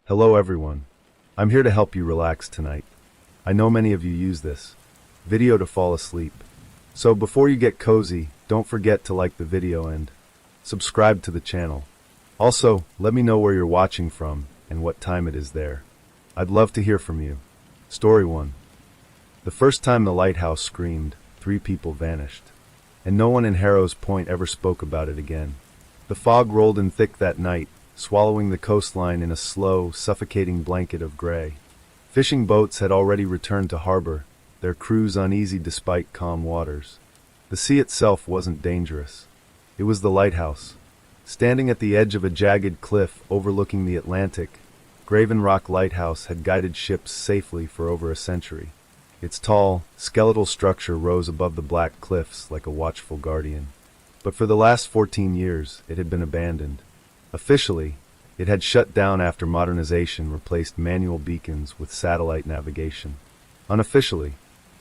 Hello everyone. I'm here to help you relax tonight. I know many of you use this video to fall asleep. So before you get cozy, don't forget to like the video and subscribe to the channel. Also, let me know where you're watching from and what time it is there. I'd love to hear from you. Story 1. The first time the lighthouse screamed, 3 people vanished. And no one in Harrow's Point ever spoke about it again. The fog rolled in thick that night, swallowing the coastline in a slow, suffocating blanket of gray. Fishing boats had already returned to harbor, their crews uneasy despite calm waters. The sea itself wasn't dangerous. It was the lighthouse. Standing at the edge of a jagged cliff overlooking the Atlantic, Graven Rock Lighthouse had guided ships safely for over a century. Its tall, skeletal structure rose above the black cliffs like a watchful guardian. But for the last 14 years, it had been abandoned. Officially, it had shut down after modernization replaced manual beacons with satellite navigation. Unofficially,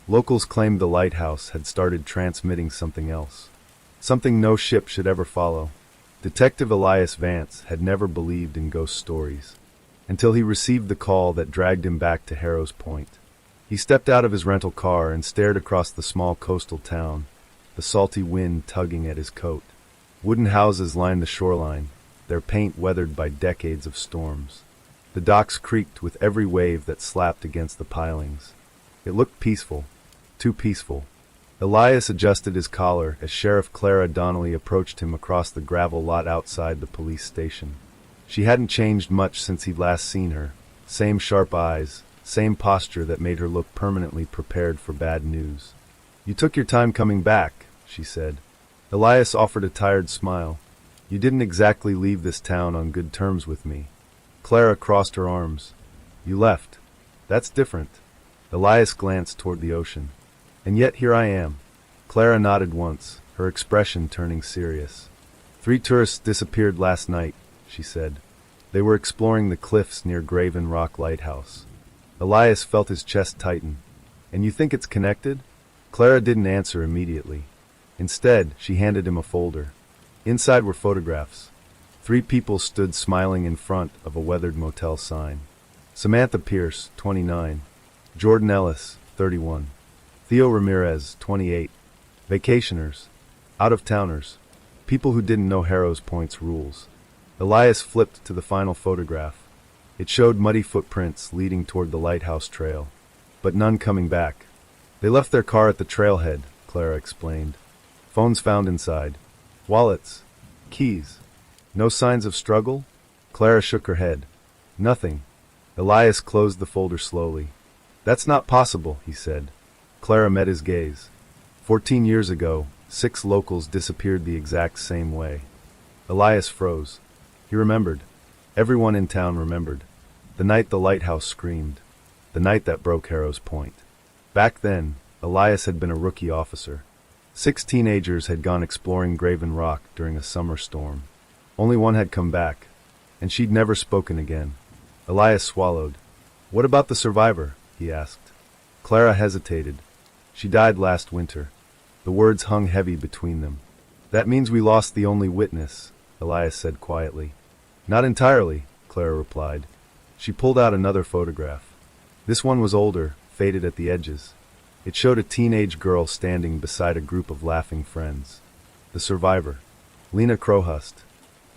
locals claimed the lighthouse had started transmitting something else. Something no ship should ever follow. Detective Elias Vance had never believed in ghost stories, until he received the call that dragged him back to Harrow's Point. He stepped out of his rental car and stared across the small coastal town, the salty wind tugging at his coat. Wooden houses lined the shoreline, their paint weathered by decades of storms. The docks creaked with every wave that slapped against the pilings. It looked peaceful, too peaceful. Elias adjusted his collar as Sheriff Clara Donnelly approached him across the gravel lot outside the police station. She hadn't changed much since he'd last seen her. Same sharp eyes, same posture that made her look permanently prepared for bad news. "You took your time coming back," she said. Elias offered a tired smile. "You didn't exactly leave this town on good terms with me." Clara crossed her arms. "You left. That's different." Elias glanced toward the ocean. "And yet here I am." Clara nodded once, her expression turning serious. 3 tourists disappeared last night, she said. They were exploring the cliffs near Graven Rock Lighthouse. Elias felt his chest tighten. "And you think it's connected?" Clara didn't answer immediately. Instead, she handed him a folder. Inside were photographs. 3 people stood smiling in front of a weathered motel sign. Samantha Pierce, 29. Jordan Ellis, 31. Theo Ramirez, 28. Vacationers. Out-of-towners. People who didn't know Harrow's Point's rules. Elias flipped to the final photograph. It showed muddy footprints leading toward the lighthouse trail, but none coming back. "They left their car at the trailhead," Clara explained. "Phones found inside. Wallets. Keys. No signs of struggle?" Clara shook her head. "Nothing." Elias closed the folder slowly. "That's not possible," he said. Clara met his gaze. 14 years ago, 6 locals disappeared the exact same way. Elias froze. He remembered. Everyone in town remembered. The night the lighthouse screamed. The night that broke Harrow's Point. Back then, Elias had been a rookie officer. 6 teenagers had gone exploring Graven Rock during a summer storm. Only one had come back, and she'd never spoken again. Elias swallowed. "What about the survivor?" he asked. Clara hesitated. "She died last winter." The words hung heavy between them. "That means we lost the only witness," Elias said quietly. "Not entirely," Clara replied. She pulled out another photograph. This one was older, faded at the edges. It showed a teenage girl standing beside a group of laughing friends. The survivor, Lena Crowhust.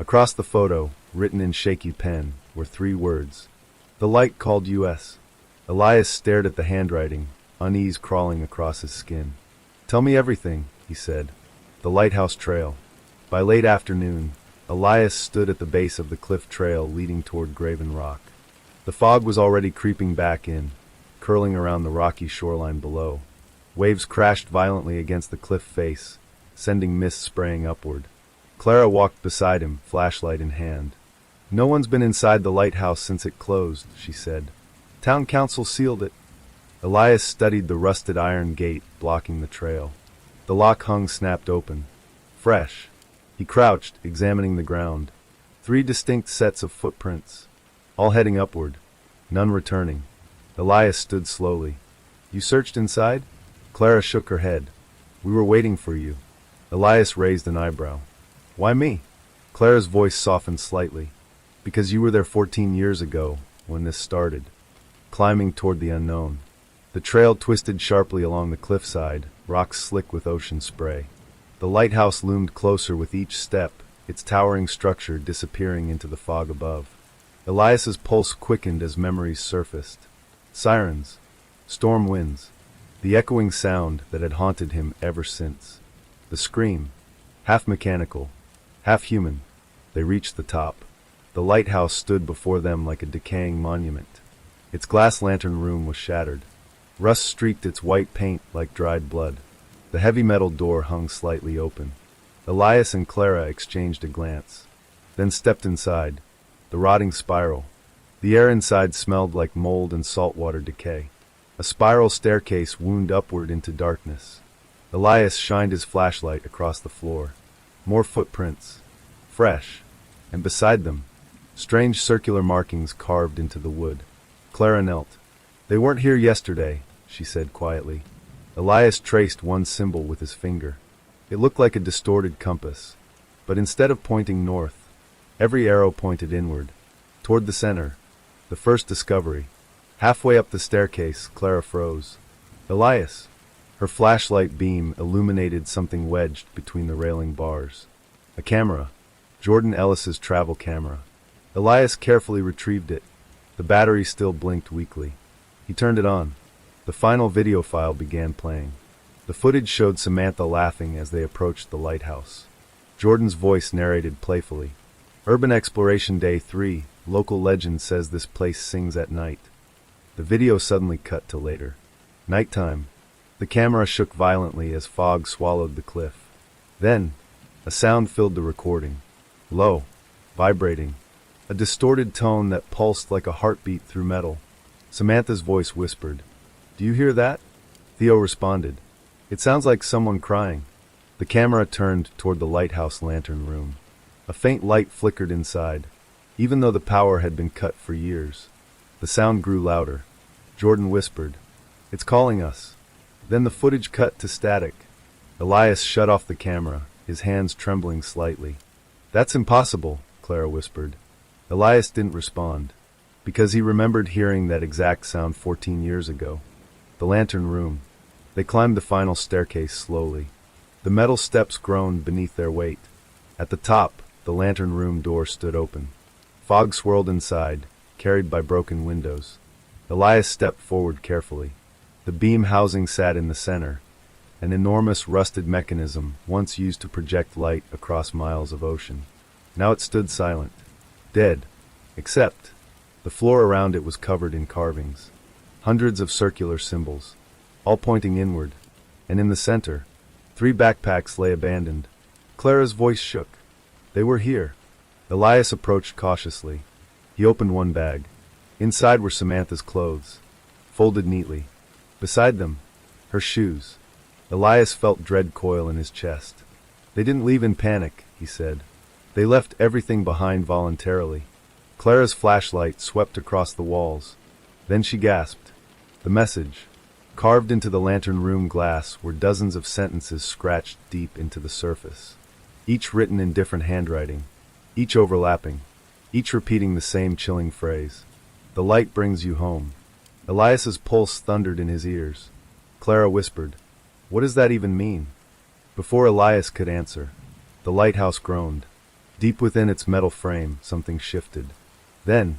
Across the photo, written in shaky pen, were 3 words. "The light called US." Elias stared at the handwriting, unease crawling across his skin. "Tell me everything," he said. The lighthouse trail. By late afternoon, Elias stood at the base of the cliff trail leading toward Graven Rock. The fog was already creeping back in, curling around the rocky shoreline below. Waves crashed violently against the cliff face, sending mist spraying upward. Clara walked beside him, flashlight in hand. "No one's been inside the lighthouse since it closed," she said. "Town council sealed it." Elias studied the rusted iron gate blocking the trail. The lock hung snapped open. Fresh. He crouched, examining the ground. 3 distinct sets of footprints, all heading upward, none returning. Elias stood slowly. "You searched inside?" Clara shook her head. "We were waiting for you." Elias raised an eyebrow. "Why me?" Clara's voice softened slightly. "Because you were there 14 years ago, when this started, climbing toward the unknown. The trail twisted sharply along the cliffside, rocks slick with ocean spray. The lighthouse loomed closer with each step, its towering structure disappearing into the fog above. Elias's pulse quickened as memories surfaced. Sirens, storm winds, the echoing sound that had haunted him ever since. The scream, half mechanical, half human. They reached the top. The lighthouse stood before them like a decaying monument. Its glass lantern room was shattered. Rust streaked its white paint like dried blood. The heavy metal door hung slightly open. Elias and Clara exchanged a glance, then stepped inside. The rotting spiral. The air inside smelled like mold and saltwater decay. A spiral staircase wound upward into darkness. Elias shined his flashlight across the floor. More footprints, fresh, and beside them, strange circular markings carved into the wood. Clara knelt. "They weren't here yesterday," she said quietly. Elias traced one symbol with his finger. It looked like a distorted compass, but instead of pointing north, every arrow pointed inward, toward the center, the first discovery. Halfway up the staircase, Clara froze. "Elias!" Her flashlight beam illuminated something wedged between the railing bars. A camera. Jordan Ellis's travel camera. Elias carefully retrieved it. The battery still blinked weakly. He turned it on. The final video file began playing. The footage showed Samantha laughing as they approached the lighthouse. Jordan's voice narrated playfully. "Urban Exploration Day 3, local legend says this place sings at night." The video suddenly cut to later. Nighttime. The camera shook violently as fog swallowed the cliff. Then, a sound filled the recording. Low, vibrating. A distorted tone that pulsed like a heartbeat through metal. Samantha's voice whispered, "Do you hear that?" Theo responded, "It sounds like someone crying." The camera turned toward the lighthouse lantern room. A faint light flickered inside, even though the power had been cut for years. The sound grew louder. Jordan whispered, "It's calling us." Then the footage cut to static. Elias shut off the camera, his hands trembling slightly. "That's impossible," Clara whispered. Elias didn't respond, because he remembered hearing that exact sound 14 years ago. The lantern room. They climbed the final staircase slowly. The metal steps groaned beneath their weight. At the top, the lantern room door stood open. Fog swirled inside, carried by broken windows. Elias stepped forward carefully. The beam housing sat in the center, an enormous rusted mechanism once used to project light across miles of ocean. Now it stood silent, dead, except the floor around it was covered in carvings, hundreds of circular symbols, all pointing inward, and in the center, 3 backpacks lay abandoned. Clara's voice shook. They were here. Elias approached cautiously. He opened one bag. Inside were Samantha's clothes, folded neatly. Beside them, her shoes. Elias felt dread coil in his chest. "They didn't leave in panic," he said. "They left everything behind voluntarily." Clara's flashlight swept across the walls. Then she gasped. The message. Carved into the lantern room glass were dozens of sentences scratched deep into the surface, each written in different handwriting, each overlapping, each repeating the same chilling phrase. "The light brings you home." Elias's pulse thundered in his ears. Clara whispered, "What does that even mean?" Before Elias could answer, the lighthouse groaned. Deep within its metal frame, something shifted. Then,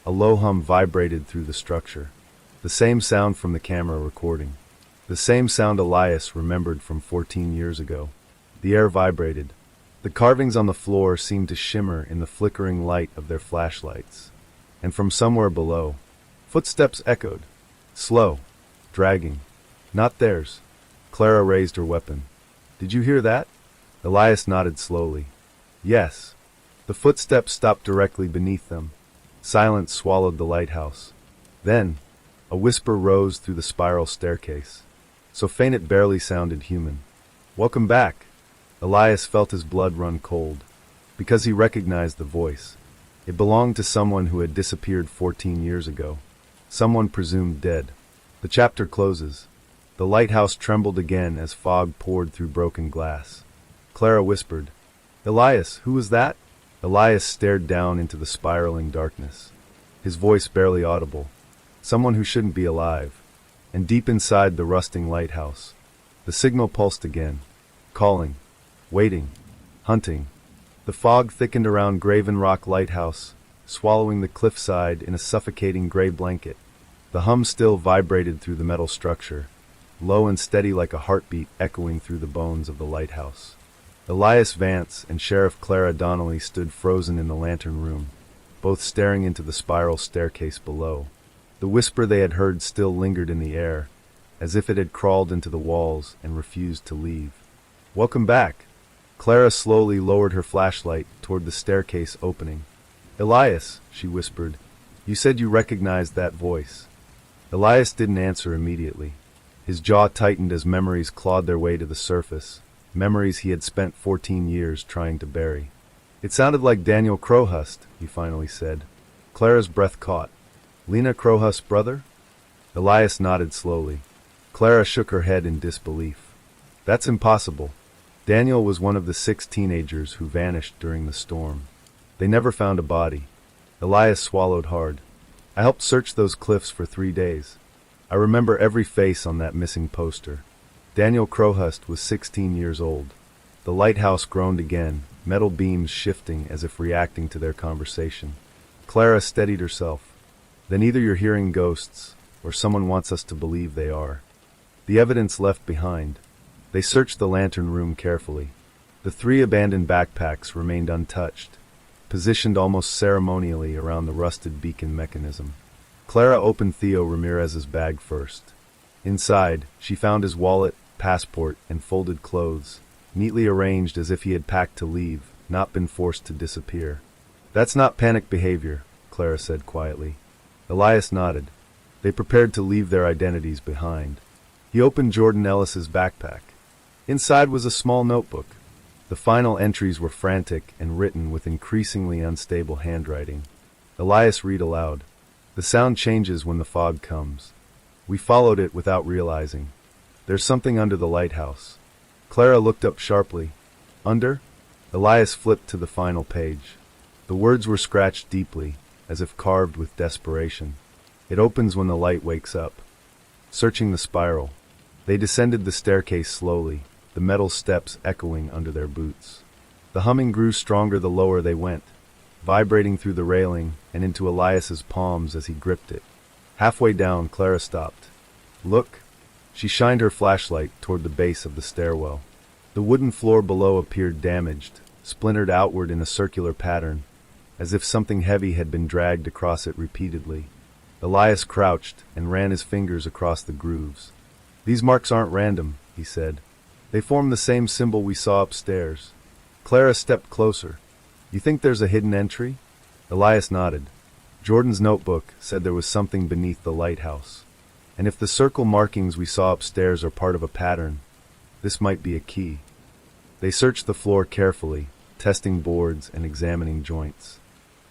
a low hum vibrated through the structure. The same sound from the camera recording. The same sound Elias remembered from 14 years ago. The air vibrated. The carvings on the floor seemed to shimmer in the flickering light of their flashlights. And from somewhere below, footsteps echoed. Slow, dragging. Not theirs. Clara raised her weapon. "Did you hear that?" Elias nodded slowly. "Yes." The footsteps stopped directly beneath them. Silence swallowed the lighthouse. Then, a whisper rose through the spiral staircase, so faint it barely sounded human. "Welcome back." Elias felt his blood run cold, because he recognized the voice. It belonged to someone who had disappeared 14 years ago. Someone presumed dead. The chapter closes. The lighthouse trembled again as fog poured through broken glass. Clara whispered, "Elias, who was that?" Elias stared down into the spiraling darkness. his voice barely audible. Someone who shouldn't be alive. And deep inside the rusting lighthouse, the signal pulsed again. Calling. Waiting. Hunting. The fog thickened around Graven Rock Lighthouse, swallowing the cliffside in a suffocating gray blanket. The hum still vibrated through the metal structure, low and steady like a heartbeat echoing through the bones of the lighthouse. Elias Vance and Sheriff Clara Donnelly stood frozen in the lantern room, both staring into the spiral staircase below. The whisper they had heard still lingered in the air, as if it had crawled into the walls and refused to leave. "Welcome back." Clara slowly lowered her flashlight toward the staircase opening. "Elias," she whispered, "you said you recognized that voice." Elias didn't answer immediately. His jaw tightened as memories clawed their way to the surface, memories he had spent 14 years trying to bury. "It sounded like Daniel Crowhust," he finally said. Clara's breath caught. "Lena Crowhust's brother?" Elias nodded slowly. Clara shook her head in disbelief. "That's impossible. Daniel was one of the 6 teenagers who vanished during the storm. They never found a body." Elias swallowed hard. "I helped search those cliffs for 3 days. I remember every face on that missing poster. Daniel Crowhust was 16 years old." The lighthouse groaned again, metal beams shifting as if reacting to their conversation. Clara steadied herself. "Then either you're hearing ghosts, or someone wants us to believe they are." The evidence left behind. They searched the lantern room carefully. The 3 abandoned backpacks remained untouched, positioned almost ceremonially around the rusted beacon mechanism. Clara opened Theo Ramirez's bag first. Inside, she found his wallet, passport, and folded clothes, neatly arranged as if he had packed to leave, not been forced to disappear. "That's not panic behavior," Clara said quietly. Elias nodded. They prepared to leave their identities behind. He opened Jordan Ellis's backpack. Inside was a small notebook. The final entries were frantic and written with increasingly unstable handwriting. Elias read aloud. "The sound changes when the fog comes. We followed it without realizing. There's something under the lighthouse." Clara looked up sharply. "Under?" Elias flipped to the final page. The words were scratched deeply, as if carved with desperation. "It opens when the light wakes up." Searching the spiral, they descended the staircase slowly, the metal steps echoing under their boots. The humming grew stronger the lower they went, vibrating through the railing and into Elias's palms as he gripped it. Halfway down, Clara stopped. "Look." She shined her flashlight toward the base of the stairwell. The wooden floor below appeared damaged, splintered outward in a circular pattern, as if something heavy had been dragged across it repeatedly. Elias crouched and ran his fingers across the grooves. "These marks aren't random," he said. "They form the same symbol we saw upstairs." Clara stepped closer. "You think there's a hidden entry?" Elias nodded. Jordan's notebook said there was something beneath the lighthouse. And if the circle markings we saw upstairs are part of a pattern, this might be a key. They searched the floor carefully, testing boards and examining joints.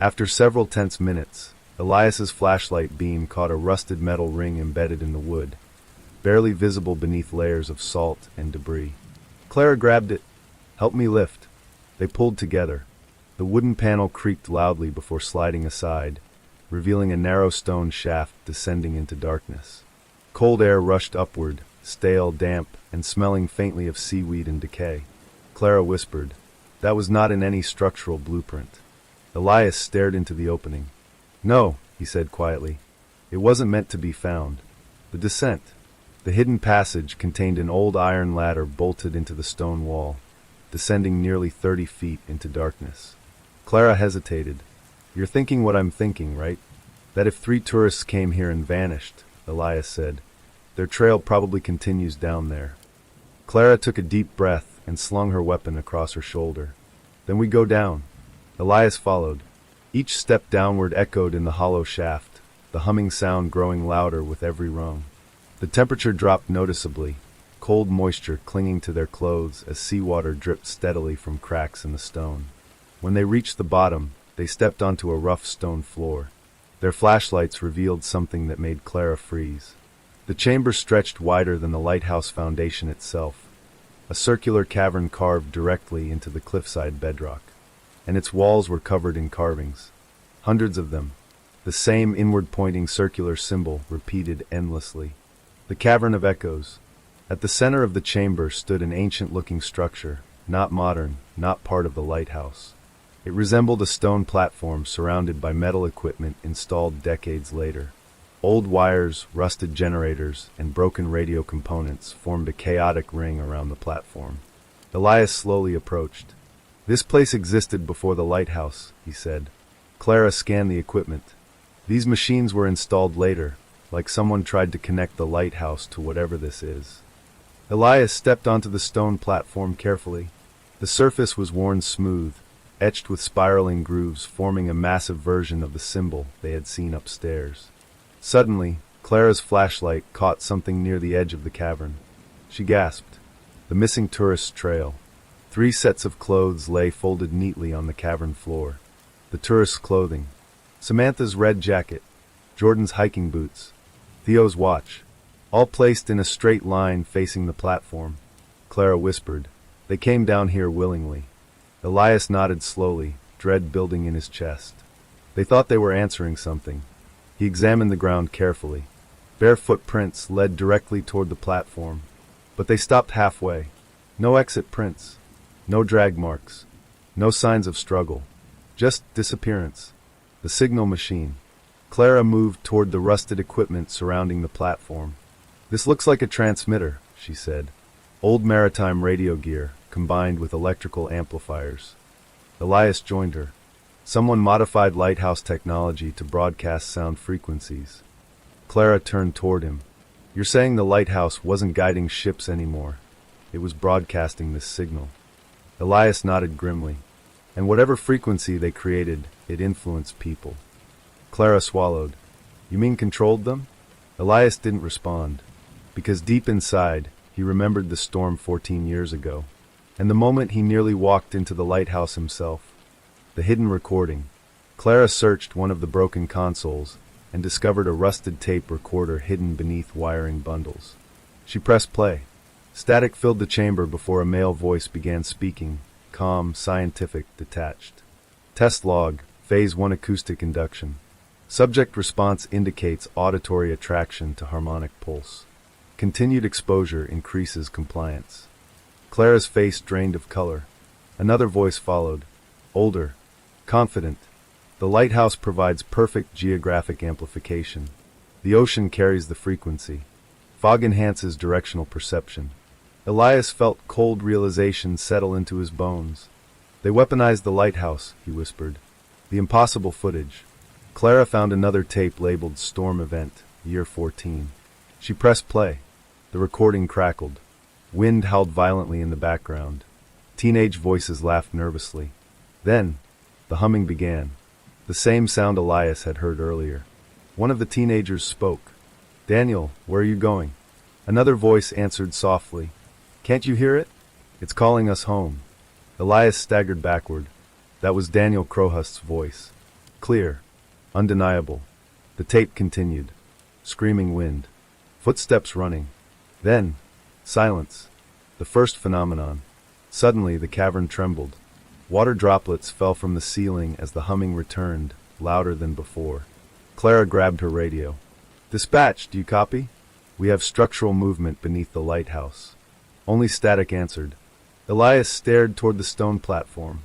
After several tense minutes, Elias's flashlight beam caught a rusted metal ring embedded in the wood, barely visible beneath layers of salt and debris. Clara grabbed it. "Help me lift." They pulled together. The wooden panel creaked loudly before sliding aside, revealing a narrow stone shaft descending into darkness. Cold air rushed upward, stale, damp, and smelling faintly of seaweed and decay. Clara whispered, "That was not in any structural blueprint." Elias stared into the opening. "No," he said quietly. "It wasn't meant to be found. The descent." The hidden passage contained an old iron ladder bolted into the stone wall, descending nearly 30 feet into darkness. Clara hesitated. "You're thinking what I'm thinking, right? That if 3 tourists came here and vanished," Elias said, "their trail probably continues down there." Clara took a deep breath and slung her weapon across her shoulder. "Then we go down." Elias followed. Each step downward echoed in the hollow shaft, the humming sound growing louder with every rung. The temperature dropped noticeably, cold moisture clinging to their clothes as seawater dripped steadily from cracks in the stone. When they reached the bottom, they stepped onto a rough stone floor. Their flashlights revealed something that made Clara freeze. The chamber stretched wider than the lighthouse foundation itself, a circular cavern carved directly into the cliffside bedrock, and its walls were covered in carvings. Hundreds of them, The same inward-pointing circular symbol repeated endlessly. The Cavern of Echoes. At the center of the chamber stood an ancient-looking structure, not modern, not part of the lighthouse. It resembled a stone platform surrounded by metal equipment installed decades later. Old wires, rusted generators, and broken radio components formed a chaotic ring around the platform. Elias slowly approached. "This place existed before the lighthouse," he said. Clara scanned the equipment. These machines were installed later, like someone tried to connect the lighthouse to whatever this is. Elias stepped onto the stone platform carefully. The surface was worn smooth, etched with spiraling grooves forming a massive version of the symbol they had seen upstairs. Suddenly, Clara's flashlight caught something near the edge of the cavern. She gasped. The missing tourist's trail. 3 sets of clothes lay folded neatly on the cavern floor. The tourist's clothing. Samantha's red jacket. Jordan's hiking boots. Theo's watch. All placed in a straight line facing the platform. Clara whispered, "They came down here willingly." Elias nodded slowly, dread building in his chest. They thought they were answering something. He examined the ground carefully. Bare footprints led directly toward the platform, but they stopped halfway. No exit prints, no drag marks, no signs of struggle, just disappearance. The signal machine. Clara moved toward the rusted equipment surrounding the platform. "This looks like a transmitter," she said. "Old maritime radio gear, combined with electrical amplifiers." Elias joined her. Someone modified lighthouse technology to broadcast sound frequencies. Clara turned toward him. "You're saying the lighthouse wasn't guiding ships anymore. It was broadcasting this signal." Elias nodded grimly. "And whatever frequency they created, it influenced people." Clara swallowed. "You mean controlled them?" Elias didn't respond, because deep inside, he remembered the storm 14 years ago, and the moment he nearly walked into the lighthouse himself. The hidden recording. Clara searched one of the broken consoles and discovered a rusted tape recorder hidden beneath wiring bundles. She pressed play. Static filled the chamber before a male voice began speaking, calm, scientific, detached. "Test log, Phase 1 acoustic induction. Subject response indicates auditory attraction to harmonic pulse. Continued exposure increases compliance." Clara's face drained of color. Another voice followed, older, confident. "The lighthouse provides perfect geographic amplification. The ocean carries the frequency. Fog enhances directional perception." Elias felt cold realization settle into his bones. "They weaponized the lighthouse," he whispered. "The impossible footage." Clara found another tape labeled Storm Event, Year 14. She pressed play. The recording crackled. Wind howled violently in the background. Teenage voices laughed nervously. Then, the humming began. The same sound Elias had heard earlier. One of the teenagers spoke. "Daniel, where are you going?" Another voice answered softly. "Can't you hear it? It's calling us home." Elias staggered backward. That was Daniel Crowhust's voice. Clear. Undeniable. The tape continued. Screaming wind. Footsteps running. Then, silence. The first phenomenon. Suddenly the cavern trembled. Water droplets fell from the ceiling as the humming returned, louder than before. Clara grabbed her radio. "Dispatch, do you copy? We have structural movement beneath the lighthouse." Only static answered. Elias stared toward the stone platform.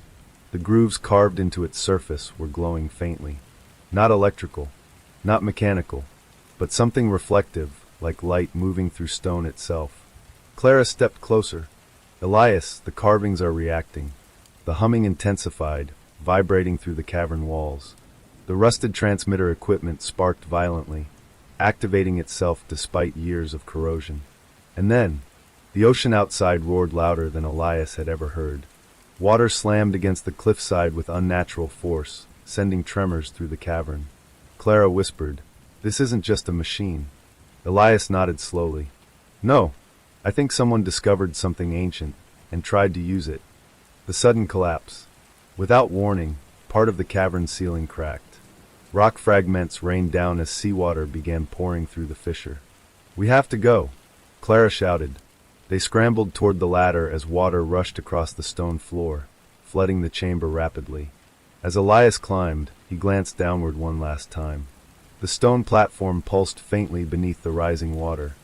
The grooves carved into its surface were glowing faintly. Not electrical, not mechanical, but something reflective, like light moving through stone itself. Clara stepped closer. "Elias, the carvings are reacting." The humming intensified, vibrating through the cavern walls. The rusted transmitter equipment sparked violently, activating itself despite years of corrosion. And then, the ocean outside roared louder than Elias had ever heard. Water slammed against the cliffside with unnatural force, sending tremors through the cavern. Clara whispered, "This isn't just a machine." Elias nodded slowly. "No, I think someone discovered something ancient and tried to use it." The sudden collapse. Without warning, part of the cavern ceiling cracked. Rock fragments rained down as seawater began pouring through the fissure. "We have to go," Clara shouted. They scrambled toward the ladder as water rushed across the stone floor, flooding the chamber rapidly. As Elias climbed, he glanced downward one last time. The stone platform pulsed faintly beneath the rising water,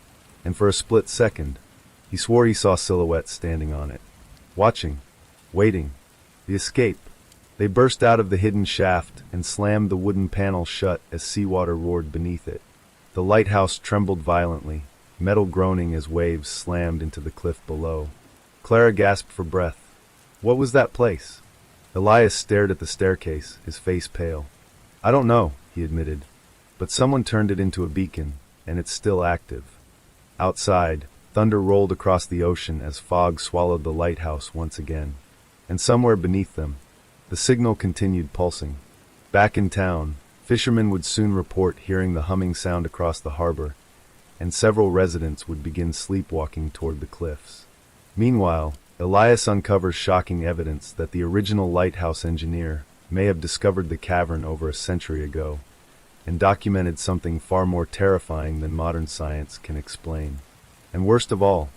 and for a split second, he swore he saw silhouettes standing on it. Watching, waiting, the escape. They burst out of the hidden shaft and slammed the wooden panel shut as seawater roared beneath it. The lighthouse trembled violently, metal groaning as waves slammed into the cliff below. Clara gasped for breath. What was that place? Elias stared at the staircase, his face pale. I don't know, he admitted, but someone turned it into a beacon, and it's still active. Outside, thunder rolled across the ocean as fog swallowed the lighthouse once again. And somewhere beneath them, the signal continued pulsing. Back in town, fishermen would soon report hearing the humming sound across the harbor, and several residents would begin sleepwalking toward the cliffs. Meanwhile, Elias uncovers shocking evidence that the original lighthouse engineer may have discovered the cavern over a century ago, and documented something far more terrifying than modern science can explain. And worst of all,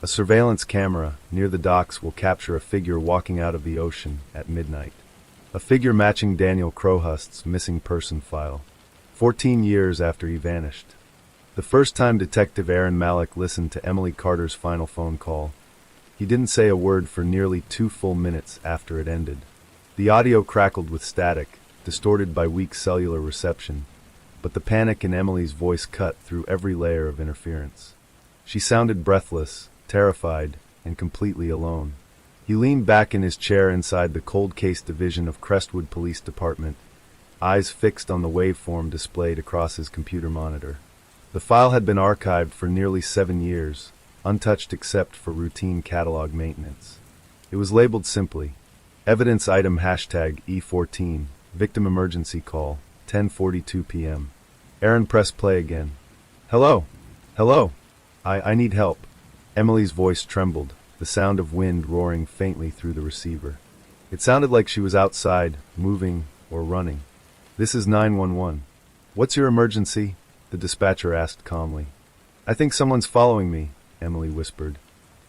a surveillance camera near the docks will capture a figure walking out of the ocean at midnight. A figure matching Daniel Crowhust's missing person file, 14 years after he vanished. The first time Detective Aaron Malik listened to Emily Carter's final phone call, he didn't say a word for nearly 2 full minutes after it ended. The audio crackled with static, distorted by weak cellular reception, but the panic in Emily's voice cut through every layer of interference. She sounded breathless, terrified, and completely alone. He leaned back in his chair inside the cold case division of Crestwood Police Department, eyes fixed on the waveform displayed across his computer monitor. The file had been archived for nearly 7 years, untouched except for routine catalog maintenance. It was labeled simply, Evidence Item #E14, Victim Emergency Call, 10:42 p.m. Aaron pressed play again. Hello? Hello? I need help. Emily's voice trembled, the sound of wind roaring faintly through the receiver. It sounded like she was outside, moving, or running. This is 911. What's your emergency? The dispatcher asked calmly. I think someone's following me, Emily whispered.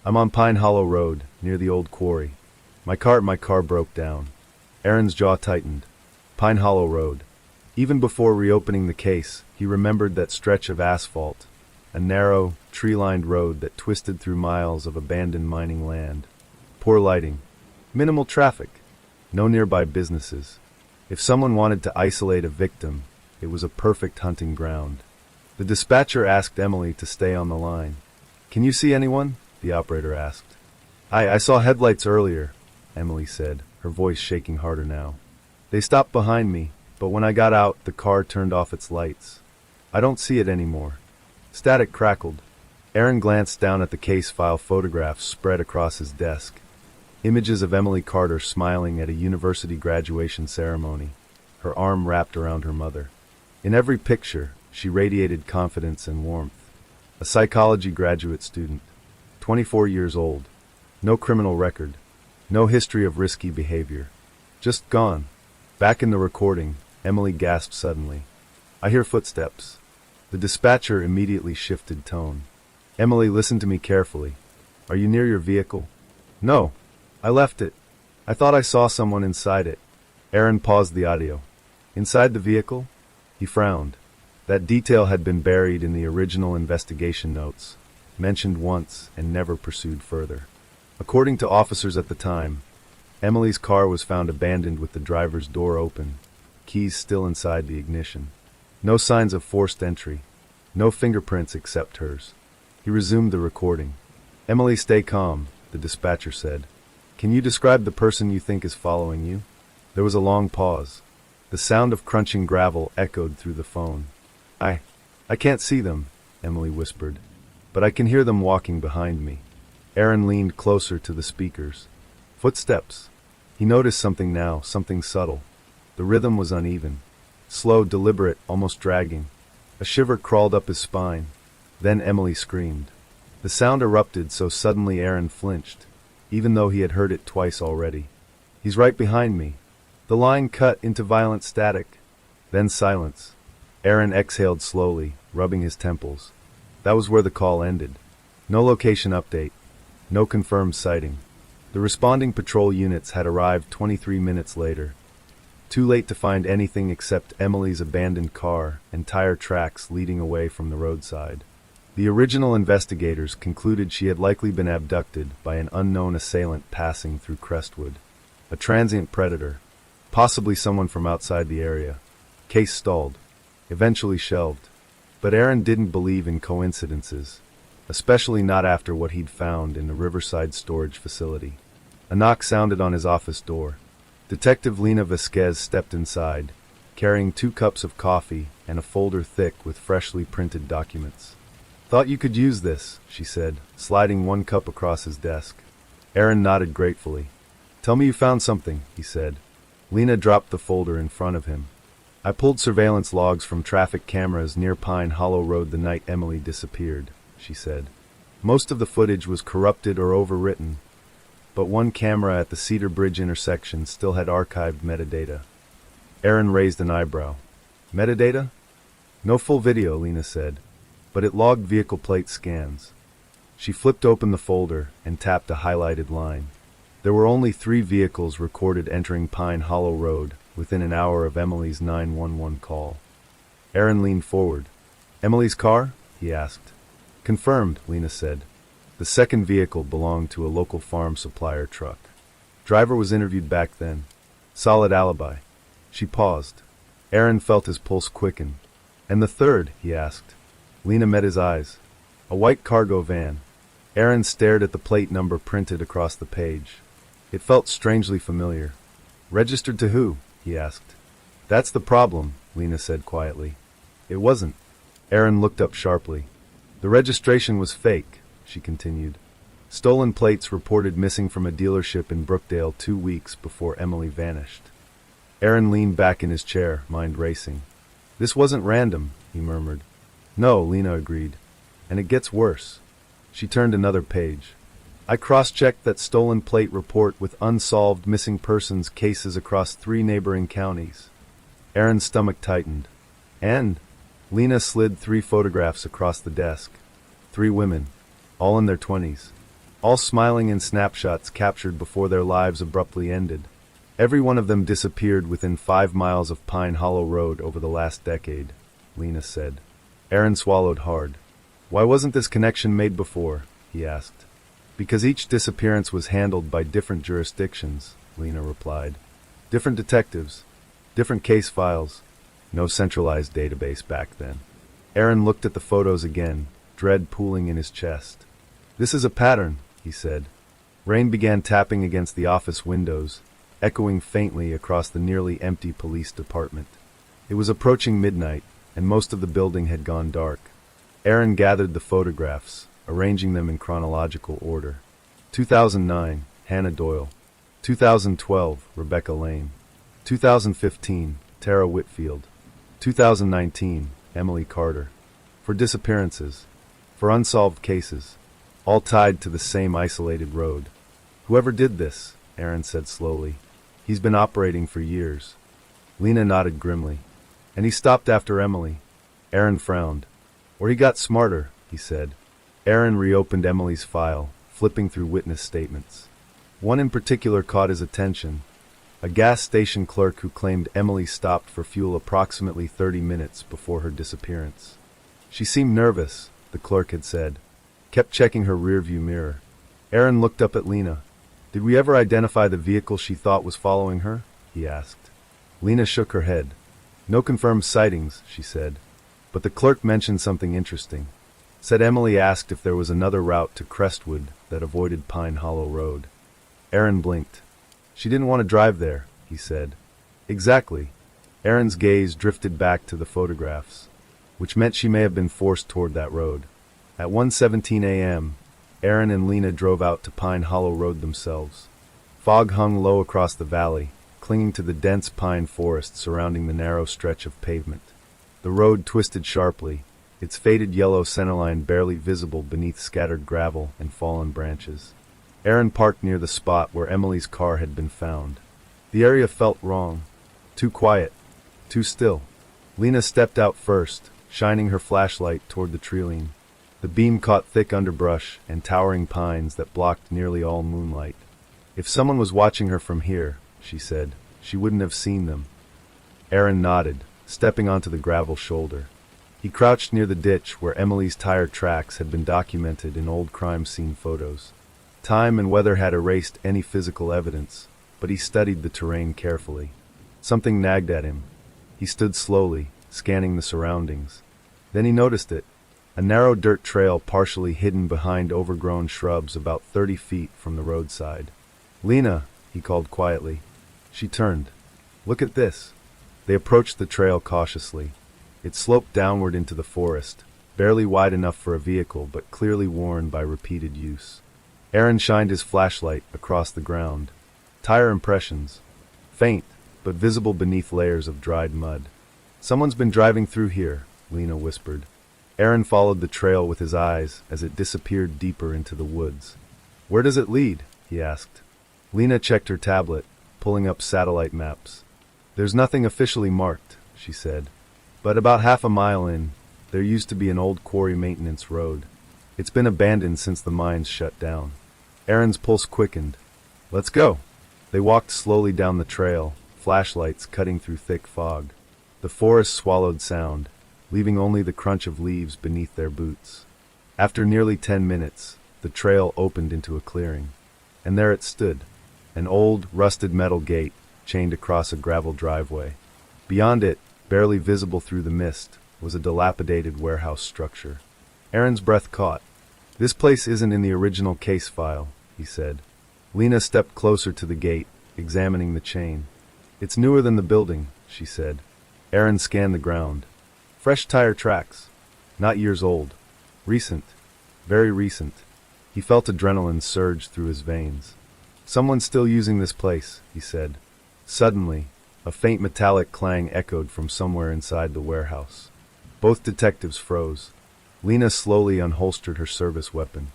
I'm on Pine Hollow Road, near the old quarry. My car broke down. Aaron's jaw tightened. Pine Hollow Road. Even before reopening the case, he remembered that stretch of asphalt, a narrow, tree-lined road that twisted through miles of abandoned mining land. Poor lighting. Minimal traffic. No nearby businesses. If someone wanted to isolate a victim, it was a perfect hunting ground. The dispatcher asked Emily to stay on the line. Can you see anyone? The operator asked. I saw headlights earlier, Emily said, her voice shaking harder now. They stopped behind me, but when I got out, the car turned off its lights. I don't see it anymore. Static crackled. Aaron glanced down at the case file photographs spread across his desk. Images of Emily Carter smiling at a university graduation ceremony, her arm wrapped around her mother. In every picture, she radiated confidence and warmth. A psychology graduate student, 24 years old, no criminal record, no history of risky behavior. Just gone. Back in the recording, Emily gasped suddenly. I hear footsteps. The dispatcher immediately shifted tone. Emily, listen to me carefully. Are you near your vehicle? No. I left it. I thought I saw someone inside it. Aaron paused the audio. Inside the vehicle? He frowned. That detail had been buried in the original investigation notes, mentioned once and never pursued further. According to officers at the time, Emily's car was found abandoned with the driver's door open, keys still inside the ignition. No signs of forced entry, no fingerprints except hers. He resumed the recording. Emily, stay calm, the dispatcher said. Can you describe the person you think is following you? There was a long pause. The sound of crunching gravel echoed through the phone. I can't see them, Emily whispered, but I can hear them walking behind me. Aaron leaned closer to the speakers. Footsteps. He noticed something now, something subtle. The rhythm was uneven. Slow, deliberate, almost dragging. A shiver crawled up his spine. Then Emily screamed. The sound erupted so suddenly Aaron flinched, even though he had heard it twice already. He's right behind me. The line cut into violent static. Then silence. Aaron exhaled slowly, rubbing his temples. That was where the call ended. No location update. No confirmed sighting. The responding patrol units had arrived 23 minutes later. Too late to find anything except Emily's abandoned car and tire tracks leading away from the roadside. The original investigators concluded she had likely been abducted by an unknown assailant passing through Crestwood. A transient predator, possibly someone from outside the area. Case stalled, eventually shelved. But Aaron didn't believe in coincidences, especially not after what he'd found in the Riverside storage facility. A knock sounded on his office door. Detective Lena Vasquez stepped inside, carrying 2 cups of coffee and a folder thick with freshly printed documents. "Thought you could use this," she said, sliding 1 cup across his desk. Aaron nodded gratefully. "Tell me you found something," he said. Lena dropped the folder in front of him. "I pulled surveillance logs from traffic cameras near Pine Hollow Road the night Emily disappeared," she said. "Most of the footage was corrupted or overwritten, but one camera at the Cedar Bridge intersection still had archived metadata." Aaron raised an eyebrow. "Metadata?" "No full video," Lena said, "but it logged vehicle plate scans." She flipped open the folder and tapped a highlighted line. There were only 3 vehicles recorded entering Pine Hollow Road within an hour of Emily's 911 call. Aaron leaned forward. "Emily's car?" he asked. "Confirmed," Lena said. The second vehicle belonged to a local farm supplier truck. Driver was interviewed back then. Solid alibi. She paused. Aaron felt his pulse quicken. "And the third?" he asked. Lena met his eyes. "A white cargo van." Aaron stared at the plate number printed across the page. It felt strangely familiar. "Registered to who?" he asked. "That's the problem," Lena said quietly. "It wasn't." Aaron looked up sharply. "The registration was fake," she continued. "Stolen plates reported missing from a dealership in Brookdale 2 weeks before Emily vanished." Aaron leaned back in his chair, mind racing. "This wasn't random," he murmured. "No," Lena agreed. "And it gets worse." She turned another page. "I cross-checked that stolen plate report with unsolved missing persons cases across 3 neighboring counties." Aaron's stomach tightened. "And?" Lena slid 3 photographs across the desk. 3 women, all in their 20s. All smiling in snapshots captured before their lives abruptly ended. Every one of them disappeared within 5 miles of Pine Hollow Road over the last decade, Lena said. Aaron swallowed hard. "Why wasn't this connection made before?" he asked. "Because each disappearance was handled by different jurisdictions," Lena replied. "Different detectives, different case files. No centralized database back then." Aaron looked at the photos again, dread pooling in his chest. "This is a pattern," he said. Rain began tapping against the office windows, echoing faintly across the nearly empty police department. It was approaching midnight, and most of the building had gone dark. Aaron gathered the photographs, arranging them in chronological order. 2009, Hannah Doyle. 2012, Rebecca Lane. 2015, Tara Whitfield. 2019, Emily Carter. For disappearances, for unsolved cases, all tied to the same isolated road. "Whoever did this," Aaron said slowly, "he's been operating for years." Lena nodded grimly. "And he stopped after Emily." Aaron frowned. "Or he got smarter," he said. Aaron reopened Emily's file, flipping through witness statements. One in particular caught his attention. A gas station clerk who claimed Emily stopped for fuel approximately 30 minutes before her disappearance. "She seemed nervous," the clerk had said. "Kept checking her rearview mirror." Aaron looked up at Lena. "Did we ever identify the vehicle she thought was following her?" he asked. Lena shook her head. "No confirmed sightings," she said. But the clerk mentioned something interesting. Said Emily asked if there was another route to Crestwood that avoided Pine Hollow Road. Aaron blinked. "She didn't want to drive there," he said. "Exactly." Aaron's gaze drifted back to the photographs, which meant she may have been forced toward that road. At 1:17 a.m., Aaron and Lena drove out to Pine Hollow Road themselves. Fog hung low across the valley, clinging to the dense pine forest surrounding the narrow stretch of pavement. The road twisted sharply, its faded yellow centerline barely visible beneath scattered gravel and fallen branches. Aaron parked near the spot where Emily's car had been found. The area felt wrong. Too quiet. Too still. Lena stepped out first, shining her flashlight toward the treeline. The beam caught thick underbrush and towering pines that blocked nearly all moonlight. "If someone was watching her from here," she said, "she wouldn't have seen them." Aaron nodded, stepping onto the gravel shoulder. He crouched near the ditch where Emily's tire tracks had been documented in old crime scene photos. Time and weather had erased any physical evidence, but he studied the terrain carefully. Something nagged at him. He stood slowly, scanning the surroundings. Then he noticed it. A narrow dirt trail partially hidden behind overgrown shrubs about 30 feet from the roadside. "Lena," he called quietly. She turned. "Look at this." They approached the trail cautiously. It sloped downward into the forest, barely wide enough for a vehicle but clearly worn by repeated use. Aaron shined his flashlight across the ground. Tire impressions. Faint, but visible beneath layers of dried mud. "Someone's been driving through here," Lena whispered. Aaron followed the trail with his eyes as it disappeared deeper into the woods. "Where does it lead?" he asked. Lena checked her tablet, pulling up satellite maps. "There's nothing officially marked," she said. "But about half a mile in, there used to be an old quarry maintenance road. It's been abandoned since the mines shut down." Aaron's pulse quickened. "Let's go." They walked slowly down the trail, flashlights cutting through thick fog. The forest swallowed sound, leaving only the crunch of leaves beneath their boots. After nearly 10 minutes, the trail opened into a clearing. And there it stood, an old, rusted metal gate chained across a gravel driveway. Beyond it, barely visible through the mist, was a dilapidated warehouse structure. Aaron's breath caught. "This place isn't in the original case file," he said. Lena stepped closer to the gate, examining the chain. "It's newer than the building," she said. Aaron scanned the ground. Fresh tire tracks. Not years old. Recent. Very recent. He felt adrenaline surge through his veins. "Someone's still using this place," he said. Suddenly, a faint metallic clang echoed from somewhere inside the warehouse. Both detectives froze. Lena slowly unholstered her service weapon.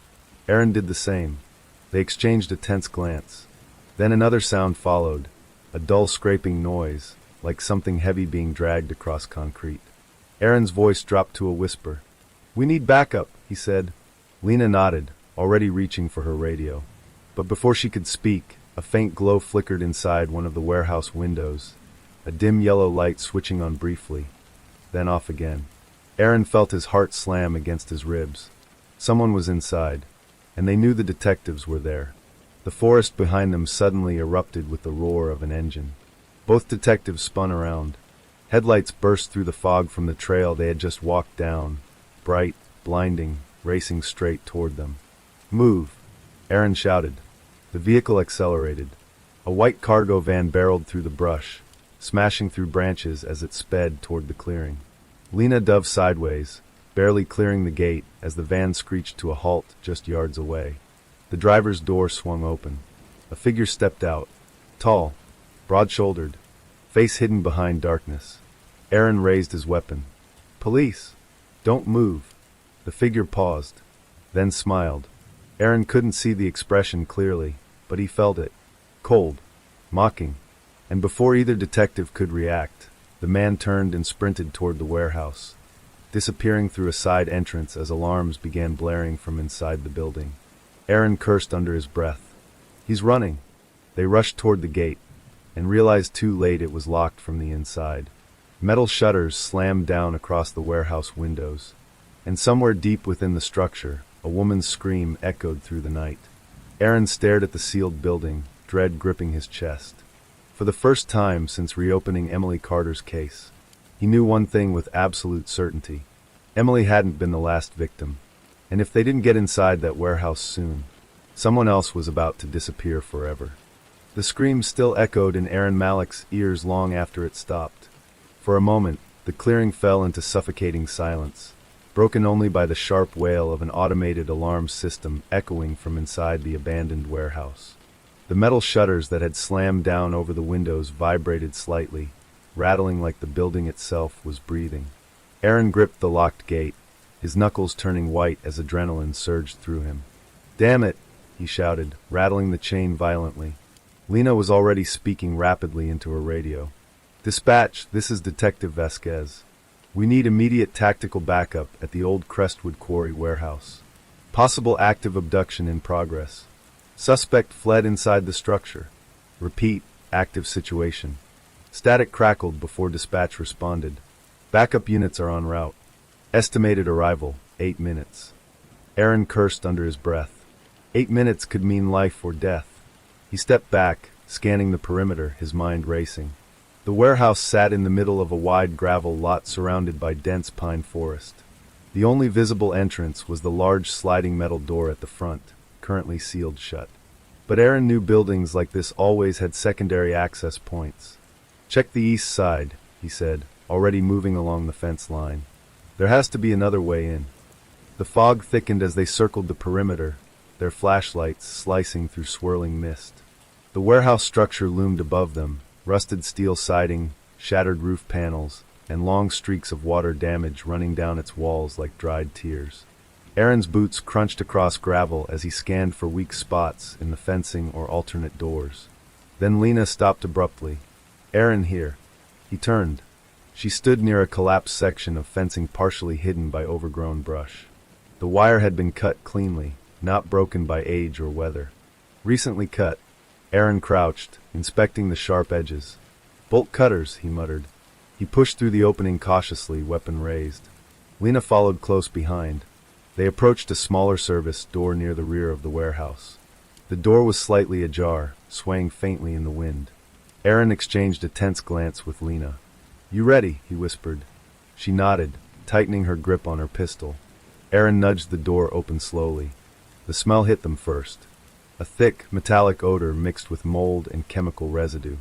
Aaron did the same. They exchanged a tense glance. Then another sound followed, a dull scraping noise, like something heavy being dragged across concrete. Aaron's voice dropped to a whisper. "We need backup," he said. Lena nodded, already reaching for her radio. But before she could speak, a faint glow flickered inside one of the warehouse windows, a dim yellow light switching on briefly, then off again. Aaron felt his heart slam against his ribs. Someone was inside, and they knew the detectives were there. The forest behind them suddenly erupted with the roar of an engine. Both detectives spun around. Headlights burst through the fog from the trail they had just walked down, bright, blinding, racing straight toward them. "Move!" Aaron shouted. The vehicle accelerated. A white cargo van barreled through the brush, smashing through branches as it sped toward the clearing. Lena dove sideways, barely clearing the gate as the van screeched to a halt just yards away. The driver's door swung open. A figure stepped out, tall, broad-shouldered, face hidden behind darkness. Aaron raised his weapon. "Police! Don't move!" The figure paused, then smiled. Aaron couldn't see the expression clearly, but he felt it. Cold, mocking. And before either detective could react, the man turned and sprinted toward the warehouse, disappearing through a side entrance as alarms began blaring from inside the building. Aaron cursed under his breath. "He's running!" They rushed toward the gate, and realized too late it was locked from the inside. Metal shutters slammed down across the warehouse windows, and somewhere deep within the structure, a woman's scream echoed through the night. Aaron stared at the sealed building, dread gripping his chest. For the first time since reopening Emily Carter's case, he knew one thing with absolute certainty. Emily hadn't been the last victim, and if they didn't get inside that warehouse soon, someone else was about to disappear forever. The scream still echoed in Aaron Malick's ears long after it stopped. For a moment, the clearing fell into suffocating silence, broken only by the sharp wail of an automated alarm system echoing from inside the abandoned warehouse. The metal shutters that had slammed down over the windows vibrated slightly, rattling like the building itself was breathing. Aaron gripped the locked gate, his knuckles turning white as adrenaline surged through him. "Damn it!" he shouted, rattling the chain violently. Lena was already speaking rapidly into her radio. "Dispatch, this is Detective Vasquez. We need immediate tactical backup at the old Crestwood Quarry warehouse. Possible active abduction in progress. Suspect fled inside the structure. Repeat, active situation." Static crackled before dispatch responded. Backup units are en route. Estimated arrival, 8 minutes. Aaron cursed under his breath. 8 minutes could mean life or death. He stepped back, scanning the perimeter, his mind racing. The warehouse sat in the middle of a wide gravel lot surrounded by dense pine forest. The only visible entrance was the large sliding metal door at the front, currently sealed shut. But Aaron knew buildings like this always had secondary access points. "Check the east side," he said, already moving along the fence line. "There has to be another way in." The fog thickened as they circled the perimeter, their flashlights slicing through swirling mist. The warehouse structure loomed above them, rusted steel siding, shattered roof panels, and long streaks of water damage running down its walls like dried tears. Aaron's boots crunched across gravel as he scanned for weak spots in the fencing or alternate doors. Then Lena stopped abruptly. "Aaron here." He turned. She stood near a collapsed section of fencing partially hidden by overgrown brush. The wire had been cut cleanly, not broken by age or weather. "Recently cut." Aaron crouched, inspecting the sharp edges. "Bolt cutters," he muttered. He pushed through the opening cautiously, weapon raised. Lena followed close behind. They approached a smaller service door near the rear of the warehouse. The door was slightly ajar, swaying faintly in the wind. Aaron exchanged a tense glance with Lena. "You ready?" he whispered. She nodded, tightening her grip on her pistol. Aaron nudged the door open slowly. The smell hit them first. A thick, metallic odor mixed with mold and chemical residue.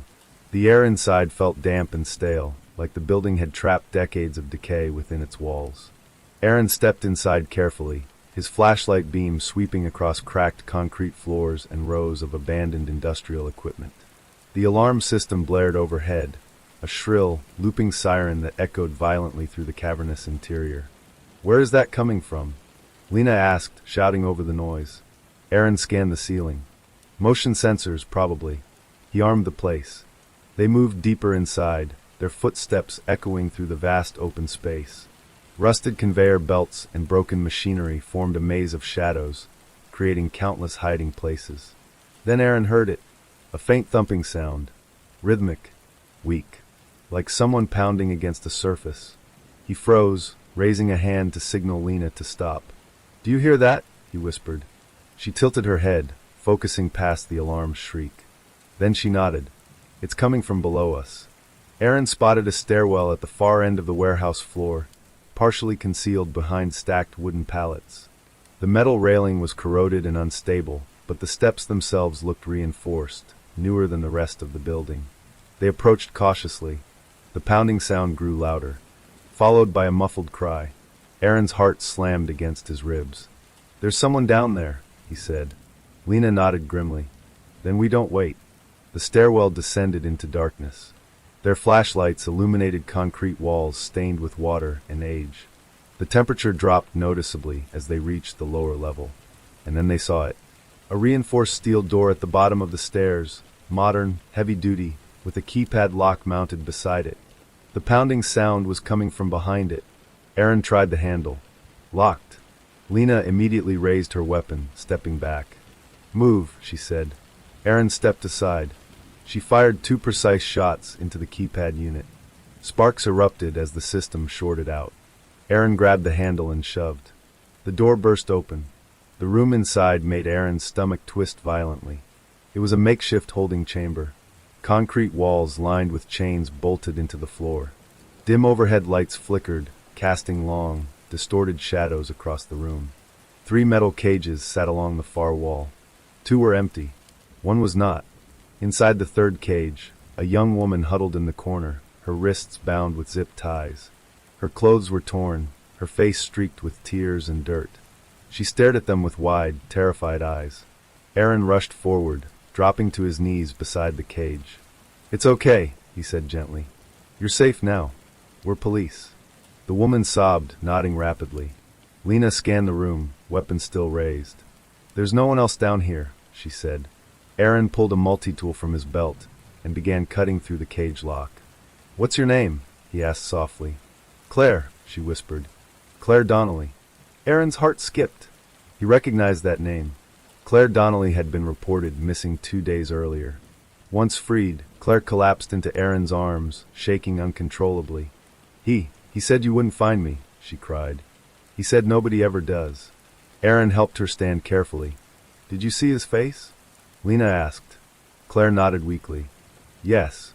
The air inside felt damp and stale, like the building had trapped decades of decay within its walls. Aaron stepped inside carefully, his flashlight beam sweeping across cracked concrete floors and rows of abandoned industrial equipment. The alarm system blared overhead, a shrill, looping siren that echoed violently through the cavernous interior. "Where is that coming from?" Lena asked, shouting over the noise. Aaron scanned the ceiling. "Motion sensors, probably." He armed the place. They moved deeper inside, their footsteps echoing through the vast open space. Rusted conveyor belts and broken machinery formed a maze of shadows, creating countless hiding places. Then Aaron heard it, a faint thumping sound, rhythmic, weak, like someone pounding against a surface. He froze, raising a hand to signal Lena to stop. "Do you hear that?" he whispered. She tilted her head, focusing past the alarm's shriek. Then she nodded. "It's coming from below us." Aaron spotted a stairwell at the far end of the warehouse floor, partially concealed behind stacked wooden pallets. The metal railing was corroded and unstable, but the steps themselves looked reinforced, newer than the rest of the building. They approached cautiously. The pounding sound grew louder, followed by a muffled cry. Aaron's heart slammed against his ribs. "There's someone down there," he said. Lena nodded grimly. "Then we don't wait." The stairwell descended into darkness. Their flashlights illuminated concrete walls stained with water and age. The temperature dropped noticeably as they reached the lower level. And then they saw it. A reinforced steel door at the bottom of the stairs, modern, heavy-duty, with a keypad lock mounted beside it. The pounding sound was coming from behind it. Aaron tried the handle. Locked. Lena immediately raised her weapon, stepping back. "Move," she said. Aaron stepped aside. She fired 2 precise shots into the keypad unit. Sparks erupted as the system shorted out. Aaron grabbed the handle and shoved. The door burst open. The room inside made Aaron's stomach twist violently. It was a makeshift holding chamber. Concrete walls lined with chains bolted into the floor. Dim overhead lights flickered, casting long, distorted shadows across the room. 3 metal cages sat along the far wall. 2 were empty. 1 was not. Inside the 3rd cage, a young woman huddled in the corner, her wrists bound with zip ties. Her clothes were torn, her face streaked with tears and dirt. She stared at them with wide, terrified eyes. Aaron rushed forward, dropping to his knees beside the cage. "It's okay," he said gently. "You're safe now. We're police." The woman sobbed, nodding rapidly. Lena scanned the room, weapon still raised. "There's no one else down here," she said. Aaron pulled a multi-tool from his belt and began cutting through the cage lock. "What's your name?" he asked softly. "Claire," she whispered. "Claire Donnelly." Aaron's heart skipped. He recognized that name. Claire Donnelly had been reported missing 2 days earlier. Once freed, Claire collapsed into Aaron's arms, shaking uncontrollably. He said you wouldn't find me, she cried. He said nobody ever does. Aaron helped her stand carefully. Did you see his face? Lena asked. Claire nodded weakly. Yes.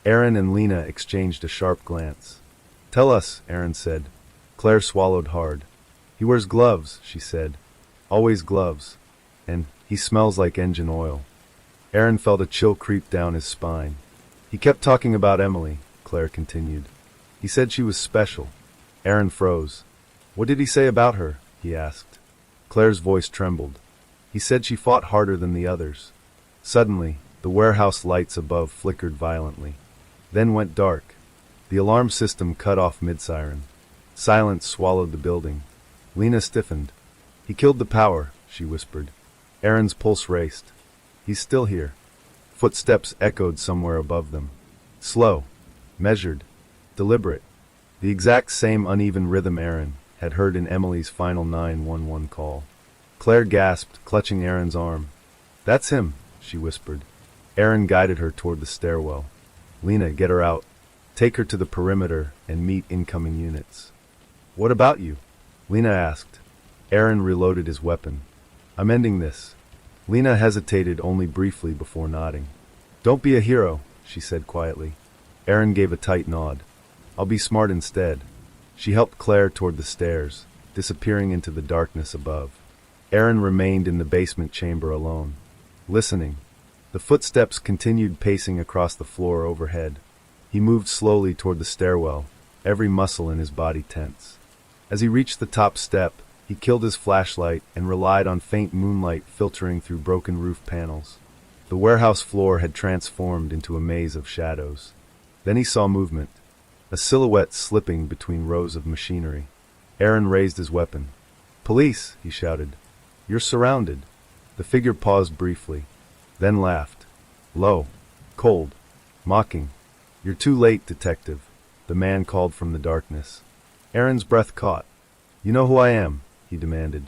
Aaron and Lena exchanged a sharp glance. Tell us, Aaron said. Claire swallowed hard. He wears gloves, she said. Always gloves. And he smells like engine oil. Aaron felt a chill creep down his spine. He kept talking about Emily, Claire continued. He said she was special. Aaron froze. What did he say about her? He asked. Claire's voice trembled. He said she fought harder than the others. Suddenly, the warehouse lights above flickered violently. Then went dark. The alarm system cut off mid-siren. Silence swallowed the building. Lena stiffened. He killed the power, she whispered. Aaron's pulse raced. He's still here. Footsteps echoed somewhere above them. Slow, measured, deliberate. The exact same uneven rhythm Aaron had heard in Emily's final 911 call. Claire gasped, clutching Aaron's arm. That's him, she whispered. Aaron guided her toward the stairwell. Lena, get her out. Take her to the perimeter and meet incoming units. What about you? Lena asked. Aaron reloaded his weapon. I'm ending this. Lena hesitated only briefly before nodding. Don't be a hero, she said quietly. Aaron gave a tight nod. I'll be smart instead. She helped Claire toward the stairs, disappearing into the darkness above. Aaron remained in the basement chamber alone, listening. The footsteps continued pacing across the floor overhead. He moved slowly toward the stairwell, every muscle in his body tense. As he reached the top step, he killed his flashlight and relied on faint moonlight filtering through broken roof panels. The warehouse floor had transformed into a maze of shadows. Then he saw movement, a silhouette slipping between rows of machinery. Aaron raised his weapon. Police, he shouted. You're surrounded. The figure paused briefly, then laughed. Low, cold, mocking. You're too late, detective, the man called from the darkness. Aaron's breath caught. You know who I am, he demanded.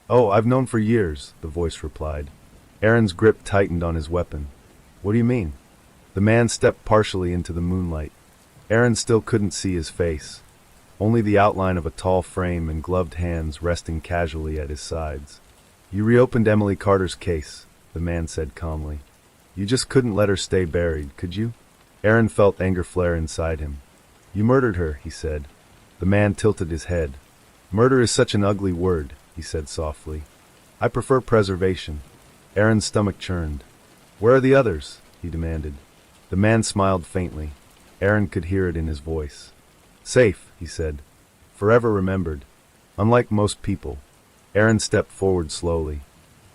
Oh, I've known for years, the voice replied. Aaron's grip tightened on his weapon. What do you mean? The man stepped partially into the moonlight. Aaron still couldn't see his face, only the outline of a tall frame and gloved hands resting casually at his sides. You reopened Emily Carter's case, the man said calmly. You just couldn't let her stay buried, could you? Aaron felt anger flare inside him. You murdered her, he said. The man tilted his head. Murder is such an ugly word, he said softly. I prefer preservation. Aaron's stomach churned. Where are the others? He demanded. The man smiled faintly. Aaron could hear it in his voice. Safe, he said. Forever remembered. Unlike most people. Aaron stepped forward slowly.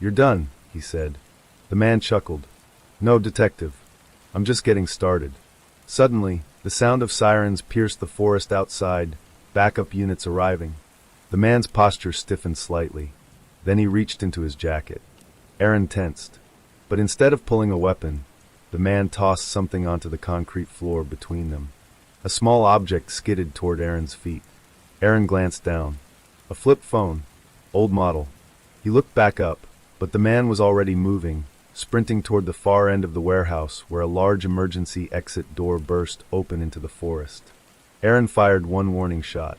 You're done, he said. The man chuckled. No, detective. I'm just getting started. Suddenly, the sound of sirens pierced the forest outside, backup units arriving. The man's posture stiffened slightly. Then he reached into his jacket. Aaron tensed. But instead of pulling a weapon, the man tossed something onto the concrete floor between them. A small object skidded toward Aaron's feet. Aaron glanced down. A flip phone. Old model. He looked back up, but the man was already moving, sprinting toward the far end of the warehouse where a large emergency exit door burst open into the forest. Aaron fired one warning shot.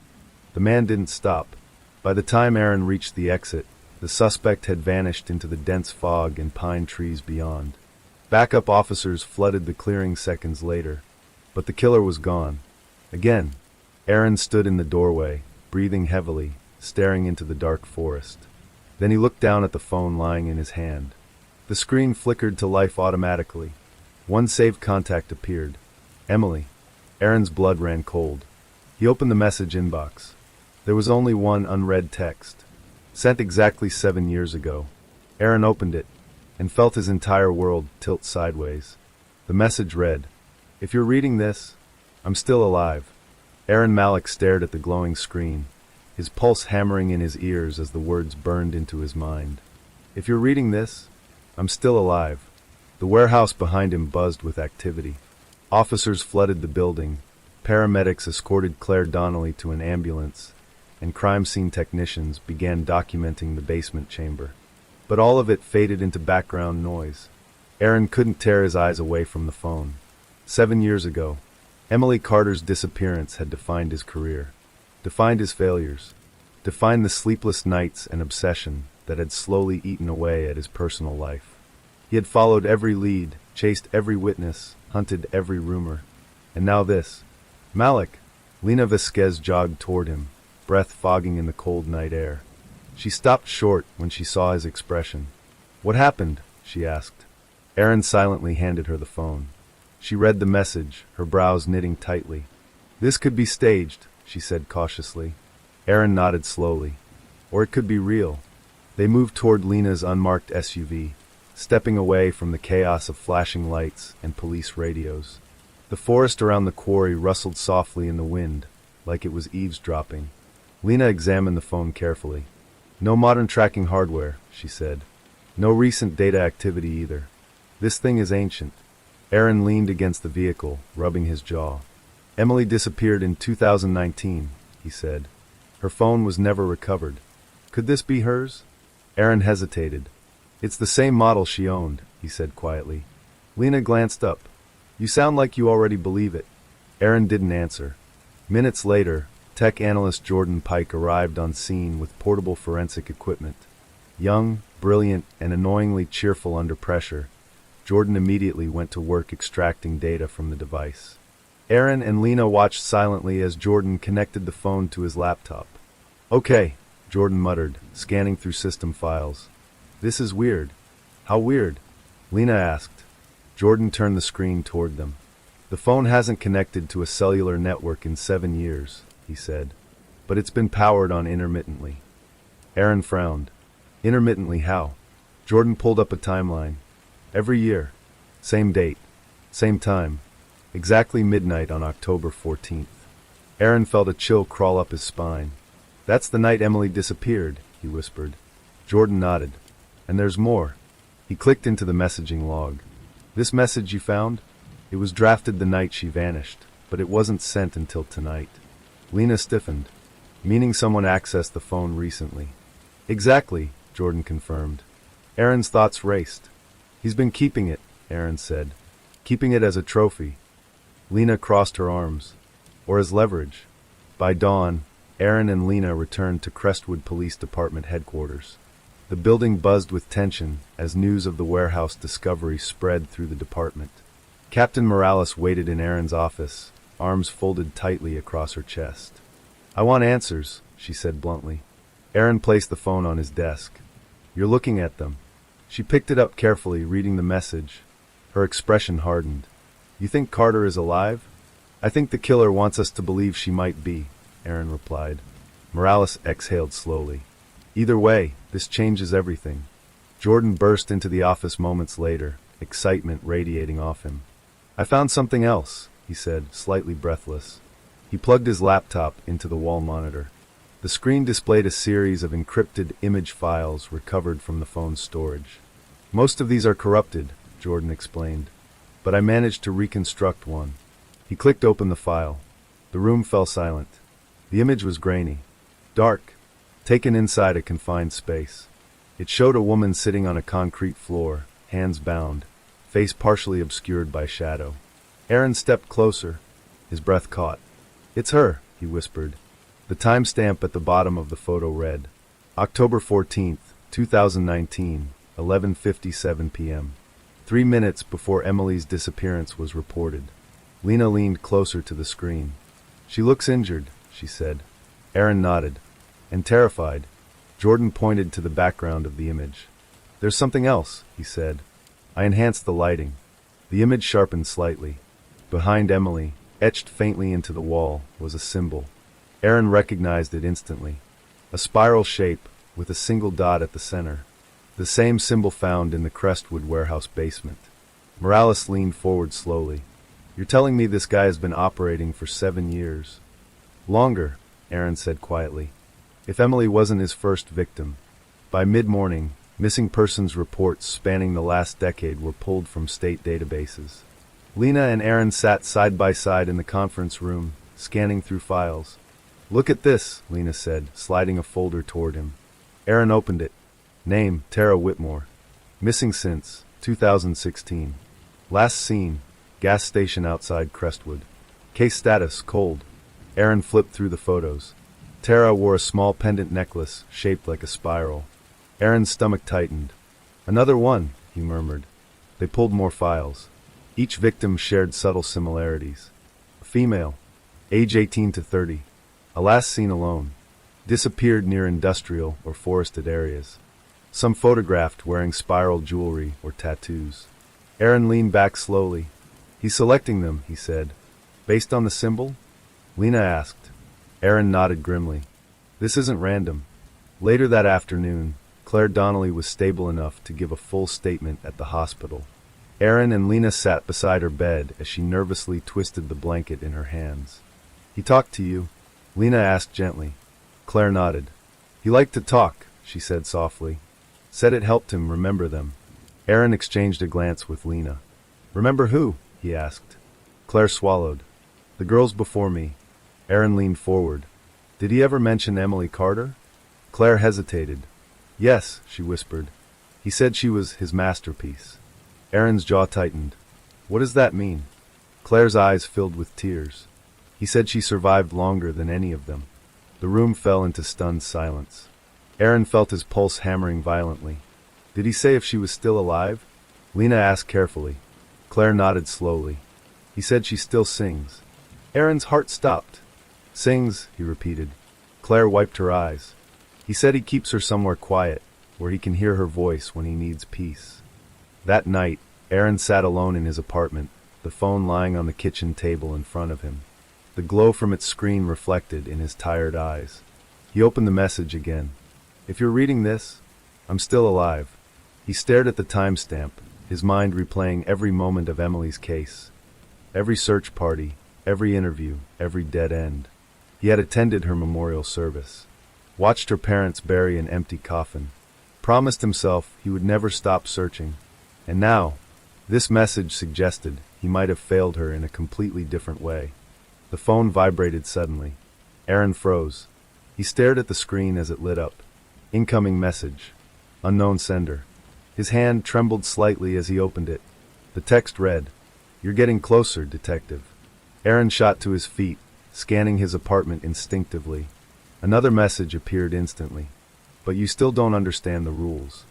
The man didn't stop. By the time Aaron reached the exit, the suspect had vanished into the dense fog and pine trees beyond. Backup officers flooded the clearing seconds later, but the killer was gone. Again, Aaron stood in the doorway, breathing heavily, staring into the dark forest. Then he looked down at the phone lying in his hand. The screen flickered to life automatically. One saved contact appeared. Emily. Aaron's blood ran cold. He opened the message inbox. There was only one unread text. Sent exactly 7 years ago. Aaron opened it, and felt his entire world tilt sideways. The message read, If you're reading this, I'm still alive. Aaron Malik stared at the glowing screen, his pulse hammering in his ears as the words burned into his mind. If you're reading this, I'm still alive. The warehouse behind him buzzed with activity. Officers flooded the building, paramedics escorted Claire Donnelly to an ambulance, and crime scene technicians began documenting the basement chamber. But all of it faded into background noise. Aaron couldn't tear his eyes away from the phone. 7 years ago, Emily Carter's disappearance had defined his career, defined his failures, defined the sleepless nights and obsession that had slowly eaten away at his personal life. He had followed every lead, chased every witness, hunted every rumor. And now this. Malik! Lena Vasquez jogged toward him, breath fogging in the cold night air. She stopped short when she saw his expression. "What happened?" she asked. Aaron silently handed her the phone. She read the message, her brows knitting tightly. "This could be staged," she said cautiously. Aaron nodded slowly. "Or it could be real." They moved toward Lena's unmarked SUV, stepping away from the chaos of flashing lights and police radios. The forest around the quarry rustled softly in the wind, like it was eavesdropping. Lena examined the phone carefully. "No modern tracking hardware," she said. "No recent data activity either. This thing is ancient." Aaron leaned against the vehicle, rubbing his jaw. "Emily disappeared in 2019, he said. "Her phone was never recovered. Could this be hers?" Aaron hesitated. "It's the same model she owned," he said quietly. Lena glanced up. "You sound like you already believe it." Aaron didn't answer. Minutes later, tech analyst Jordan Pike arrived on scene with portable forensic equipment. Young, brilliant, and annoyingly cheerful under pressure, Jordan immediately went to work extracting data from the device. Aaron and Lena watched silently as Jordan connected the phone to his laptop. "Okay," Jordan muttered, scanning through system files. "This is weird." "How weird?" Lena asked. Jordan turned the screen toward them. "The phone hasn't connected to a cellular network in 7 years, he said. "But it's been powered on intermittently." Aaron frowned. "Intermittently how?" Jordan pulled up a timeline. "Every year. Same date. Same time. Exactly midnight on October 14th. Aaron felt a chill crawl up his spine. "That's the night Emily disappeared," he whispered. Jordan nodded. "And there's more." He clicked into the messaging log. "This message you found? It was drafted the night she vanished, but it wasn't sent until tonight." Lena stiffened. "Meaning someone accessed the phone recently." "Exactly," Jordan confirmed. Aaron's thoughts raced. "He's been keeping it," Aaron said. "Keeping it as a trophy." Lena crossed her arms. "Or as leverage." By dawn, Aaron and Lena returned to Crestwood Police Department headquarters. The building buzzed with tension as news of the warehouse discovery spread through the department. Captain Morales waited in Aaron's office, arms folded tightly across her chest. "I want answers," she said bluntly. Aaron placed the phone on his desk. "You're looking at them." She picked it up carefully, reading the message. Her expression hardened. "You think Carter is alive?" "I think the killer wants us to believe she might be," Aaron replied. Morales exhaled slowly. "Either way, this changes everything." Jordan burst into the office moments later, excitement radiating off him. "I found something else," he said, slightly breathless. He plugged his laptop into the wall monitor. The screen displayed a series of encrypted image files recovered from the phone's storage. "Most of these are corrupted," Jordan explained, "but I managed to reconstruct one." He clicked open the file. The room fell silent. The image was grainy, dark, taken inside a confined space. It showed a woman sitting on a concrete floor, hands bound, face partially obscured by shadow. Aaron stepped closer, his breath caught. "It's her," he whispered. The timestamp at the bottom of the photo read, October 14th, 2019, 11:57 p.m. 3 minutes before Emily's disappearance was reported. Lena leaned closer to the screen. "She looks injured," she said. Aaron nodded. "And terrified." Jordan pointed to the background of the image. "There's something else," he said. I enhanced the lighting. The image sharpened slightly. Behind Emily, etched faintly into the wall, was a symbol. Aaron recognized it instantly. A spiral shape, with a single dot at the center. The same symbol found in the Crestwood warehouse basement. Morales leaned forward slowly. "You're telling me this guy has been operating for 7 years?" "Longer," Aaron said quietly. "If Emily wasn't his first victim." By mid-morning, missing persons reports spanning the last decade were pulled from state databases. Lena and Aaron sat side by side in the conference room, scanning through files. "Look at this," Lena said, sliding a folder toward him. Aaron opened it. Name, Tara Whitmore. Missing since 2016. Last seen Gas station outside Crestwood. Case status, cold. Aaron flipped through the photos. Tara wore a small pendant necklace shaped like a spiral. Aaron's stomach tightened. Another one, he murmured. They pulled more files. Each victim shared subtle similarities. A female, age 18 to 30, a last seen alone, disappeared near industrial or forested areas. Some photographed wearing spiral jewelry or tattoos. Aaron leaned back slowly. He's selecting them, he said. Based on the symbol? Lena asked. Aaron nodded grimly. This isn't random. Later that afternoon, Claire Donnelly was stable enough to give a full statement at the hospital. Aaron and Lena sat beside her bed as she nervously twisted the blanket in her hands. He talked to you? Lena asked gently. Claire nodded. He liked to talk, she said softly. Said it helped him remember them. Aaron exchanged a glance with Lena. Remember who? He asked. Claire swallowed. The girls before me. Aaron leaned forward. Did he ever mention Emily Carter? Claire hesitated. Yes, she whispered. He said she was his masterpiece. Aaron's jaw tightened. What does that mean? Claire's eyes filled with tears. He said she survived longer than any of them. The room fell into stunned silence. Aaron felt his pulse hammering violently. Did he say if she was still alive? Lena asked carefully. Claire nodded slowly. He said she still sings. Aaron's heart stopped. Sings, he repeated. Claire wiped her eyes. He said he keeps her somewhere quiet, where he can hear her voice when he needs peace. That night, Aaron sat alone in his apartment, the phone lying on the kitchen table in front of him. The glow from its screen reflected in his tired eyes. He opened the message again. If you're reading this, I'm still alive. He stared at the timestamp, his mind replaying every moment of Emily's case. Every search party, every interview, every dead end. He had attended her memorial service, watched her parents bury an empty coffin, promised himself he would never stop searching. And now, this message suggested he might have failed her in a completely different way. The phone vibrated suddenly. Aaron froze. He stared at the screen as it lit up. Incoming message. Unknown sender. His hand trembled slightly as he opened it. The text read, "You're getting closer, detective." Aaron shot to his feet, scanning his apartment instinctively. Another message appeared instantly. "But you still don't understand the rules."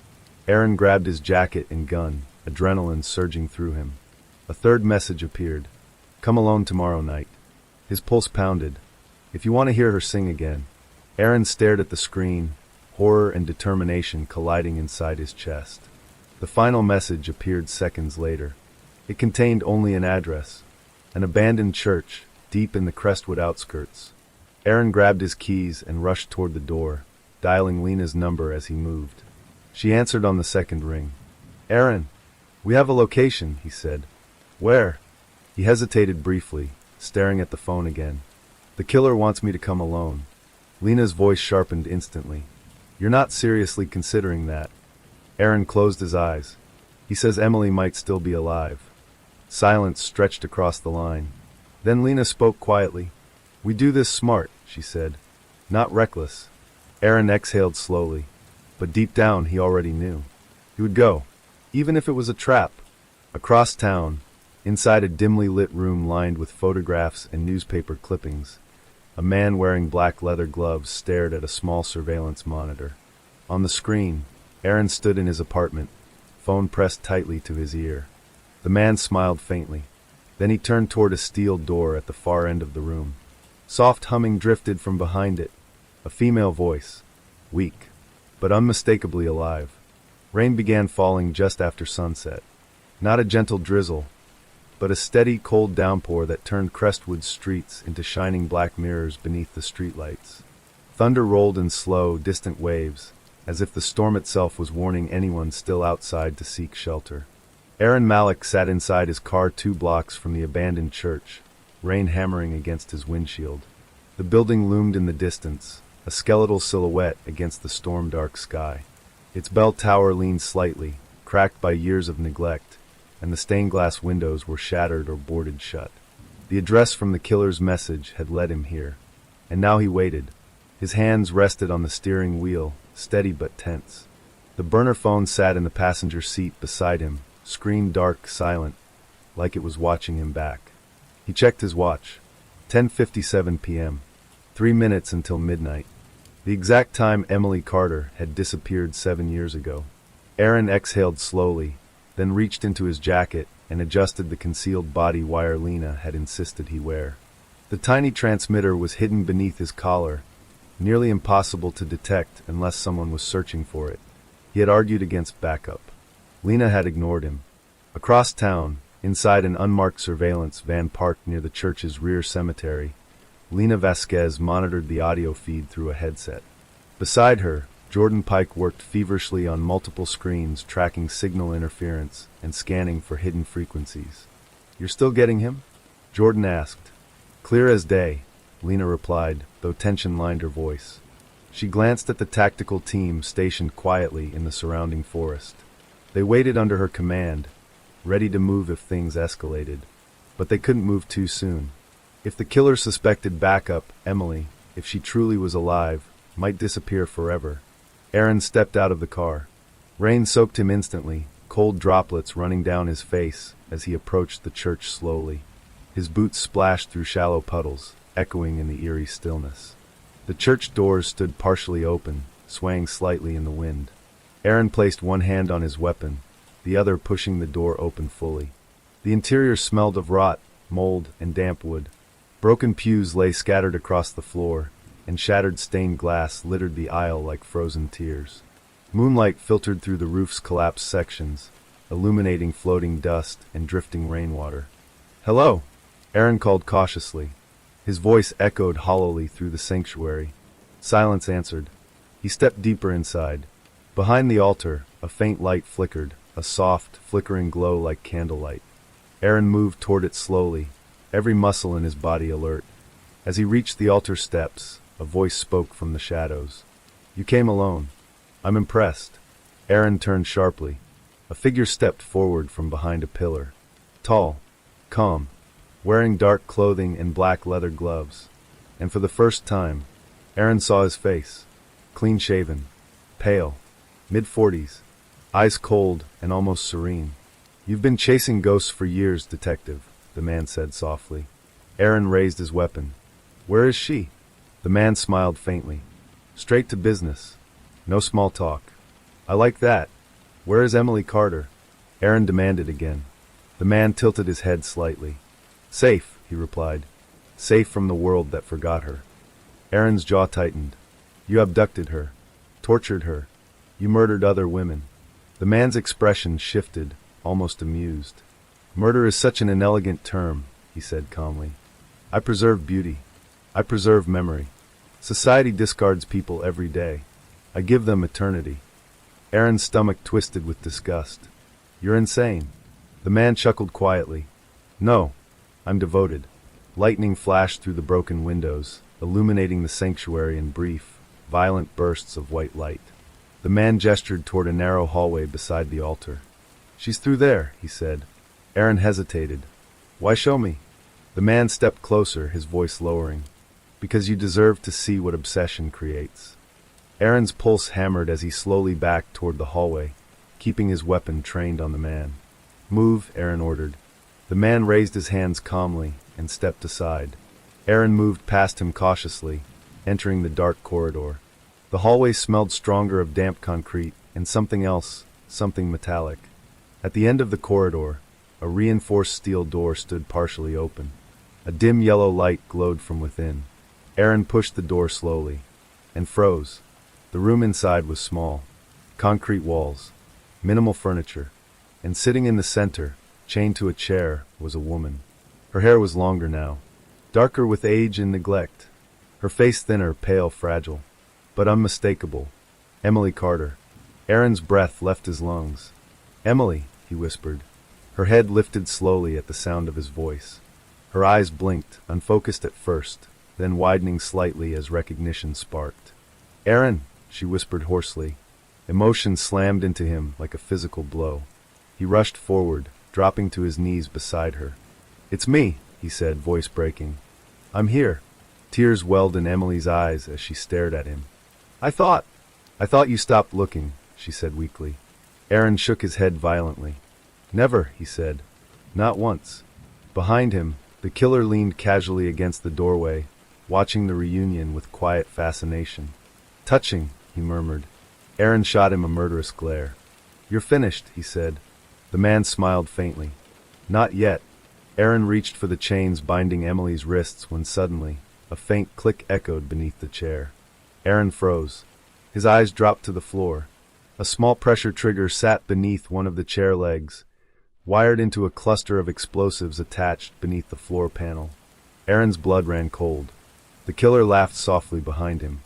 Aaron grabbed his jacket and gun, adrenaline surging through him. A third message appeared. "Come alone tomorrow night." His pulse pounded. "If you want to hear her sing again." Aaron stared at the screen, horror and determination colliding inside his chest. The final message appeared seconds later. It contained only an address, an abandoned church, deep in the Crestwood outskirts. Aaron grabbed his keys and rushed toward the door, dialing Lena's number as he moved. She answered on the second ring. "Aaron, we have a location," he said. "Where?" He hesitated briefly, staring at the phone again. "The killer wants me to come alone." Lena's voice sharpened instantly. "You're not seriously considering that." Aaron closed his eyes. "He says Emily might still be alive." Silence stretched across the line. Then Lena spoke quietly. "We do this smart," she said. "Not reckless." Aaron exhaled slowly. But deep down he already knew. He would go, even if it was a trap. Across town, inside a dimly lit room lined with photographs and newspaper clippings, a man wearing black leather gloves stared at a small surveillance monitor. On the screen, Aaron stood in his apartment, phone pressed tightly to his ear. The man smiled faintly. Then he turned toward a steel door at the far end of the room. Soft humming drifted from behind it. A female voice, weak, but unmistakably alive. Rain began falling just after sunset. Not a gentle drizzle, but a steady, cold downpour that turned Crestwood's streets into shining black mirrors beneath the streetlights. Thunder rolled in slow, distant waves, as if the storm itself was warning anyone still outside to seek shelter. Aaron Malik sat inside his car 2 blocks from the abandoned church, rain hammering against his windshield. The building loomed in the distance, a skeletal silhouette against the storm-dark sky. Its bell tower leaned slightly, cracked by years of neglect, and the stained glass windows were shattered or boarded shut. The address from the killer's message had led him here, and now he waited. His hands rested on the steering wheel, steady but tense. The burner phone sat in the passenger seat beside him, screen dark, silent. like it was watching him back. He checked his watch. 10:57 p.m. 3 minutes until midnight. The exact time Emily Carter had disappeared 7 years ago. Aaron exhaled slowly, then reached into his jacket and adjusted the concealed body wire Lena had insisted he wear. The tiny transmitter was hidden beneath his collar, nearly impossible to detect unless someone was searching for it. He had argued against backup. Lena had ignored him. Across town, inside an unmarked surveillance van parked near the church's rear cemetery, Lena Vasquez monitored the audio feed through a headset. Beside her, Jordan Pike worked feverishly on multiple screens, tracking signal interference and scanning for hidden frequencies. "You're still getting him?" Jordan asked. "Clear as day," Lena replied, though tension lined her voice. She glanced at the tactical team stationed quietly in the surrounding forest. They waited under her command, ready to move if things escalated. But they couldn't move too soon. If the killer suspected backup, Emily, if she truly was alive, might disappear forever. Aaron stepped out of the car. Rain soaked him instantly, cold droplets running down his face as he approached the church slowly. His boots splashed through shallow puddles, echoing in the eerie stillness. The church doors stood partially open, swaying slightly in the wind. Aaron placed one hand on his weapon, the other pushing the door open fully. The interior smelled of rot, mold, and damp wood. Broken pews lay scattered across the floor, and shattered stained glass littered the aisle like frozen tears. Moonlight filtered through the roof's collapsed sections, illuminating floating dust and drifting rainwater. "Hello," Aaron called cautiously. His voice echoed hollowly through the sanctuary. Silence answered. He stepped deeper inside. Behind the altar, a faint light flickered, a soft, flickering glow like candlelight. Aaron moved toward it slowly, every muscle in his body alert. As he reached the altar steps, a voice spoke from the shadows. "You came alone. I'm impressed." Aaron turned sharply. A figure stepped forward from behind a pillar. Tall, calm, wearing dark clothing and black leather gloves. And for the first time, Aaron saw his face. Clean-shaven, pale, mid-40s, eyes cold and almost serene. "You've been chasing ghosts for years, Detective," the man said softly. Aaron raised his weapon. "Where is she?" The man smiled faintly. "Straight to business. No small talk." "I like that. Where is Emily Carter?" Aaron demanded again. The man tilted his head slightly. "Safe," he replied. "Safe from the world that forgot her." Aaron's jaw tightened. "You abducted her. Tortured her. You murdered other women." The man's expression shifted, almost amused. "Murder is such an inelegant term," he said calmly. "I preserve beauty. I preserve memory. Society discards people every day. I give them eternity." Aaron's stomach twisted with disgust. "You're insane." The man chuckled quietly. "No, I'm devoted." Lightning flashed through the broken windows, illuminating the sanctuary in brief, violent bursts of white light. The man gestured toward a narrow hallway beside the altar. "She's through there," he said. Aaron hesitated. "Why show me?" The man stepped closer, his voice lowering. "Because you deserve to see what obsession creates." Aaron's pulse hammered as he slowly backed toward the hallway, keeping his weapon trained on the man. "Move," Aaron ordered. The man raised his hands calmly and stepped aside. Aaron moved past him cautiously, entering the dark corridor. The hallway smelled stronger of damp concrete and something else, something metallic. At the end of the corridor, a reinforced steel door stood partially open. A dim yellow light glowed from within. Aaron pushed the door slowly and froze. The room inside was small. Concrete walls, minimal furniture, and sitting in the center, chained to a chair, was a woman. Her hair was longer now, darker with age and neglect. Her face thinner, pale, fragile, but unmistakable. Emily Carter. Aaron's breath left his lungs. "Emily," he whispered. Her head lifted slowly at the sound of his voice. Her eyes blinked, unfocused at first, then widening slightly as recognition sparked. "Aaron," she whispered hoarsely. Emotion slammed into him like a physical blow. He rushed forward, dropping to his knees beside her. "It's me," he said, voice breaking. "I'm here." Tears welled in Emily's eyes as she stared at him. I thought you stopped looking," she said weakly. Aaron shook his head violently. "Never," he said. Not once. Behind him, the killer leaned casually against the doorway, watching the reunion with quiet fascination. Touching, he murmured. Aaron shot him a murderous glare. You're finished, he said. The man smiled faintly. Not yet. Aaron reached for the chains binding Emily's wrists when suddenly, a faint click echoed beneath the chair. Aaron froze. His eyes dropped to the floor. A small pressure trigger sat beneath one of the chair legs, wired into a cluster of explosives attached beneath the floor panel. Aaron's blood ran cold. The killer laughed softly behind him.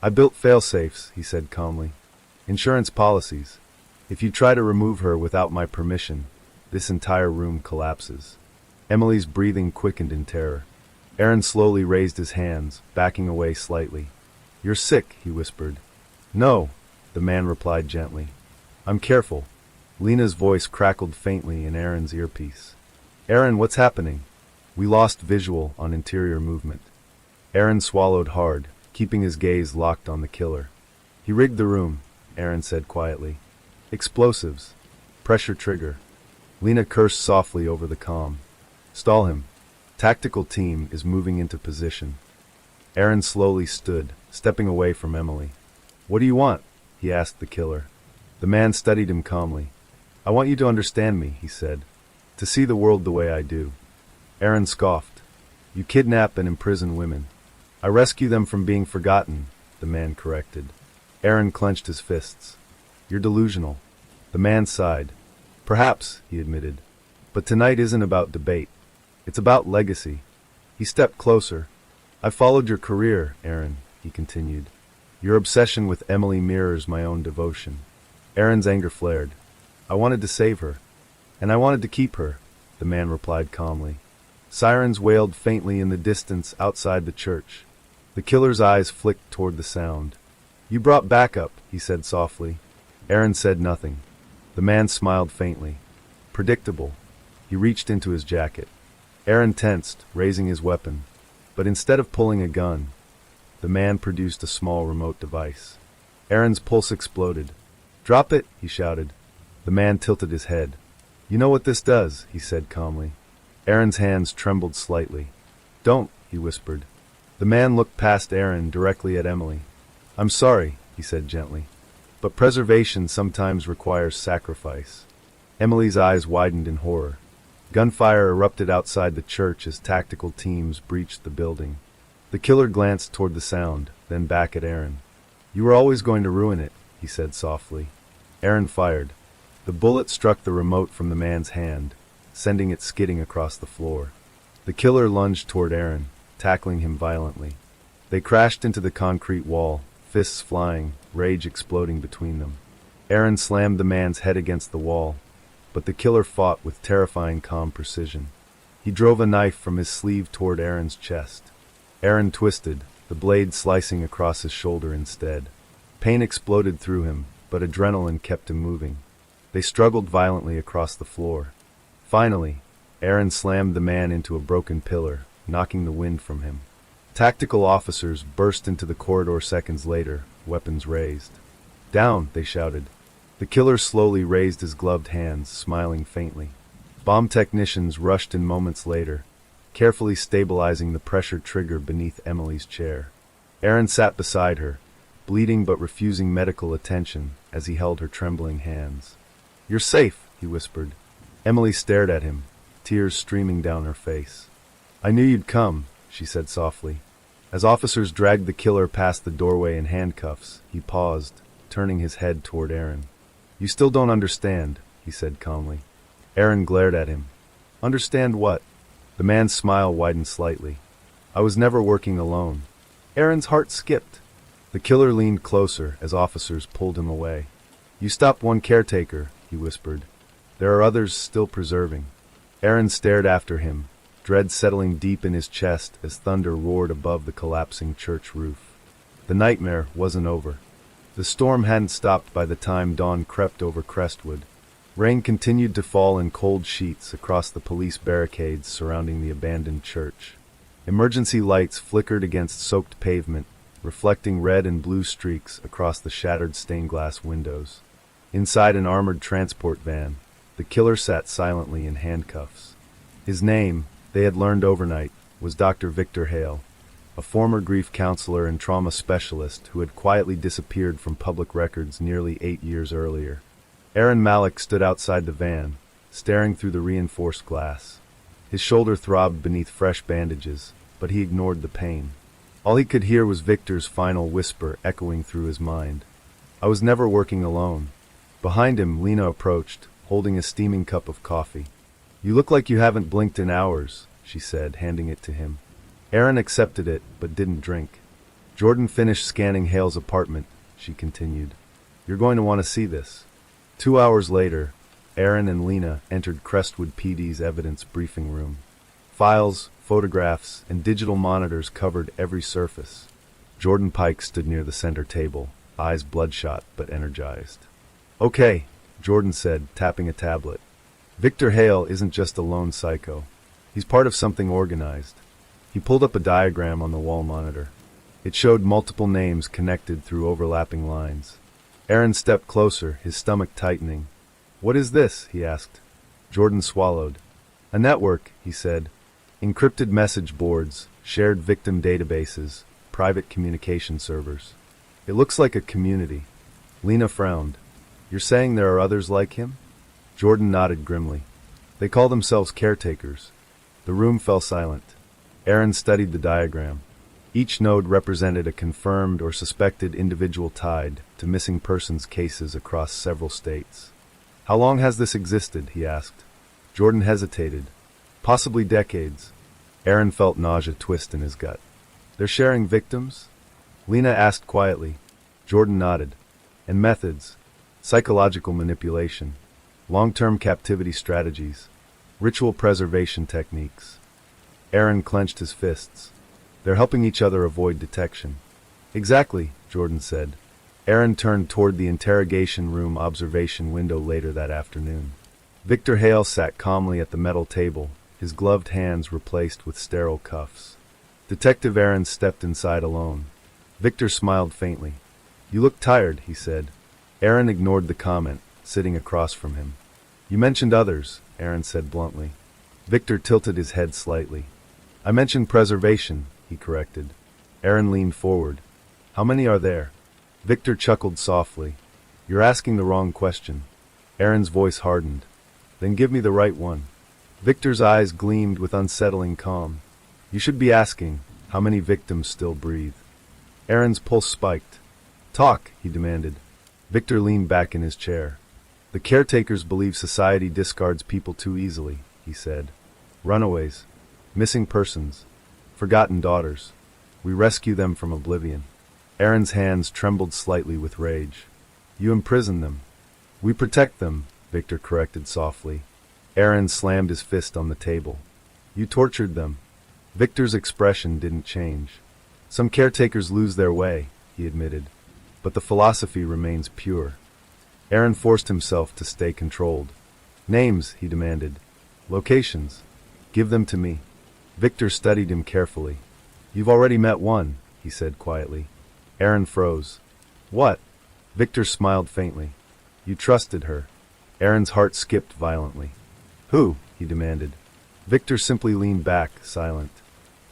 I built fail-safes, he said calmly. Insurance policies. If you try to remove her without my permission, this entire room collapses. Emily's breathing quickened in terror. Aaron slowly raised his hands, backing away slightly. You're sick, he whispered. No, the man replied gently. I'm careful. Lena's voice crackled faintly in Aaron's earpiece. Aaron, what's happening? We lost visual on interior movement. Aaron swallowed hard, keeping his gaze locked on the killer. He rigged the room, Aaron said quietly. Explosives. Pressure trigger. Lena cursed softly over the comm. Stall him. Tactical team is moving into position. Aaron slowly stood, stepping away from Emily. What do you want? He asked the killer. The man studied him calmly. I want you to understand me, he said. To see the world the way I do. Aaron scoffed. You kidnap and imprison women. I rescue them from being forgotten, the man corrected. Aaron clenched his fists. You're delusional. The man sighed. Perhaps, he admitted. But tonight isn't about debate. It's about legacy. He stepped closer. I followed your career, Aaron, he continued. Your obsession with Emily mirrors my own devotion. Aaron's anger flared. I wanted to save her. And I wanted to keep her, the man replied calmly. Sirens wailed faintly in the distance outside the church. The killer's eyes flicked toward the sound. You brought backup, he said softly. Aaron said nothing. The man smiled faintly. Predictable. He reached into his jacket. Aaron tensed, raising his weapon. But instead of pulling a gun, the man produced a small remote device. Aaron's pulse exploded. Drop it, he shouted. The man tilted his head. You know what this does, he said calmly. Aaron's hands trembled slightly. Don't, he whispered. The man looked past Aaron directly at Emily. I'm sorry, he said gently. But preservation sometimes requires sacrifice. Emily's eyes widened in horror. Gunfire erupted outside the church as tactical teams breached the building. The killer glanced toward the sound, then back at Aaron. You were always going to ruin it, he said softly. Aaron fired. The bullet struck the remote from the man's hand, sending it skidding across the floor. The killer lunged toward Aaron, tackling him violently. They crashed into the concrete wall, fists flying, rage exploding between them. Aaron slammed the man's head against the wall, but the killer fought with terrifying calm precision. He drove a knife from his sleeve toward Aaron's chest. Aaron twisted, the blade slicing across his shoulder instead. Pain exploded through him, but adrenaline kept him moving. They struggled violently across the floor. Finally, Aaron slammed the man into a broken pillar, knocking the wind from him. Tactical officers burst into the corridor seconds later, weapons raised. Down, they shouted. The killer slowly raised his gloved hands, smiling faintly. Bomb technicians rushed in moments later, carefully stabilizing the pressure trigger beneath Emily's chair. Aaron sat beside her, bleeding but refusing medical attention as he held her trembling hands. You're safe, he whispered. Emily stared at him, tears streaming down her face. I knew you'd come, she said softly. As officers dragged the killer past the doorway in handcuffs, he paused, turning his head toward Aaron. You still don't understand, he said calmly. Aaron glared at him. Understand what? The man's smile widened slightly. I was never working alone. Aaron's heart skipped. The killer leaned closer as officers pulled him away. You stopped one caretaker, he whispered. There are others still preserving. Aaron stared after him, dread settling deep in his chest as thunder roared above the collapsing church roof. The nightmare wasn't over. The storm hadn't stopped by the time dawn crept over Crestwood. Rain continued to fall in cold sheets across the police barricades surrounding the abandoned church. Emergency lights flickered against soaked pavement, reflecting red and blue streaks across the shattered stained-glass windows. Inside an armored transport van, the killer sat silently in handcuffs. His name, they had learned overnight, was Dr. Victor Hale, a former grief counselor and trauma specialist who had quietly disappeared from public records nearly 8 years earlier. Aaron Malik stood outside the van, staring through the reinforced glass. His shoulder throbbed beneath fresh bandages, but he ignored the pain. All he could hear was Victor's final whisper echoing through his mind. "I was never working alone." Behind him, Lena approached, holding a steaming cup of coffee. "You look like you haven't blinked in hours," she said, handing it to him. Aaron accepted it, but didn't drink. "Jordan finished scanning Hale's apartment," she continued. "You're going to want to see this." 2 hours later, Aaron and Lena entered Crestwood PD's evidence briefing room. Files, photographs, and digital monitors covered every surface. Jordan Pike stood near the center table, eyes bloodshot but energized. "Okay," Jordan said, tapping a tablet. "Victor Hale isn't just a lone psycho. He's part of something organized." He pulled up a diagram on the wall monitor. It showed multiple names connected through overlapping lines. Aaron stepped closer, his stomach tightening. "What is this?" he asked. Jordan swallowed. "A network," he said. "Encrypted message boards, shared victim databases, private communication servers. It looks like a community." Lena frowned. "You're saying there are others like him?" Jordan nodded grimly. "They call themselves caretakers." The room fell silent. Aaron studied the diagram. Each node represented a confirmed or suspected individual tied to missing persons cases across several states. "How long has this existed?" he asked. Jordan hesitated. "Possibly decades." Aaron felt nausea twist in his gut. "They're sharing victims?" Lena asked quietly. Jordan nodded. "And methods? Psychological manipulation, long-term captivity strategies, ritual preservation techniques." Aaron clenched his fists. "They're helping each other avoid detection." "Exactly," Jordan said. Aaron turned toward the interrogation room observation window later that afternoon. Victor Hale sat calmly at the metal table, his gloved hands replaced with sterile cuffs. Detective Aaron stepped inside alone. Victor smiled faintly. "You look tired," he said. Aaron ignored the comment, sitting across from him. "You mentioned others," Aaron said bluntly. Victor tilted his head slightly. "I mentioned preservation," he corrected. Aaron leaned forward. "How many are there?" Victor chuckled softly. "You're asking the wrong question." Aaron's voice hardened. "Then give me the right one." Victor's eyes gleamed with unsettling calm. "You should be asking, how many victims still breathe?" Aaron's pulse spiked. "Talk," he demanded. Victor leaned back in his chair. "The caretakers believe society discards people too easily," he said. "Runaways, missing persons, forgotten daughters. We rescue them from oblivion." Aaron's hands trembled slightly with rage. "You imprison them." "We protect them," Victor corrected softly. Aaron slammed his fist on the table. "You tortured them." Victor's expression didn't change. "Some caretakers lose their way," he admitted. "But the philosophy remains pure." Aaron forced himself to stay controlled. "Names," he demanded. "Locations. Give them to me." Victor studied him carefully. "You've already met one," he said quietly. Aaron froze. "What?" Victor smiled faintly. "You trusted her." Aaron's heart skipped violently. "Who?" he demanded. Victor simply leaned back, silent.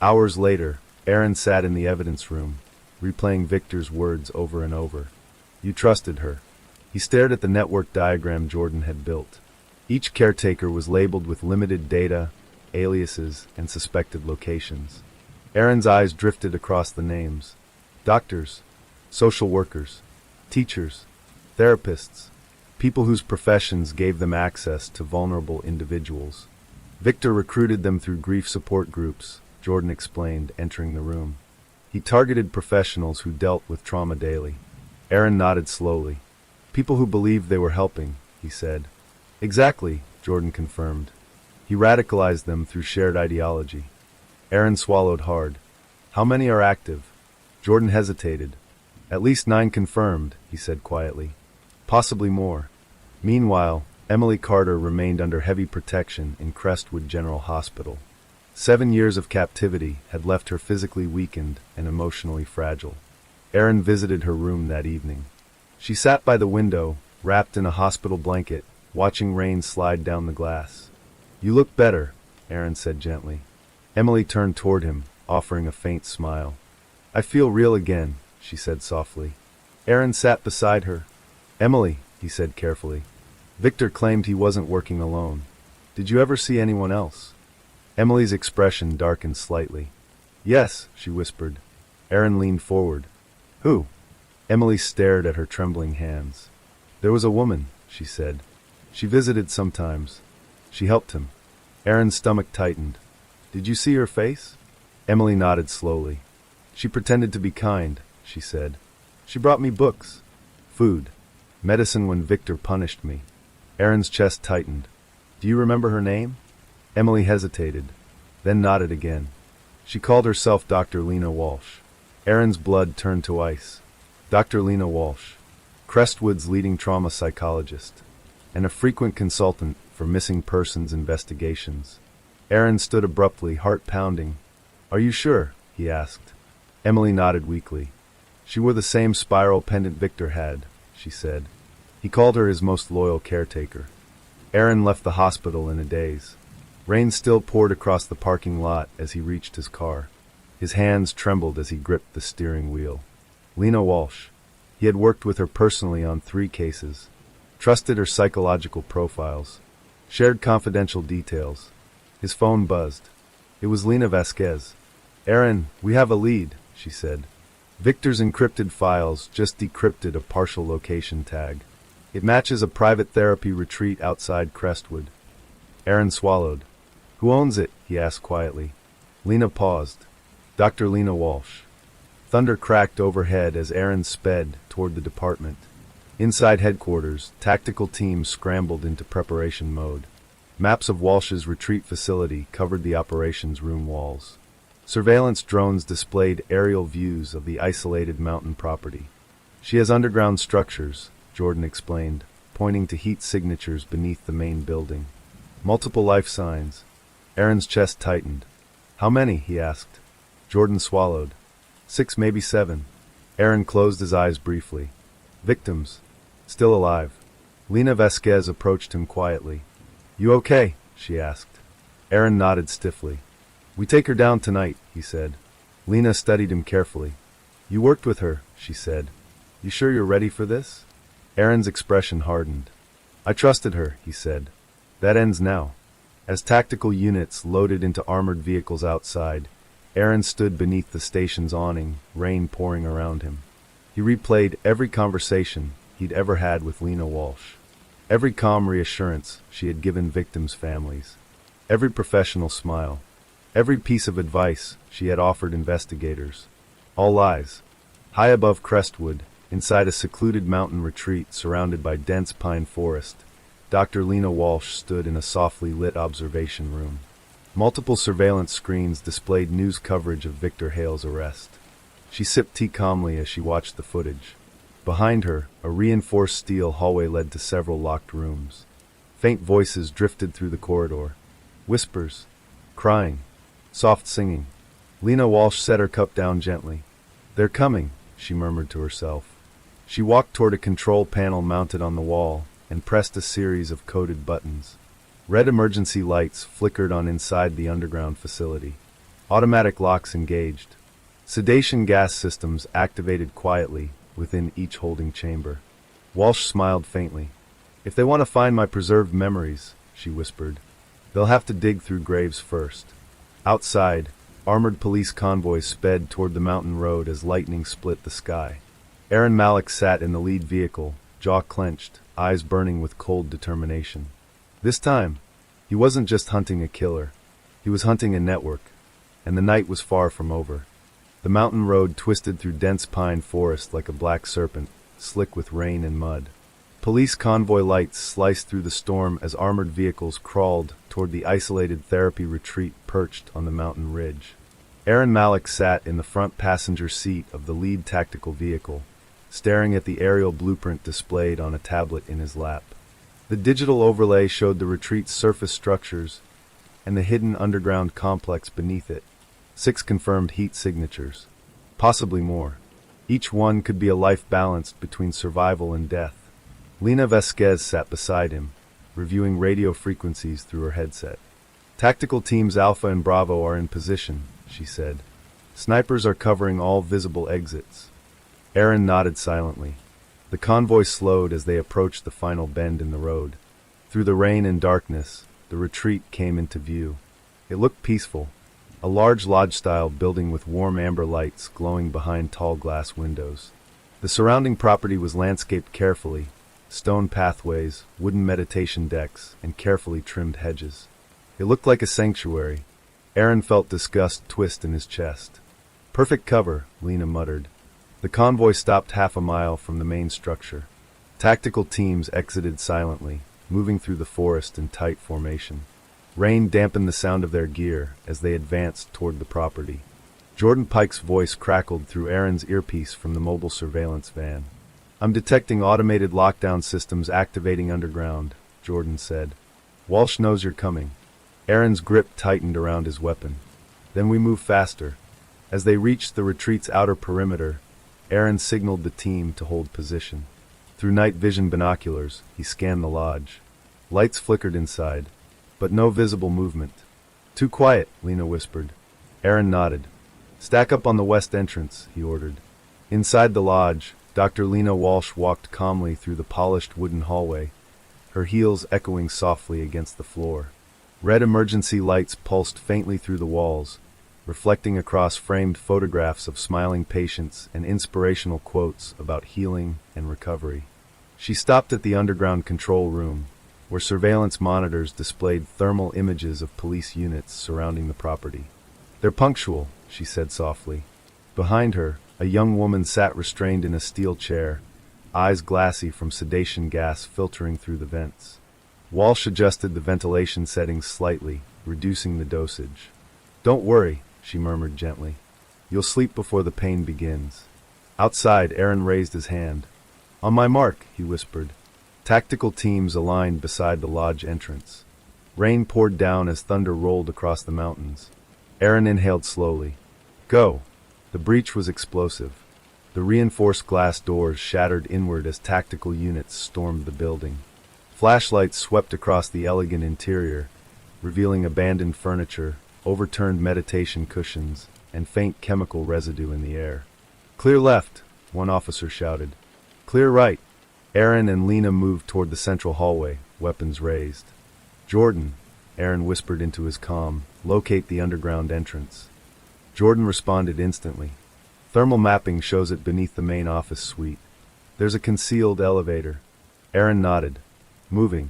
Hours later, Aaron sat in the evidence room, replaying Victor's words over and over. "You trusted her." He stared at the network diagram Jordan had built. Each caretaker was labeled with limited data, aliases, and suspected locations. Aaron's eyes drifted across the names. Doctors, social workers, teachers, therapists, people whose professions gave them access to vulnerable individuals. Victor recruited them through grief support groups, Jordan explained, entering the room. He targeted professionals who dealt with trauma daily. Aaron nodded slowly. "People who believed they were helping," he said. "Exactly," Jordan confirmed. "He radicalized them through shared ideology." Aaron swallowed hard. "How many are active?" Jordan hesitated. "At least 9 confirmed," he said quietly. "Possibly more." Meanwhile, Emily Carter remained under heavy protection in Crestwood General Hospital. 7 years of captivity had left her physically weakened and emotionally fragile. Aaron visited her room that evening. She sat by the window, wrapped in a hospital blanket, watching rain slide down the glass. "You look better," Aaron said gently. Emily turned toward him, offering a faint smile. I feel real again, she said softly. Aaron sat beside her. Emily, he said carefully. Victor claimed he wasn't working alone. Did you ever see anyone else? Emily's expression darkened slightly. Yes, she whispered. Aaron leaned forward. Who? Emily stared at her trembling hands. There was a woman, she said. She visited sometimes. She helped him. Aaron's stomach tightened. Did you see her face? Emily nodded slowly. She pretended to be kind, she said. She brought me books, food, medicine when Victor punished me. Aaron's chest tightened. Do you remember her name? Emily hesitated, then nodded again. She called herself Dr. Lena Walsh. Aaron's blood turned to ice. Dr. Lena Walsh, Crestwood's leading trauma psychologist, and a frequent consultant for missing persons investigations. Aaron stood abruptly, heart pounding. Are you sure? He asked. Emily nodded weakly. She wore the same spiral pendant Victor had, she said. He called her his most loyal caretaker. Aaron left the hospital in a daze. Rain still poured across the parking lot as he reached his car. His hands trembled as he gripped the steering wheel. Lena Walsh. He had worked with her personally on 3 cases, trusted her psychological profiles, shared confidential details. His phone buzzed. It was Lena Vasquez. Aaron, we have a lead, she said. Victor's encrypted files just decrypted a partial location tag. It matches a private therapy retreat outside Crestwood. Aaron swallowed. Who owns it? He asked quietly. Lena paused. Dr. Lena Walsh. Thunder cracked overhead as Aaron sped toward the department. Inside headquarters, tactical teams scrambled into preparation mode. Maps of Walsh's retreat facility covered the operations room walls. Surveillance drones displayed aerial views of the isolated mountain property. She has underground structures, Jordan explained, pointing to heat signatures beneath the main building. Multiple life signs. Aaron's chest tightened. How many? He asked. Jordan swallowed. 6, maybe 7. Aaron closed his eyes briefly. Victims. Still alive. Lena Vasquez approached him quietly. You okay? She asked. Aaron nodded stiffly. We take her down tonight, he said. Lena studied him carefully. You worked with her, she said. You sure you're ready for this? Aaron's expression hardened. I trusted her, he said. That ends now. As tactical units loaded into armored vehicles outside, Aaron stood beneath the station's awning, rain pouring around him. He replayed every conversation he'd ever had with Lena Walsh. Every calm reassurance she had given victims' families. Every professional smile. Every piece of advice she had offered investigators. All lies. High above Crestwood, inside a secluded mountain retreat surrounded by dense pine forest, Dr. Lena Walsh stood in a softly lit observation room. Multiple surveillance screens displayed news coverage of Victor Hale's arrest. She sipped tea calmly as she watched the footage. Behind her, a reinforced steel hallway led to several locked rooms. Faint voices drifted through the corridor. Whispers. Crying. Soft singing. Lena Walsh set her cup down gently. They're coming, she murmured to herself. She walked toward a control panel mounted on the wall and pressed a series of coded buttons. Red emergency lights flickered on inside the underground facility. Automatic locks engaged. Sedation gas systems activated quietly within each holding chamber. Walsh smiled faintly. If they want to find my preserved memories, she whispered, they'll have to dig through graves first. Outside, armored police convoys sped toward the mountain road as lightning split the sky. Aaron Malik sat in the lead vehicle, jaw clenched, eyes burning with cold determination. This time, he wasn't just hunting a killer. He was hunting a network, and the night was far from over. The mountain road twisted through dense pine forest like a black serpent, slick with rain and mud. Police convoy lights sliced through the storm as armored vehicles crawled toward the isolated therapy retreat perched on the mountain ridge. Aaron Malik sat in the front passenger seat of the lead tactical vehicle, staring at the aerial blueprint displayed on a tablet in his lap. The digital overlay showed the retreat's surface structures and the hidden underground complex beneath it. 6 confirmed heat signatures. Possibly more. Each one could be a life balanced between survival and death. Lena Vasquez sat beside him, reviewing radio frequencies through her headset. Tactical teams Alpha and Bravo are in position, she said. Snipers are covering all visible exits. Aaron nodded silently. The convoy slowed as they approached the final bend in the road. Through the rain and darkness, the retreat came into view. It looked peaceful, a large lodge-style building with warm amber lights glowing behind tall glass windows. The surrounding property was landscaped carefully, stone pathways, wooden meditation decks, and carefully trimmed hedges. It looked like a sanctuary. Aaron felt disgust twist in his chest. Perfect cover, Lena muttered. The convoy stopped half a mile from the main structure. Tactical teams exited silently, moving through the forest in tight formation. Rain dampened the sound of their gear as they advanced toward the property. Jordan Pike's voice crackled through Aaron's earpiece from the mobile surveillance van. "I'm detecting automated lockdown systems activating underground," Jordan said. "Walsh knows you're coming." Aaron's grip tightened around his weapon. "Then we move faster." As they reached the retreat's outer perimeter, Aaron signaled the team to hold position. Through night vision binoculars, he scanned the lodge. Lights flickered inside, but no visible movement. "Too quiet," Lena whispered. Aaron nodded. "Stack up on the west entrance," he ordered. Inside the lodge, Dr. Lena Walsh walked calmly through the polished wooden hallway, her heels echoing softly against the floor. Red emergency lights pulsed faintly through the walls, reflecting across framed photographs of smiling patients and inspirational quotes about healing and recovery. She stopped at the underground control room, where surveillance monitors displayed thermal images of police units surrounding the property. "They're punctual," she said softly. Behind her, a young woman sat restrained in a steel chair, eyes glassy from sedation gas filtering through the vents. Walsh adjusted the ventilation settings slightly, reducing the dosage. "Don't worry," she murmured gently. "You'll sleep before the pain begins." Outside, Aaron raised his hand. "On my mark," he whispered. Tactical teams aligned beside the lodge entrance. Rain poured down as thunder rolled across the mountains. Aaron inhaled slowly. "Go!" The breach was explosive. The reinforced glass doors shattered inward as tactical units stormed the building. Flashlights swept across the elegant interior, revealing abandoned furniture, overturned meditation cushions, and faint chemical residue in the air. "Clear left," one officer shouted. "Clear right." Aaron and Lena moved toward the central hallway, weapons raised. "Jordan," Aaron whispered into his comm, "locate the underground entrance." Jordan responded instantly. "Thermal mapping shows it beneath the main office suite. There's a concealed elevator." Aaron nodded. "Moving."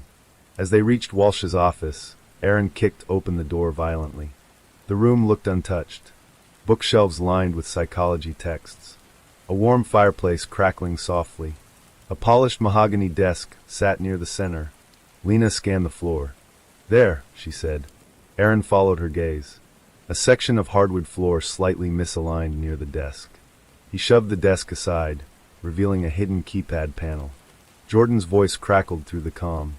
As they reached Walsh's office, Aaron kicked open the door violently. The room looked untouched. Bookshelves lined with psychology texts. A warm fireplace crackling softly. A polished mahogany desk sat near the center. Lena scanned the floor. "There," she said. Aaron followed her gaze. A section of hardwood floor slightly misaligned near the desk. He shoved the desk aside, revealing a hidden keypad panel. Jordan's voice crackled through the comm.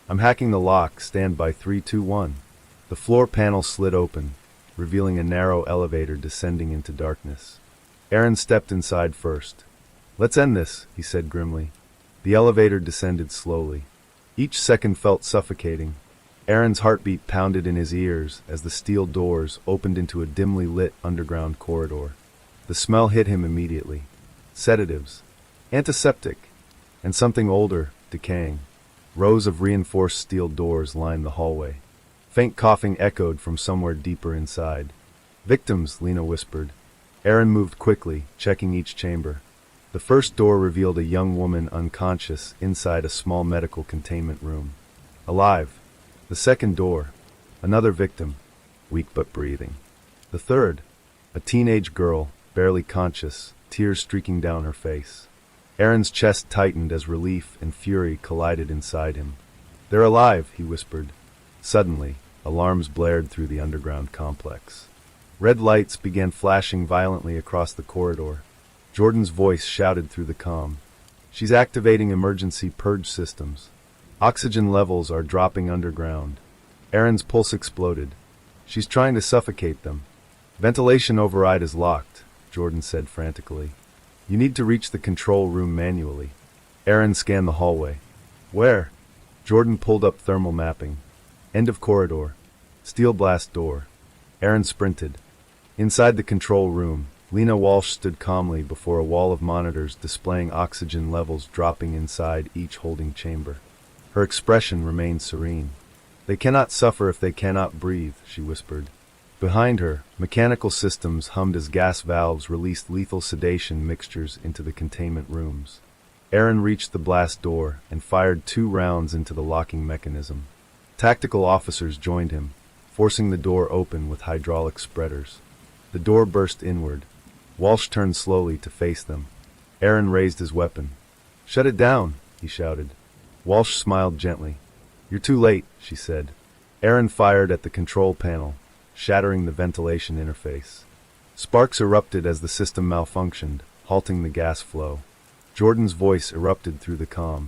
"I'm hacking the lock, stand by 321. The floor panel slid open, revealing a narrow elevator descending into darkness. Aaron stepped inside first. "Let's end this," he said grimly. The elevator descended slowly. Each second felt suffocating. Aaron's heartbeat pounded in his ears as the steel doors opened into a dimly lit underground corridor. The smell hit him immediately. Sedatives, antiseptic, and something older, decaying. Rows of reinforced steel doors lined the hallway. Faint coughing echoed from somewhere deeper inside. "Victims," Lena whispered. Aaron moved quickly, checking each chamber. The first door revealed a young woman unconscious inside a small medical containment room. Alive. The second door, another victim, weak but breathing. The third, a teenage girl, barely conscious, tears streaking down her face. Aaron's chest tightened as relief and fury collided inside him. "They're alive," he whispered. Suddenly, alarms blared through the underground complex. Red lights began flashing violently across the corridor. Jordan's voice shouted through the comm. "She's activating emergency purge systems. Oxygen levels are dropping underground." Aaron's pulse exploded. "She's trying to suffocate them." "Ventilation override is locked," Jordan said frantically. "You need to reach the control room manually." Aaron scanned the hallway. "Where?" Jordan pulled up thermal mapping. "End of corridor." Steel blast door. Aaron sprinted. Inside the control room, Lena Walsh stood calmly before a wall of monitors displaying oxygen levels dropping inside each holding chamber. Her expression remained serene. "They cannot suffer if they cannot breathe," she whispered. Behind her, mechanical systems hummed as gas valves released lethal sedation mixtures into the containment rooms. Aaron reached the blast door and fired 2 rounds into the locking mechanism. Tactical officers joined him, forcing the door open with hydraulic spreaders. The door burst inward. Walsh turned slowly to face them. Aaron raised his weapon. "Shut it down," he shouted. Walsh smiled gently. "You're too late," she said. Aaron fired at the control panel, shattering the ventilation interface. Sparks erupted as the system malfunctioned, halting the gas flow. Jordan's voice erupted through the comm.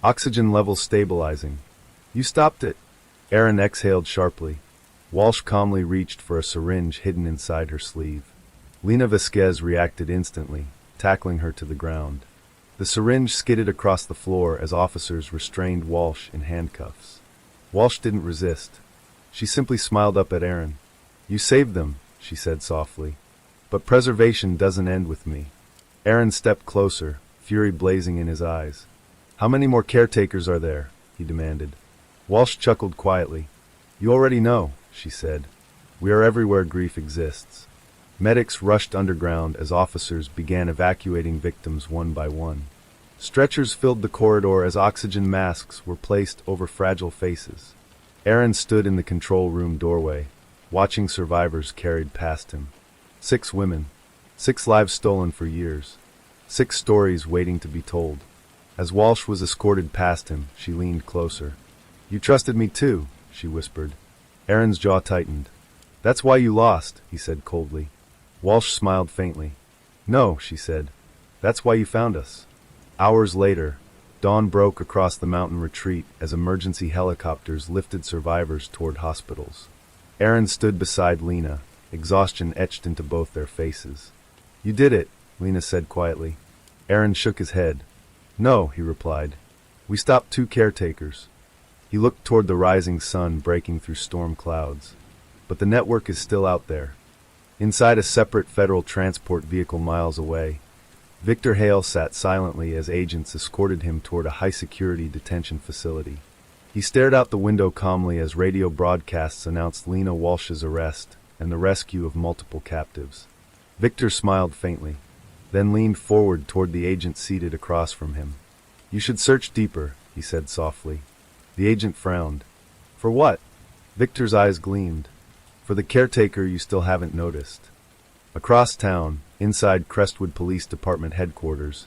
"Oxygen levels stabilizing. You stopped it." Aaron exhaled sharply. Walsh calmly reached for a syringe hidden inside her sleeve. Lena Vasquez reacted instantly, tackling her to the ground. The syringe skidded across the floor as officers restrained Walsh in handcuffs. Walsh didn't resist. She simply smiled up at Aaron. "You saved them," she said softly. "But preservation doesn't end with me." Aaron stepped closer, fury blazing in his eyes. "How many more caretakers are there?" he demanded. Walsh chuckled quietly. "You already know," she said. "We are everywhere grief exists." Medics rushed underground as officers began evacuating victims one by one. Stretchers filled the corridor as oxygen masks were placed over fragile faces. Aaron stood in the control room doorway, watching survivors carried past him. 6 women. 6 lives stolen for years. 6 stories waiting to be told. As Walsh was escorted past him, she leaned closer. "You trusted me too," she whispered. Aaron's jaw tightened. "That's why you lost," he said coldly. Walsh smiled faintly. "No," she said. "That's why you found us." Hours later, dawn broke across the mountain retreat as emergency helicopters lifted survivors toward hospitals. Aaron stood beside Lena, exhaustion etched into both their faces. "You did it," Lena said quietly. Aaron shook his head. "No," he replied. "We stopped 2 caretakers." He looked toward the rising sun breaking through storm clouds. "But the network is still out there." Inside a separate federal transport vehicle miles away, Victor Hale sat silently as agents escorted him toward a high-security detention facility. He stared out the window calmly as radio broadcasts announced Lena Walsh's arrest and the rescue of multiple captives. Victor smiled faintly, then leaned forward toward the agent seated across from him. "You should search deeper," he said softly. The agent frowned. "For what?" Victor's eyes gleamed. "For the caretaker you still haven't noticed." Across town, inside Crestwood Police Department headquarters,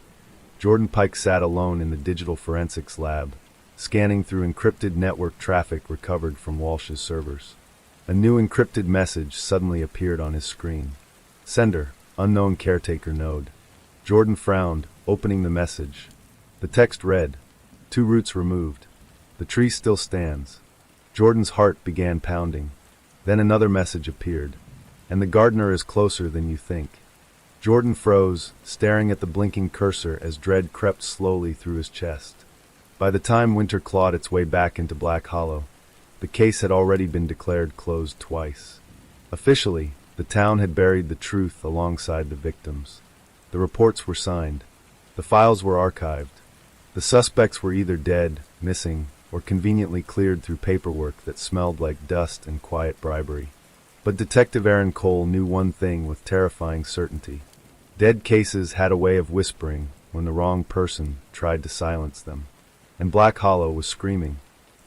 Jordan Pike sat alone in the digital forensics lab, scanning through encrypted network traffic recovered from Walsh's servers. A new encrypted message suddenly appeared on his screen. "Sender, unknown caretaker node." Jordan frowned, opening the message. The text read, "2 roots removed. The tree still stands." Jordan's heart began pounding. Then another message appeared. "And the gardener is closer than you think." Jordan froze, staring at the blinking cursor as dread crept slowly through his chest. By the time winter clawed its way back into Black Hollow, the case had already been declared closed twice. Officially, the town had buried the truth alongside the victims. The reports were signed. The files were archived. The suspects were either dead, missing, or conveniently cleared through paperwork that smelled like dust and quiet bribery. But Detective Aaron Cole knew one thing with terrifying certainty. Dead cases had a way of whispering when the wrong person tried to silence them. And Black Hollow was screaming.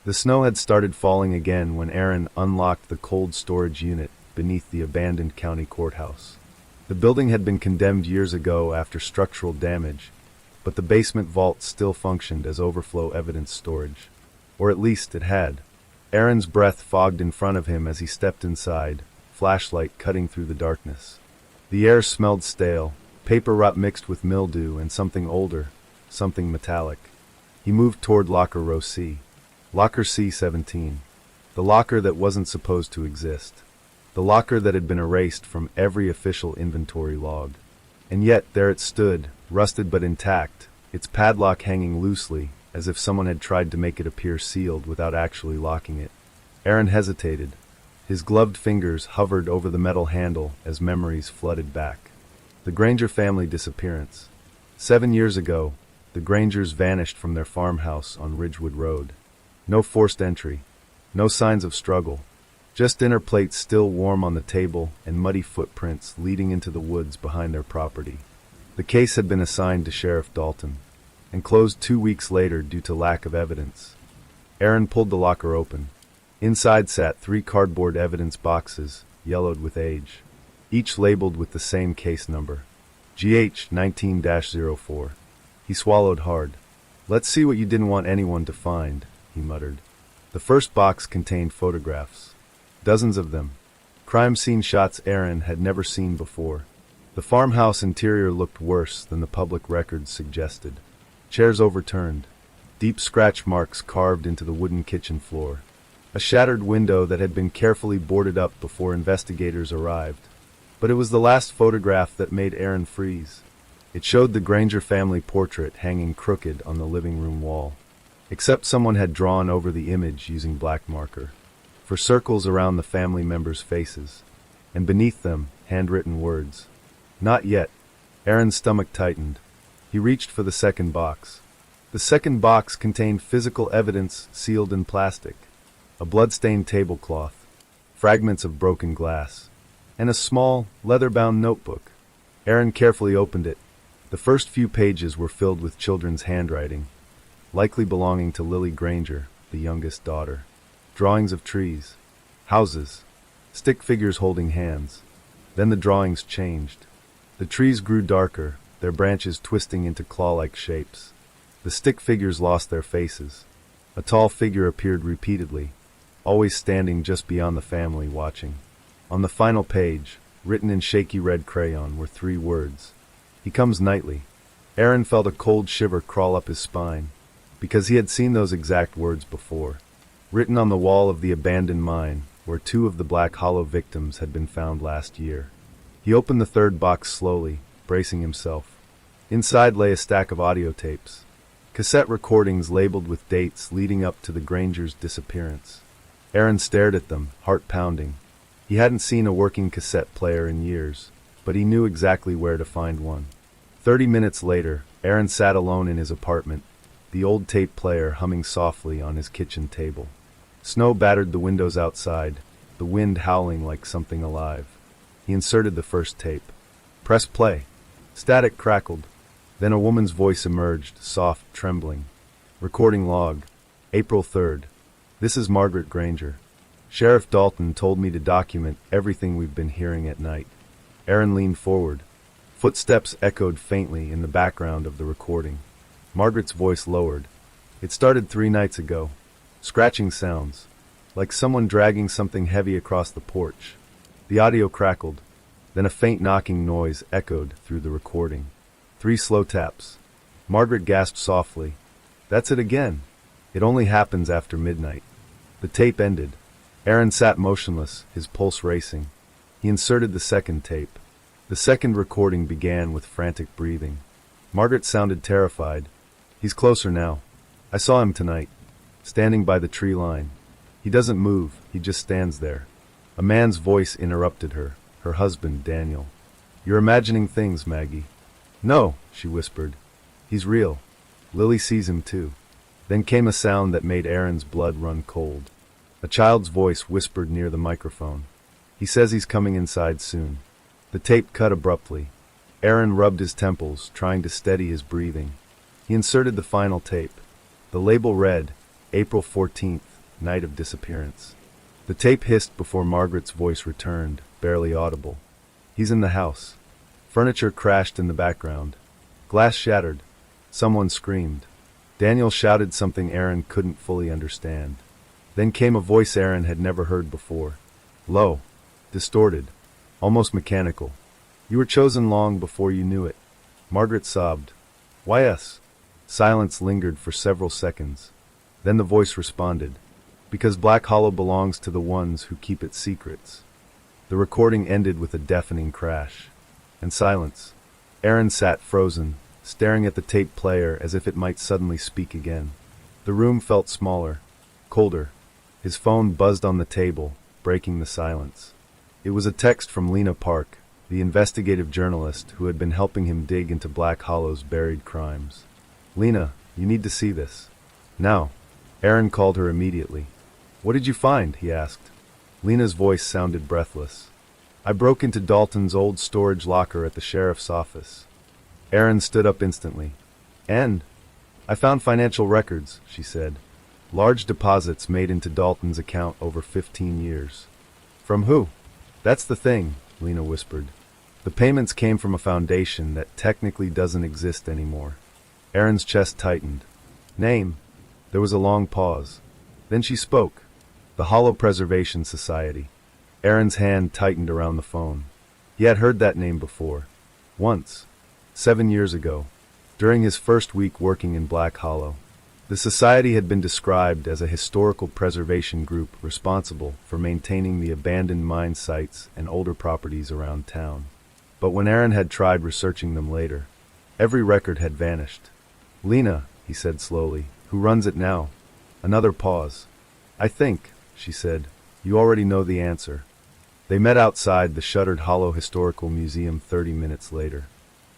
The snow had started falling again when Aaron unlocked the cold storage unit beneath the abandoned county courthouse. The building had been condemned years ago after structural damage, but the basement vault still functioned as overflow evidence storage. Or at least it had. Aaron's breath fogged in front of him as he stepped inside, flashlight cutting through the darkness. The air smelled stale, paper rot mixed with mildew and something older, something metallic. He moved toward locker row C. Locker C-17. The locker that wasn't supposed to exist. The locker that had been erased from every official inventory log. And yet there it stood, rusted but intact, its padlock hanging loosely, as if someone had tried to make it appear sealed without actually locking it. Aaron hesitated, His gloved fingers hovered over the metal handle as memories flooded back. The Granger family disappearance. 7 years ago, the Grangers vanished from their farmhouse on Ridgewood Road. No forced entry, no signs of struggle, just dinner plates still warm on the table and muddy footprints leading into the woods behind their property. The case had been assigned to Sheriff Dalton and closed 2 weeks later due to lack of evidence. Aaron pulled the locker open. Inside sat 3 cardboard evidence boxes, yellowed with age, each labeled with the same case number, GH 19-04. He swallowed hard. "Let's see what you didn't want anyone to find," he muttered. The first box contained photographs. Dozens of them. Crime scene shots Aaron had never seen before. The farmhouse interior looked worse than the public records suggested. Chairs overturned. Deep scratch marks carved into the wooden kitchen floor. A shattered window that had been carefully boarded up before investigators arrived. But it was the last photograph that made Aaron freeze. It showed the Granger family portrait hanging crooked on the living room wall. Except someone had drawn over the image using black marker, for circles around the family members' faces, and beneath them, handwritten words. Not yet. Aaron's stomach tightened. He reached for the second box. The second box contained physical evidence sealed in plastic. A blood-stained tablecloth, fragments of broken glass, and a small, leather-bound notebook. Aaron carefully opened it. The first few pages were filled with children's handwriting, likely belonging to Lily Granger, the youngest daughter. Drawings of trees, houses, stick figures holding hands. Then the drawings changed. The trees grew darker, their branches twisting into claw-like shapes. The stick figures lost their faces. A tall figure appeared repeatedly, always standing just beyond the family, watching. On the final page, written in shaky red crayon, were 3 words. "He comes nightly." Aaron felt a cold shiver crawl up his spine, because he had seen those exact words before, written on the wall of the abandoned mine, where 2 of the Black Hollow victims had been found last year. He opened the third box slowly, bracing himself. Inside lay a stack of audio tapes, cassette recordings labeled with dates leading up to the Grangers' disappearance. Aaron stared at them, heart pounding. He hadn't seen a working cassette player in years, but he knew exactly where to find one. 30 minutes later, Aaron sat alone in his apartment, the old tape player humming softly on his kitchen table. Snow battered the windows outside, the wind howling like something alive. He inserted the first tape. "Press play." Static crackled. Then a woman's voice emerged, soft, trembling. "Recording log. April 3rd. This is Margaret Granger. Sheriff Dalton told me to document everything we've been hearing at night." Aaron leaned forward. Footsteps echoed faintly in the background of the recording. Margaret's voice lowered. "It started 3 nights ago. Scratching sounds, like someone dragging something heavy across the porch." The audio crackled. Then a faint knocking noise echoed through the recording. 3 slow taps. Margaret gasped softly. "That's it again. It only happens after midnight." The tape ended. Aaron sat motionless, his pulse racing. He inserted the second tape. The second recording began with frantic breathing. Margaret sounded terrified. "He's closer now. I saw him tonight, standing by the tree line. He doesn't move, he just stands there." A man's voice interrupted her, her husband, Daniel. "You're imagining things, Maggie." "No," she whispered. "He's real. Lily sees him too." Then came a sound that made Aaron's blood run cold. A child's voice whispered near the microphone. "He says he's coming inside soon." The tape cut abruptly. Aaron rubbed his temples, trying to steady his breathing. He inserted the final tape. The label read, April 14th, night of disappearance. The tape hissed before Margaret's voice returned, barely audible. "He's in the house." Furniture crashed in the background. Glass shattered. Someone screamed. Daniel shouted something Aaron couldn't fully understand. Then came a voice Aaron had never heard before. Low, distorted, almost mechanical. "You were chosen long before you knew it." Margaret sobbed. "Why us?" Silence lingered for several seconds. Then the voice responded. "Because Black Hollow belongs to the ones who keep its secrets." The recording ended with a deafening crash. And silence. Aaron sat frozen, staring at the tape player as if it might suddenly speak again. The room felt smaller, colder. His phone buzzed on the table, breaking the silence. It was a text from Lena Park, the investigative journalist who had been helping him dig into Black Hollow's buried crimes. "Lena, you need to see this. Now." Aaron called her immediately. "What did you find?" he asked. Lena's voice sounded breathless. "I broke into Dalton's old storage locker at the sheriff's office." Aaron stood up instantly. "And I found financial records," she said. "Large deposits made into Dalton's account over 15 years. "From who?" "That's the thing," Lena whispered. "The payments came from a foundation that technically doesn't exist anymore." Aaron's chest tightened. "Name?" There was a long pause. Then she spoke. "The Hollow Preservation Society." Aaron's hand tightened around the phone. He had heard that name before. Once. 7 years ago. During his first week working in Black Hollow. The society had been described as a historical preservation group responsible for maintaining the abandoned mine sites and older properties around town. But when Aaron had tried researching them later, every record had vanished. "Lena," he said slowly, "who runs it now?" Another pause. "I think," she said, "you already know the answer." They met outside the shuttered Hollow Historical Museum 30 minutes later.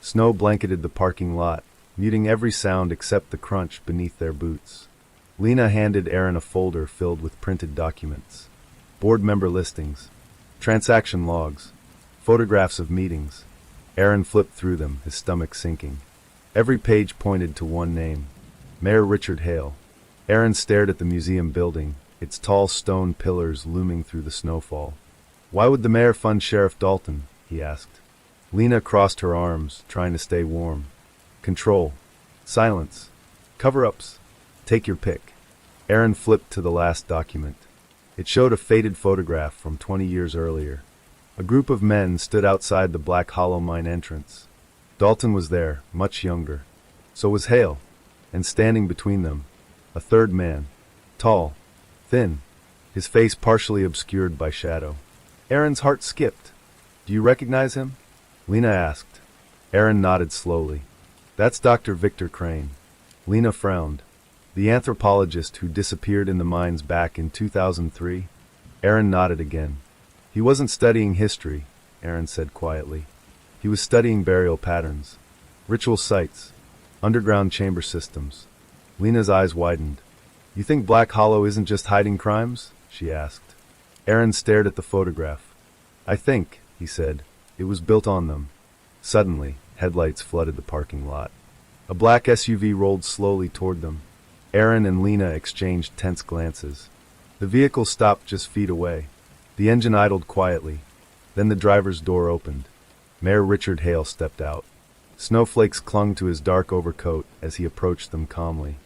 Snow blanketed the parking lot, muting every sound except the crunch beneath their boots. Lena handed Aaron a folder filled with printed documents. Board member listings, transaction logs, photographs of meetings. Aaron flipped through them, his stomach sinking. Every page pointed to one name, Mayor Richard Hale. Aaron stared at the museum building, its tall stone pillars looming through the snowfall. "Why would the mayor fund Sheriff Dalton?" he asked. Lena crossed her arms, trying to stay warm. "Control. Silence. Cover-ups. Take your pick." Aaron flipped to the last document. It showed a faded photograph from 20 years earlier. A group of men stood outside the Black Hollow mine entrance. Dalton was there, much younger. So was Hale. And standing between them, a third man. Tall. Thin. His face partially obscured by shadow. Aaron's heart skipped. "Do you recognize him?" Lena asked. Aaron nodded slowly. "That's Dr. Victor Crane." Lena frowned. "The anthropologist who disappeared in the mines back in 2003? Aaron nodded again. "He wasn't studying history," Aaron said quietly. "He was studying burial patterns, ritual sites, underground chamber systems." Lena's eyes widened. "You think Black Hollow isn't just hiding crimes?" she asked. Aaron stared at the photograph. "I think," he said, "it was built on them." Suddenly, headlights flooded the parking lot. A black SUV rolled slowly toward them. Aaron and Lena exchanged tense glances. The vehicle stopped just feet away. The engine idled quietly. Then the driver's door opened. Mayor Richard Hale stepped out. Snowflakes clung to his dark overcoat as he approached them calmly.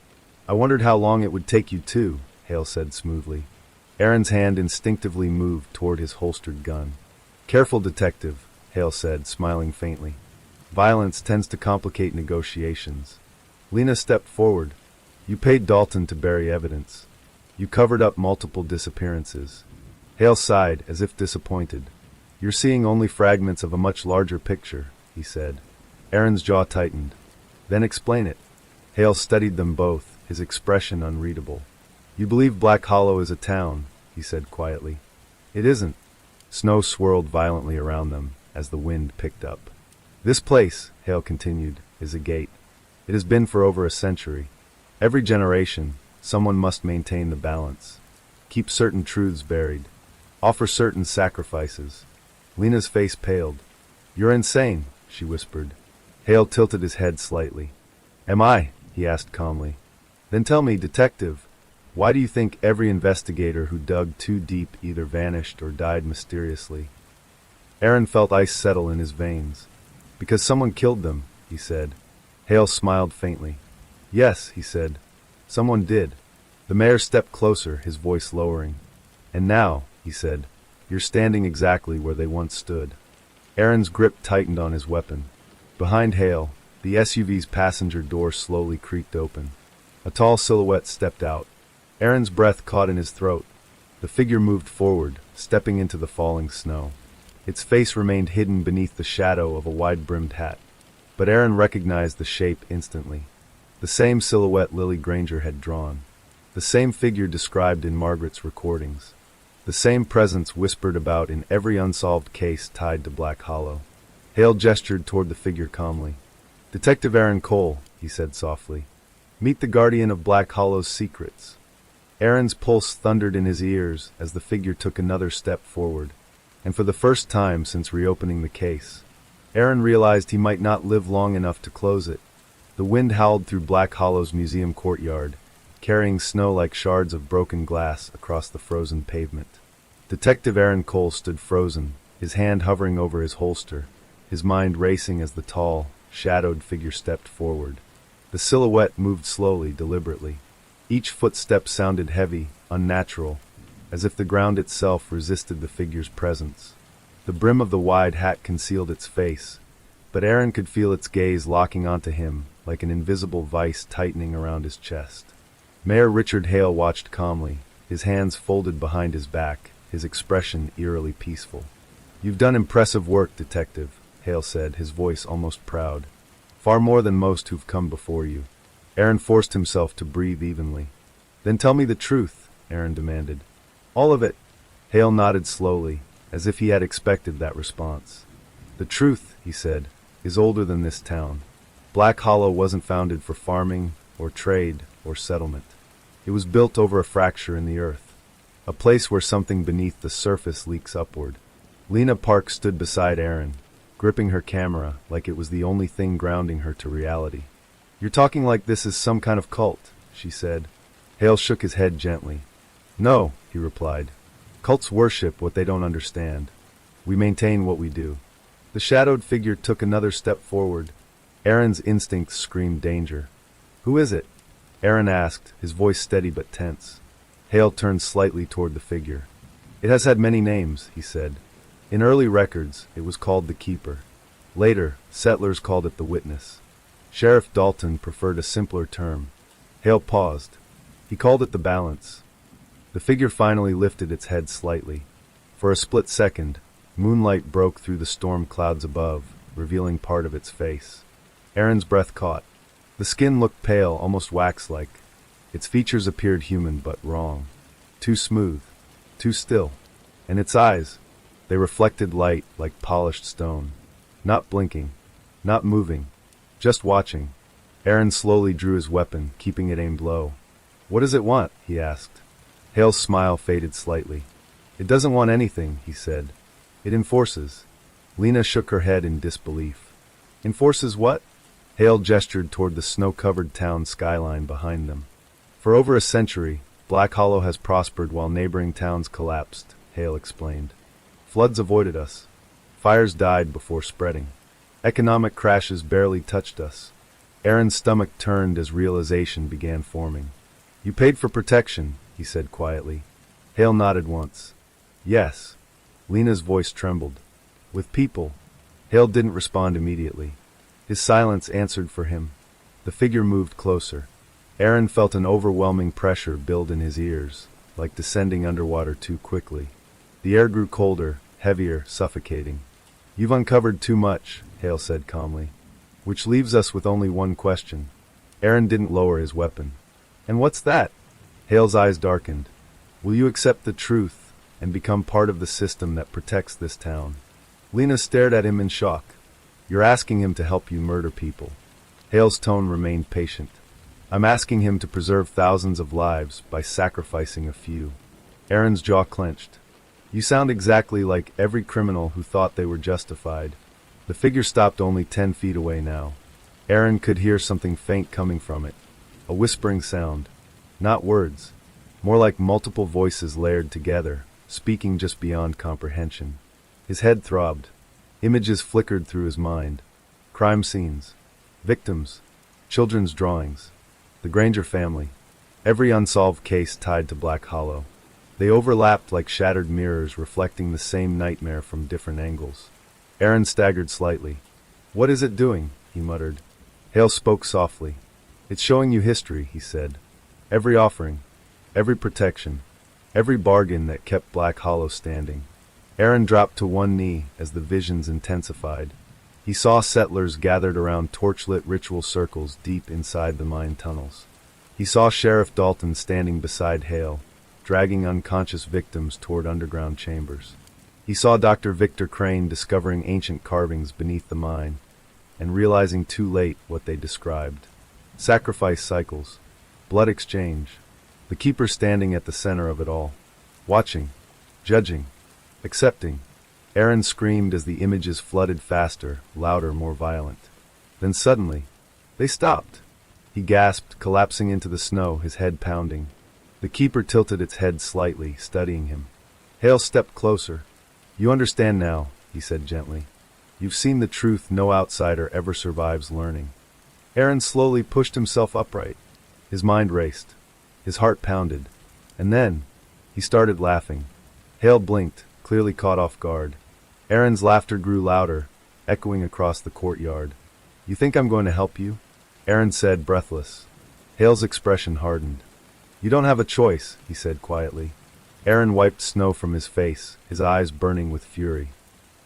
"I wondered how long it would take you to," Hale said smoothly. Aaron's hand instinctively moved toward his holstered gun. "Careful, detective," Hale said, smiling faintly. "Violence tends to complicate negotiations." Lena stepped forward. "You paid Dalton to bury evidence. You covered up multiple disappearances." Hale sighed, as if disappointed. "You're seeing only fragments of a much larger picture," he said. Aaron's jaw tightened. "Then explain it." Hale studied them both, his expression unreadable. "You believe Black Hollow is a town," he said quietly. "It isn't." Snow swirled violently around them as the wind picked up. "This place," Hale continued, "is a gate. It has been for over a century. Every generation, someone must maintain the balance. Keep certain truths buried. Offer certain sacrifices." Lena's face paled. "You're insane," she whispered. Hale tilted his head slightly. "Am I?" he asked calmly. "Then tell me, detective, why do you think every investigator who dug too deep either vanished or died mysteriously?" Aaron felt ice settle in his veins. "Because someone killed them," he said. Hale smiled faintly. "Yes," he said. "Someone did." The mayor stepped closer, his voice lowering. "And now," he said, "you're standing exactly where they once stood." Aaron's grip tightened on his weapon. Behind Hale, the SUV's passenger door slowly creaked open. A tall silhouette stepped out. Aaron's breath caught in his throat. The figure moved forward, stepping into the falling snow. Its face remained hidden beneath the shadow of a wide-brimmed hat. But Aaron recognized the shape instantly. The same silhouette Lily Granger had drawn. The same figure described in Margaret's recordings. The same presence whispered about in every unsolved case tied to Black Hollow. Hale gestured toward the figure calmly. "Detective Aaron Cole," he said softly. "Meet the guardian of Black Hollow's secrets." Aaron's pulse thundered in his ears as the figure took another step forward, and for the first time since reopening the case, Aaron realized he might not live long enough to close it. The wind howled through Black Hollow's museum courtyard, carrying snow like shards of broken glass across the frozen pavement. Detective Aaron Cole stood frozen, his hand hovering over his holster, his mind racing as the tall, shadowed figure stepped forward. The silhouette moved slowly, deliberately. Each footstep sounded heavy, unnatural, as if the ground itself resisted the figure's presence. The brim of the wide hat concealed its face, but Aaron could feel its gaze locking onto him like an invisible vice tightening around his chest. Mayor Richard Hale watched calmly, his hands folded behind his back, his expression eerily peaceful. "You've done impressive work, Detective," Hale said, his voice almost proud. "Far more than most who've come before you." Aaron forced himself to breathe evenly. "Then tell me the truth," Aaron demanded. "All of it." Hale nodded slowly, as if he had expected that response. "The truth," he said, "is older than this town. Black Hollow wasn't founded for farming, or trade, or settlement. It was built over a fracture in the earth, a place where something beneath the surface leaks upward." Lena Park stood beside Aaron, gripping her camera like it was the only thing grounding her to reality. "You're talking like this is some kind of cult," she said. Hale shook his head gently. "No," he replied. "Cults worship what they don't understand. We maintain what we do." The shadowed figure took another step forward. Aaron's instincts screamed danger. "Who is it?" Aaron asked, his voice steady but tense. Hale turned slightly toward the figure. "It has had many names," he said. "In early records, it was called the Keeper. Later, settlers called it the Witness. Sheriff Dalton preferred a simpler term." Hale paused. He called it the Balance. The figure finally lifted its head slightly. For a split second, moonlight broke through the storm clouds above, revealing part of its face. Aaron's breath caught. The skin looked pale, almost wax-like. Its features appeared human but wrong. Too smooth. Too still. And its eyes, they reflected light like polished stone. Not blinking. Not moving. Just watching. Aaron slowly drew his weapon, keeping it aimed low. "What does it want?" he asked. Hale's smile faded slightly. "It doesn't want anything," he said. "It enforces." Lena shook her head in disbelief. "Enforces what?" Hale gestured toward the snow-covered town skyline behind them. "For over a century, Black Hollow has prospered while neighboring towns collapsed," Hale explained. "Floods avoided us. Fires died before spreading. Economic crashes barely touched us." Aaron's stomach turned as realization began forming. "You paid for protection," he said quietly. Hale nodded once. "Yes." Lena's voice trembled. "With people." Hale didn't respond immediately. His silence answered for him. The figure moved closer. Aaron felt an overwhelming pressure build in his ears, like descending underwater too quickly. The air grew colder, heavier, suffocating. "You've uncovered too much," Hale said calmly. "Which leaves us with only one question." Aaron didn't lower his weapon. "And what's that?" Hale's eyes darkened. "Will you accept the truth and become part of the system that protects this town?" Lena stared at him in shock. "You're asking him to help you murder people." Hale's tone remained patient. "I'm asking him to preserve thousands of lives by sacrificing a few." Aaron's jaw clenched. "You sound exactly like every criminal who thought they were justified." The figure stopped only 10 feet away now. Aaron could hear something faint coming from it. A whispering sound. Not words. More like multiple voices layered together, speaking just beyond comprehension. His head throbbed. Images flickered through his mind. Crime scenes. Victims. Children's drawings. The Granger family. Every unsolved case tied to Black Hollow. They overlapped like shattered mirrors reflecting the same nightmare from different angles. Aaron staggered slightly. "What is it doing?" he muttered. Hale spoke softly. "It's showing you history," he said. "Every offering. Every protection. Every bargain that kept Black Hollow standing." Aaron dropped to one knee as the visions intensified. He saw settlers gathered around torchlit ritual circles deep inside the mine tunnels. He saw Sheriff Dalton standing beside Hale, dragging unconscious victims toward underground chambers. He saw Dr. Victor Crane discovering ancient carvings beneath the mine, and realizing too late what they described. Sacrifice cycles, blood exchange, the keeper standing at the center of it all, watching, judging, accepting. Aaron screamed as the images flooded faster, louder, more violent. Then suddenly, they stopped. He gasped, collapsing into the snow, his head pounding. The keeper tilted its head slightly, studying him. Hale stepped closer. "You understand now," he said gently. "You've seen the truth no outsider ever survives learning." Aaron slowly pushed himself upright. His mind raced. His heart pounded. And then, he started laughing. Hale blinked, clearly caught off guard. Aaron's laughter grew louder, echoing across the courtyard. "You think I'm going to help you?" Aaron said, breathless. Hale's expression hardened. "You don't have a choice," he said quietly. Aaron wiped snow from his face, his eyes burning with fury.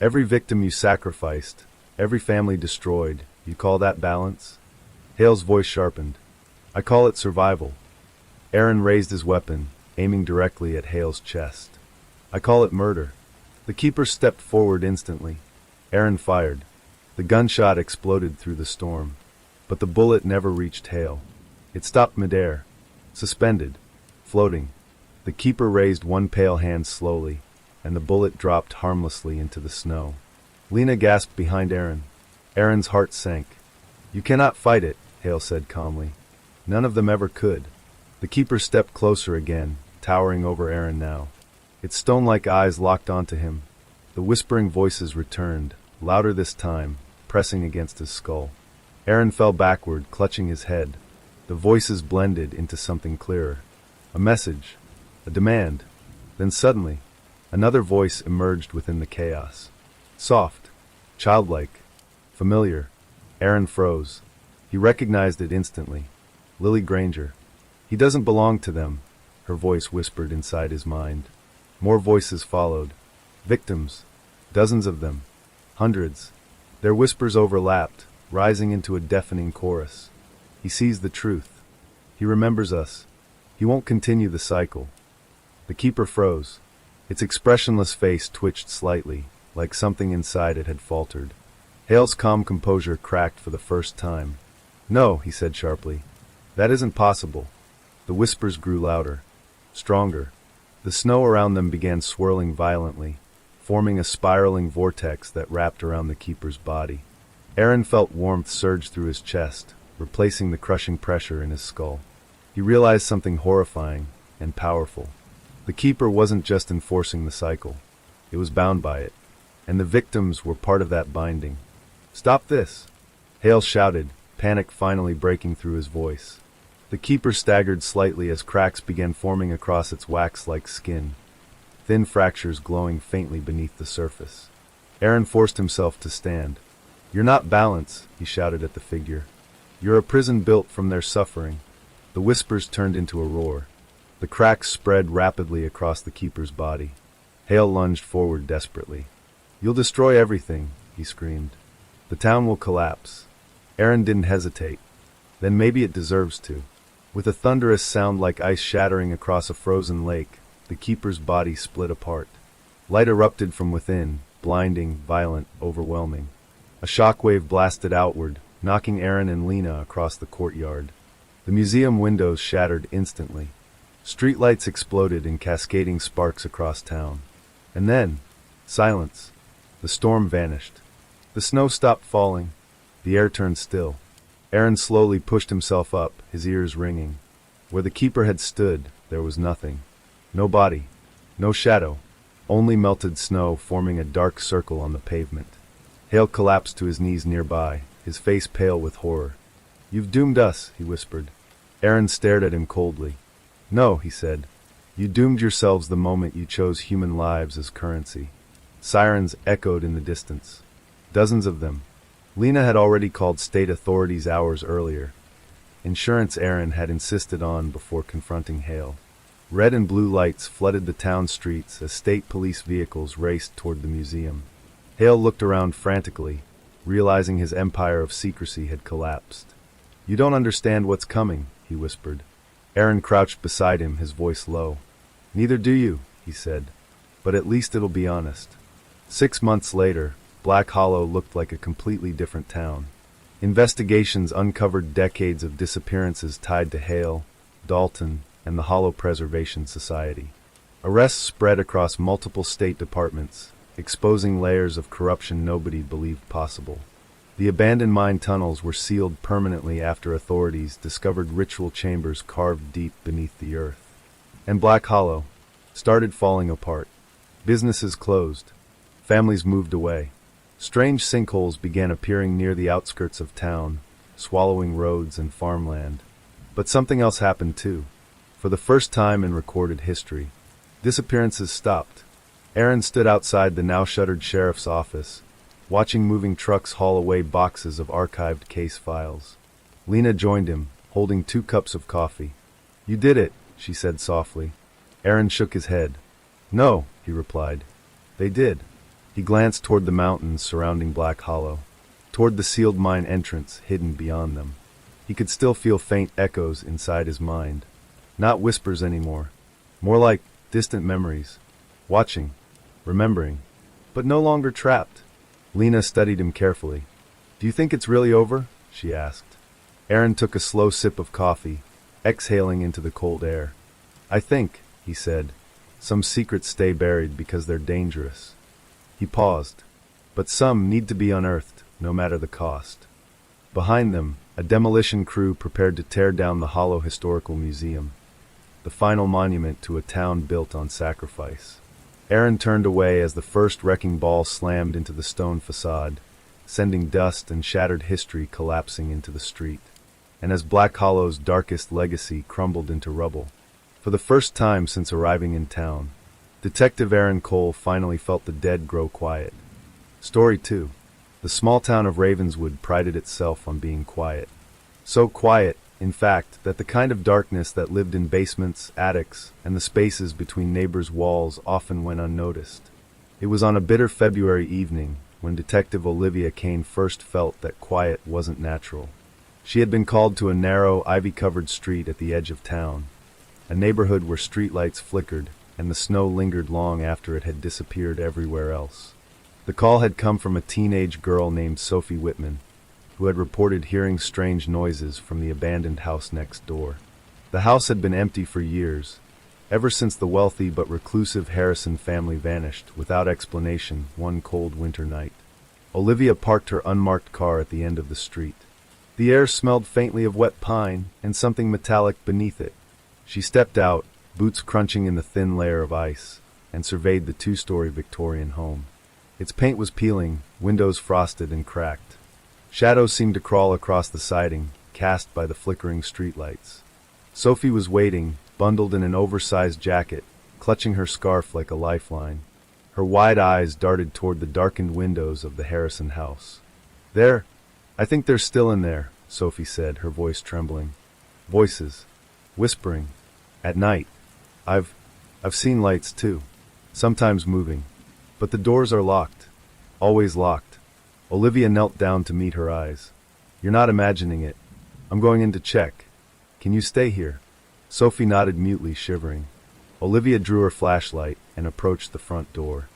"Every victim you sacrificed, every family destroyed, you call that balance?" Hale's voice sharpened. "I call it survival." Aaron raised his weapon, aiming directly at Hale's chest. "I call it murder." The keeper stepped forward instantly. Aaron fired. The gunshot exploded through the storm. But the bullet never reached Hale. It stopped midair, suspended, floating. The keeper raised one pale hand slowly, and the bullet dropped harmlessly into the snow. Lena gasped behind Aaron. Aaron's heart sank. "You cannot fight it," Hale said calmly. "None of them ever could." The keeper stepped closer again, towering over Aaron now. Its stone-like eyes locked onto him. The whispering voices returned, louder this time, pressing against his skull. Aaron fell backward, clutching his head. The voices blended into something clearer. A message. A demand. Then suddenly, another voice emerged within the chaos. Soft. Childlike. Familiar. Aaron froze. He recognized it instantly. Lily Granger. "He doesn't belong to them," her voice whispered inside his mind. More voices followed. Victims. Dozens of them. Hundreds. Their whispers overlapped, rising into a deafening chorus. "He sees the truth. He remembers us. He won't continue the cycle." The keeper froze. Its expressionless face twitched slightly, like something inside it had faltered. Hale's calm composure cracked for the first time. "No," he said sharply. "That isn't possible." The whispers grew louder, stronger. The snow around them began swirling violently, forming a spiraling vortex that wrapped around the keeper's body. Aaron felt warmth surge through his chest, replacing the crushing pressure in his skull. He realized something horrifying and powerful. The keeper wasn't just enforcing the cycle. It was bound by it, and the victims were part of that binding. "Stop this!" Hale shouted, panic finally breaking through his voice. The keeper staggered slightly as cracks began forming across its wax-like skin, thin fractures glowing faintly beneath the surface. Aaron forced himself to stand. "You're not balance," he shouted at the figure. "You're a prison built from their suffering." The whispers turned into a roar. The cracks spread rapidly across the keeper's body. Hale lunged forward desperately. "You'll destroy everything," he screamed. "The town will collapse." Aaron didn't hesitate. Then maybe it deserves to. With a thunderous sound like ice shattering across a frozen lake, the keeper's body split apart. Light erupted from within, blinding, violent, overwhelming. A shockwave blasted outward, knocking Aaron and Lena across the courtyard. The museum windows shattered instantly. Streetlights exploded in cascading sparks across town. And then, silence. The storm vanished. The snow stopped falling. The air turned still. Aaron slowly pushed himself up, his ears ringing. Where the keeper had stood, there was nothing. No body. No shadow. Only melted snow forming a dark circle on the pavement. Hale collapsed to his knees nearby, his face pale with horror. "You've doomed us," he whispered. Aaron stared at him coldly. "No," he said. "You doomed yourselves the moment you chose human lives as currency." Sirens echoed in the distance. Dozens of them. Lena had already called state authorities hours earlier. Insurance Aaron had insisted on before confronting Hale. Red and blue lights flooded the town streets as state police vehicles raced toward the museum. Hale looked around frantically, realizing his empire of secrecy had collapsed. "You don't understand what's coming," he whispered. Aaron crouched beside him, his voice low. Neither do you, he said. But at least it'll be honest. 6 months later, Black Hollow looked like a completely different town. Investigations uncovered decades of disappearances tied to Hale, Dalton, and the Hollow Preservation Society. Arrests spread across multiple state departments, exposing layers of corruption nobody believed possible. The abandoned mine tunnels were sealed permanently after authorities discovered ritual chambers carved deep beneath the earth. And Black Hollow started falling apart. Businesses closed. Families moved away. Strange sinkholes began appearing near the outskirts of town, swallowing roads and farmland. But something else happened too. For the first time in recorded history, disappearances stopped. Aaron stood outside the now-shuttered sheriff's office, watching moving trucks haul away boxes of archived case files. Lena joined him, holding 2 cups of coffee. "You did it," she said softly. Aaron shook his head. "No," he replied. "They did." He glanced toward the mountains surrounding Black Hollow, toward the sealed mine entrance hidden beyond them. He could still feel faint echoes inside his mind. Not whispers anymore. More like distant memories. Watching, remembering, but no longer trapped. Lena studied him carefully. "Do you think it's really over?" she asked. Aaron took a slow sip of coffee, exhaling into the cold air. "I think," he said, "some secrets stay buried because they're dangerous." He paused. "But some need to be unearthed, no matter the cost." Behind them, a demolition crew prepared to tear down the Hollow Historical Museum, the final monument to a town built on sacrifice. Aaron turned away as the first wrecking ball slammed into the stone facade, sending dust and shattered history collapsing into the street. And as Black Hollow's darkest legacy crumbled into rubble, for the first time since arriving in town, Detective Aaron Cole finally felt the dead grow quiet. Story 2. The small town of Ravenswood prided itself on being quiet. So quiet, in fact, that the kind of darkness that lived in basements, attics, and the spaces between neighbors' walls often went unnoticed. It was on a bitter February evening when Detective Olivia Kane first felt that quiet wasn't natural. She had been called to a narrow, ivy-covered street at the edge of town, a neighborhood where streetlights flickered and the snow lingered long after it had disappeared everywhere else. The call had come from a teenage girl named Sophie Whitman, who had reported hearing strange noises from the abandoned house next door. The house had been empty for years, ever since the wealthy but reclusive Harrison family vanished without explanation one cold winter night. Olivia parked her unmarked car at the end of the street. The air smelled faintly of wet pine and something metallic beneath it. She stepped out, boots crunching in the thin layer of ice, and surveyed the 2-story Victorian home. Its paint was peeling, windows frosted and cracked. Shadows seemed to crawl across the siding, cast by the flickering streetlights. Sophie was waiting, bundled in an oversized jacket, clutching her scarf like a lifeline. Her wide eyes darted toward the darkened windows of the Harrison house. "There, I think they're still in there," Sophie said, her voice trembling. "Voices. Whispering. At night. I've seen lights too. Sometimes moving. But the doors are locked. Always locked." Olivia knelt down to meet her eyes. "You're not imagining it. I'm going in to check. Can you stay here?" Sophie nodded mutely, shivering. Olivia drew her flashlight and approached the front door.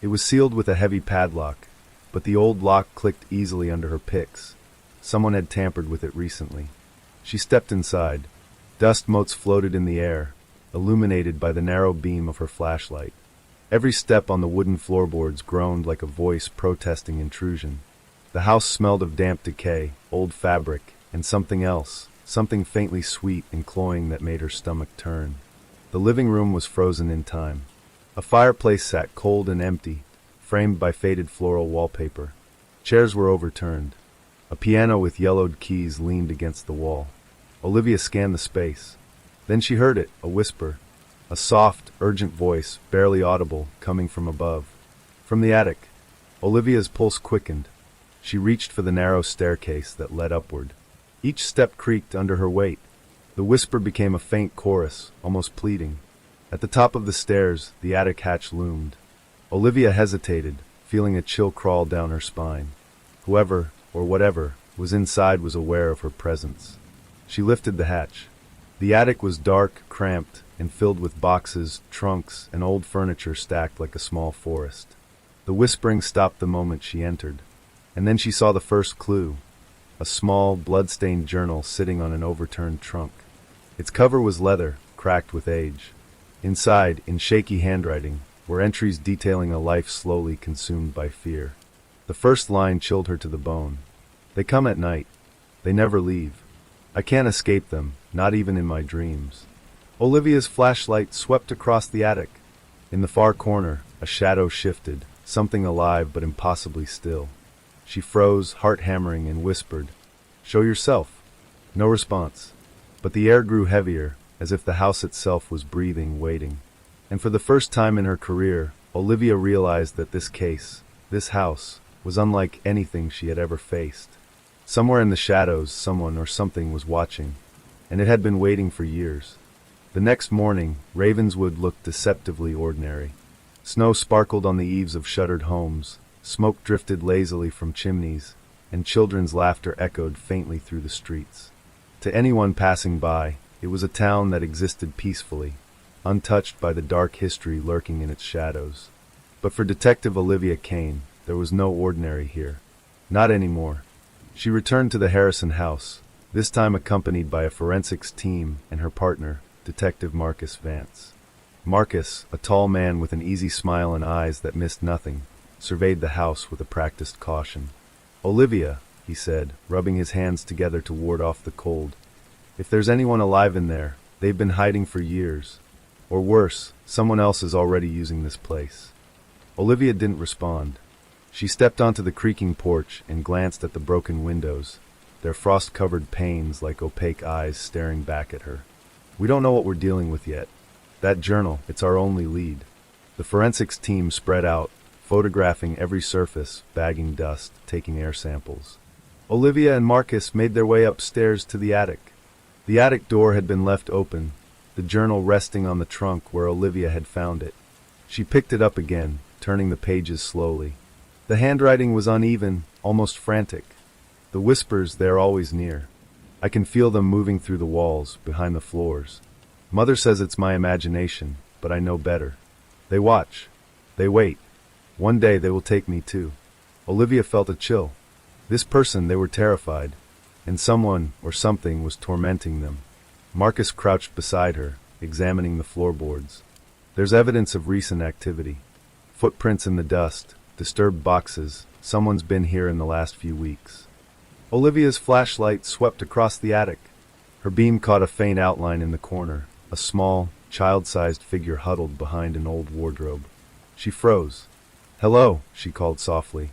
It was sealed with a heavy padlock, but the old lock clicked easily under her picks. Someone had tampered with it recently. She stepped inside. Dust motes floated in the air, illuminated by the narrow beam of her flashlight. Every step on the wooden floorboards groaned like a voice protesting intrusion. The house smelled of damp decay, old fabric, and something else, something faintly sweet and cloying that made her stomach turn. The living room was frozen in time. A fireplace sat cold and empty, framed by faded floral wallpaper. Chairs were overturned. A piano with yellowed keys leaned against the wall. Olivia scanned the space. Then she heard it, a whisper. A soft, urgent voice, barely audible, coming from above. From the attic. Olivia's pulse quickened. She reached for the narrow staircase that led upward. Each step creaked under her weight. The whisper became a faint chorus, almost pleading. At the top of the stairs, the attic hatch loomed. Olivia hesitated, feeling a chill crawl down her spine. Whoever, or whatever, was inside was aware of her presence. She lifted the hatch. The attic was dark, cramped, and filled with boxes, trunks, and old furniture stacked like a small forest. The whispering stopped the moment she entered, and then she saw the first clue, a small, blood-stained journal sitting on an overturned trunk. Its cover was leather, cracked with age. Inside, in shaky handwriting, were entries detailing a life slowly consumed by fear. The first line chilled her to the bone. They come at night. They never leave. I can't escape them, not even in my dreams. Olivia's flashlight swept across the attic. In the far corner, a shadow shifted, something alive but impossibly still. She froze, heart hammering, and whispered, "Show yourself." No response. But the air grew heavier, as if the house itself was breathing, waiting. And for the first time in her career, Olivia realized that this case, this house, was unlike anything she had ever faced. Somewhere in the shadows, someone or something was watching, and it had been waiting for years. The next morning, Ravenswood looked deceptively ordinary. Snow sparkled on the eaves of shuttered homes, smoke drifted lazily from chimneys, and children's laughter echoed faintly through the streets. To anyone passing by, it was a town that existed peacefully, untouched by the dark history lurking in its shadows. But for Detective Olivia Kane, there was no ordinary here. Not anymore. She returned to the Harrison house, this time accompanied by a forensics team and her partner, Detective Marcus Vance. Marcus, a tall man with an easy smile and eyes that missed nothing, surveyed the house with a practiced caution. "Olivia," he said, rubbing his hands together to ward off the cold. "If there's anyone alive in there, they've been hiding for years. Or worse, someone else is already using this place." Olivia didn't respond. She stepped onto the creaking porch and glanced at the broken windows, their frost-covered panes like opaque eyes staring back at her. "We don't know what we're dealing with yet. That journal, it's our only lead." The forensics team spread out, photographing every surface, bagging dust, taking air samples. Olivia and Marcus made their way upstairs to the attic. The attic door had been left open, the journal resting on the trunk where Olivia had found it. She picked it up again, turning the pages slowly. The handwriting was uneven, almost frantic. The whispers, they're always near. I can feel them moving through the walls, behind the floors. Mother says it's my imagination, but I know better. They watch. They wait. One day they will take me too. Olivia felt a chill. This person, they were terrified, and someone or something was tormenting them. Marcus crouched beside her, examining the floorboards. There's evidence of recent activity. Footprints in the dust, disturbed boxes. Someone's been here in the last few weeks. Olivia's flashlight swept across the attic. Her beam caught a faint outline in the corner, a small, child-sized figure huddled behind an old wardrobe. She froze. "Hello," she called softly.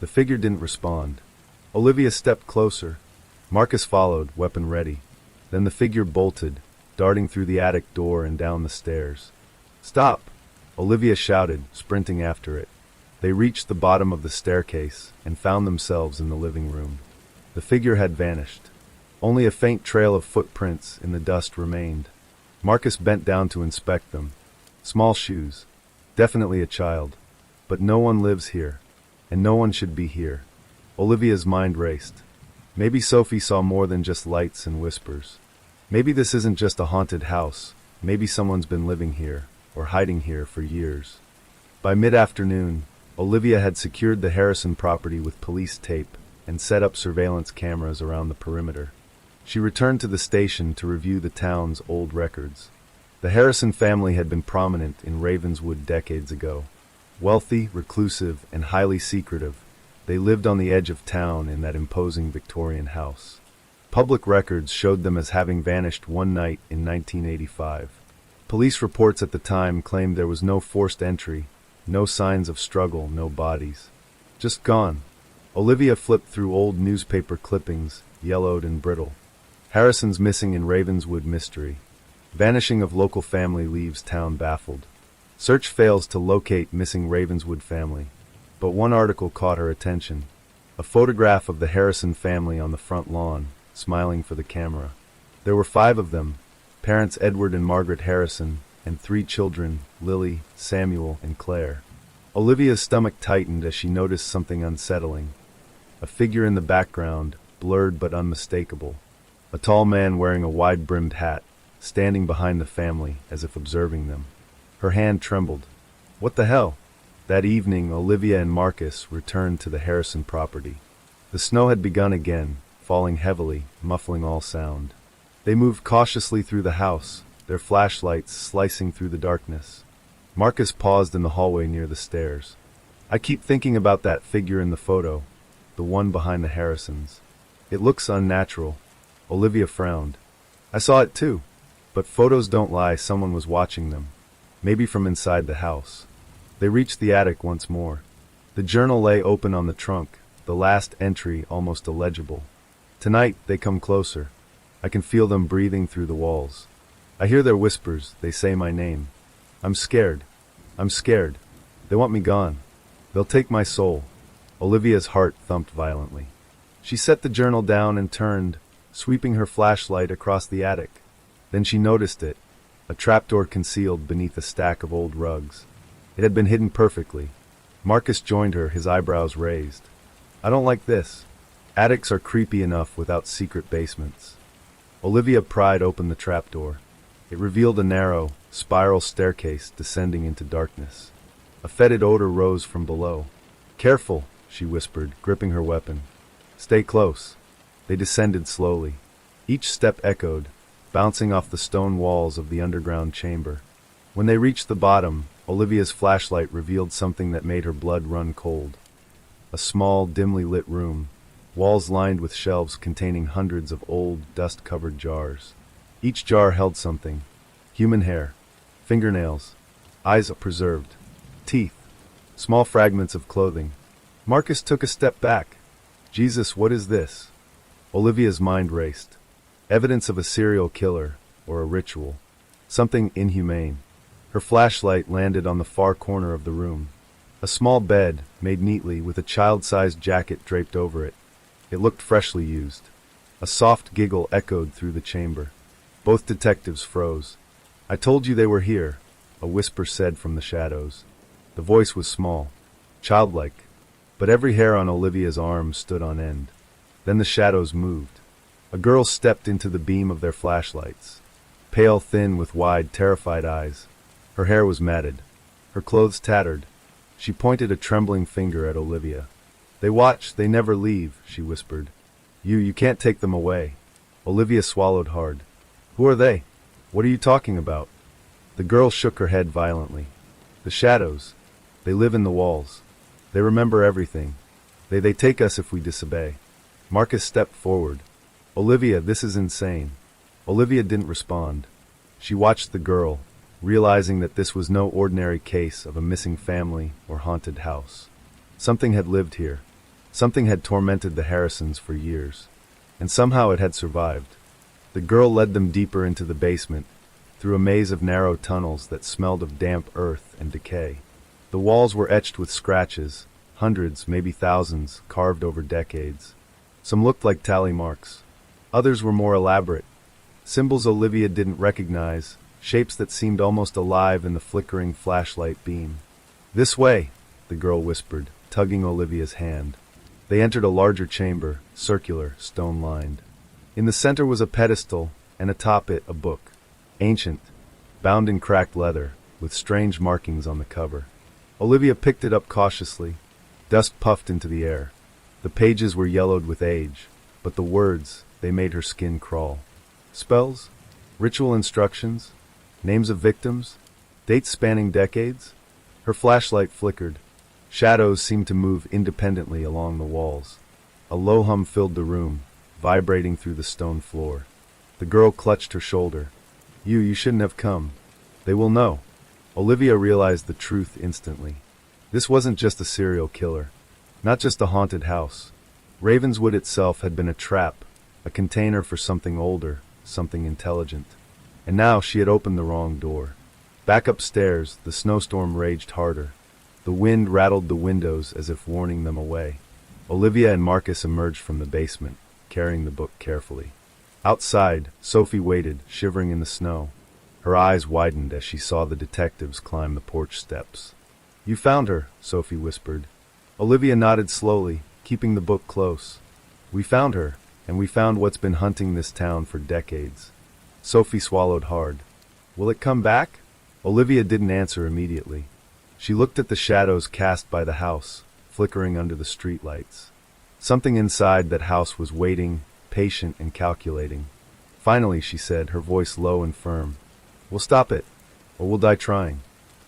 The figure didn't respond. Olivia stepped closer. Marcus followed, weapon ready. Then the figure bolted, darting through the attic door and down the stairs. "Stop!" Olivia shouted, sprinting after it. They reached the bottom of the staircase and found themselves in the living room. The figure had vanished. Only a faint trail of footprints in the dust remained. Marcus bent down to inspect them. Small shoes. Definitely a child. But no one lives here, and no one should be here. Olivia's mind raced. Maybe Sophie saw more than just lights and whispers. Maybe this isn't just a haunted house. Maybe someone's been living here, or hiding here for years. By mid-afternoon, Olivia had secured the Harrison property with police tape and set up surveillance cameras around the perimeter. She returned to the station to review the town's old records. The Harrison family had been prominent in Ravenswood decades ago. Wealthy, reclusive, and highly secretive, they lived on the edge of town in that imposing Victorian house. Public records showed them as having vanished one night in 1985. Police reports at the time claimed there was no forced entry, no signs of struggle, no bodies. Just gone. Olivia flipped through old newspaper clippings, yellowed and brittle. Harrison's missing in Ravenswood mystery. Vanishing of local family leaves town baffled. Search fails to locate missing Ravenswood family. But one article caught her attention. A photograph of the Harrison family on the front lawn, smiling for the camera. There were 5 of them, parents Edward and Margaret Harrison, and 3 children, Lily, Samuel, and Claire. Olivia's stomach tightened as she noticed something unsettling. A figure in the background, blurred but unmistakable. A tall man wearing a wide-brimmed hat, standing behind the family as if observing them. Her hand trembled. What the hell? That evening, Olivia and Marcus returned to the Harrison property. The snow had begun again, falling heavily, muffling all sound. They moved cautiously through the house, their flashlights slicing through the darkness. Marcus paused in the hallway near the stairs. I keep thinking about that figure in the photo, the one behind the Harrisons. It looks unnatural. Olivia frowned. I saw it too. But photos don't lie, someone was watching them. Maybe from inside the house. They reached the attic once more. The journal lay open on the trunk, the last entry almost illegible. Tonight, they come closer. I can feel them breathing through the walls. I hear their whispers, they say my name. I'm scared. I'm scared. They want me gone. They'll take my soul. Olivia's heart thumped violently. She set the journal down and turned, sweeping her flashlight across the attic. Then she noticed it, a trapdoor concealed beneath a stack of old rugs. It had been hidden perfectly. Marcus joined her, his eyebrows raised. I don't like this. Attics are creepy enough without secret basements. Olivia pried open the trapdoor. It revealed a narrow, spiral staircase descending into darkness. A fetid odor rose from below. Careful, she whispered, gripping her weapon. Stay close. They descended slowly. Each step echoed, bouncing off the stone walls of the underground chamber. When they reached the bottom, Olivia's flashlight revealed something that made her blood run cold. A small, dimly lit room, walls lined with shelves containing hundreds of old, dust-covered jars. Each jar held something. Human hair, fingernails, eyes preserved, teeth, small fragments of clothing. Marcus took a step back. Jesus, what is this? Olivia's mind raced. Evidence of a serial killer, or a ritual. Something inhumane. Her flashlight landed on the far corner of the room. A small bed, made neatly with a child-sized jacket draped over it. It looked freshly used. A soft giggle echoed through the chamber. Both detectives froze. I told you they were here, a whisper said from the shadows. The voice was small, childlike, but every hair on Olivia's arm stood on end. Then the shadows moved. A girl stepped into the beam of their flashlights. Pale, thin, with wide, terrified eyes. Her hair was matted. Her clothes tattered. She pointed a trembling finger at Olivia. They watch, they never leave, she whispered. You can't take them away. Olivia swallowed hard. Who are they? What are you talking about? The girl shook her head violently. The shadows. They live in the walls. They remember everything. They take us if we disobey. Marcus stepped forward. Olivia, this is insane. Olivia didn't respond. She watched the girl, realizing that this was no ordinary case of a missing family or haunted house. Something had lived here. Something had tormented the Harrisons for years. And somehow it had survived. The girl led them deeper into the basement, through a maze of narrow tunnels that smelled of damp earth and decay. The walls were etched with scratches, hundreds, maybe thousands, carved over decades. Some looked like tally marks. Others were more elaborate. Symbols Olivia didn't recognize, shapes that seemed almost alive in the flickering flashlight beam. This way, the girl whispered, tugging Olivia's hand. They entered a larger chamber, circular, stone-lined. In the center was a pedestal, and atop it a book. Ancient, bound in cracked leather, with strange markings on the cover. Olivia picked it up cautiously. Dust puffed into the air. The pages were yellowed with age, but the words, they made her skin crawl. Spells? Ritual instructions? Names of victims? Dates spanning decades? Her flashlight flickered. Shadows seemed to move independently along the walls. A low hum filled the room, vibrating through the stone floor. The girl clutched her shoulder. You shouldn't have come. They will know. Olivia realized the truth instantly. This wasn't just a serial killer. Not just a haunted house. Ravenswood itself had been a trap, a container for something older, something intelligent. And now she had opened the wrong door. Back upstairs, the snowstorm raged harder. The wind rattled the windows as if warning them away. Olivia and Marcus emerged from the basement, carrying the book carefully. Outside, Sophie waited, shivering in the snow. Her eyes widened as she saw the detectives climb the porch steps. You found her, Sophie whispered. Olivia nodded slowly, keeping the book close. We found her, and we found what's been hunting this town for decades. Sophie swallowed hard. Will it come back? Olivia didn't answer immediately. She looked at the shadows cast by the house, flickering under the streetlights. Something inside that house was waiting, patient and calculating. Finally, she said, her voice low and firm, "We'll stop it, or we'll die trying."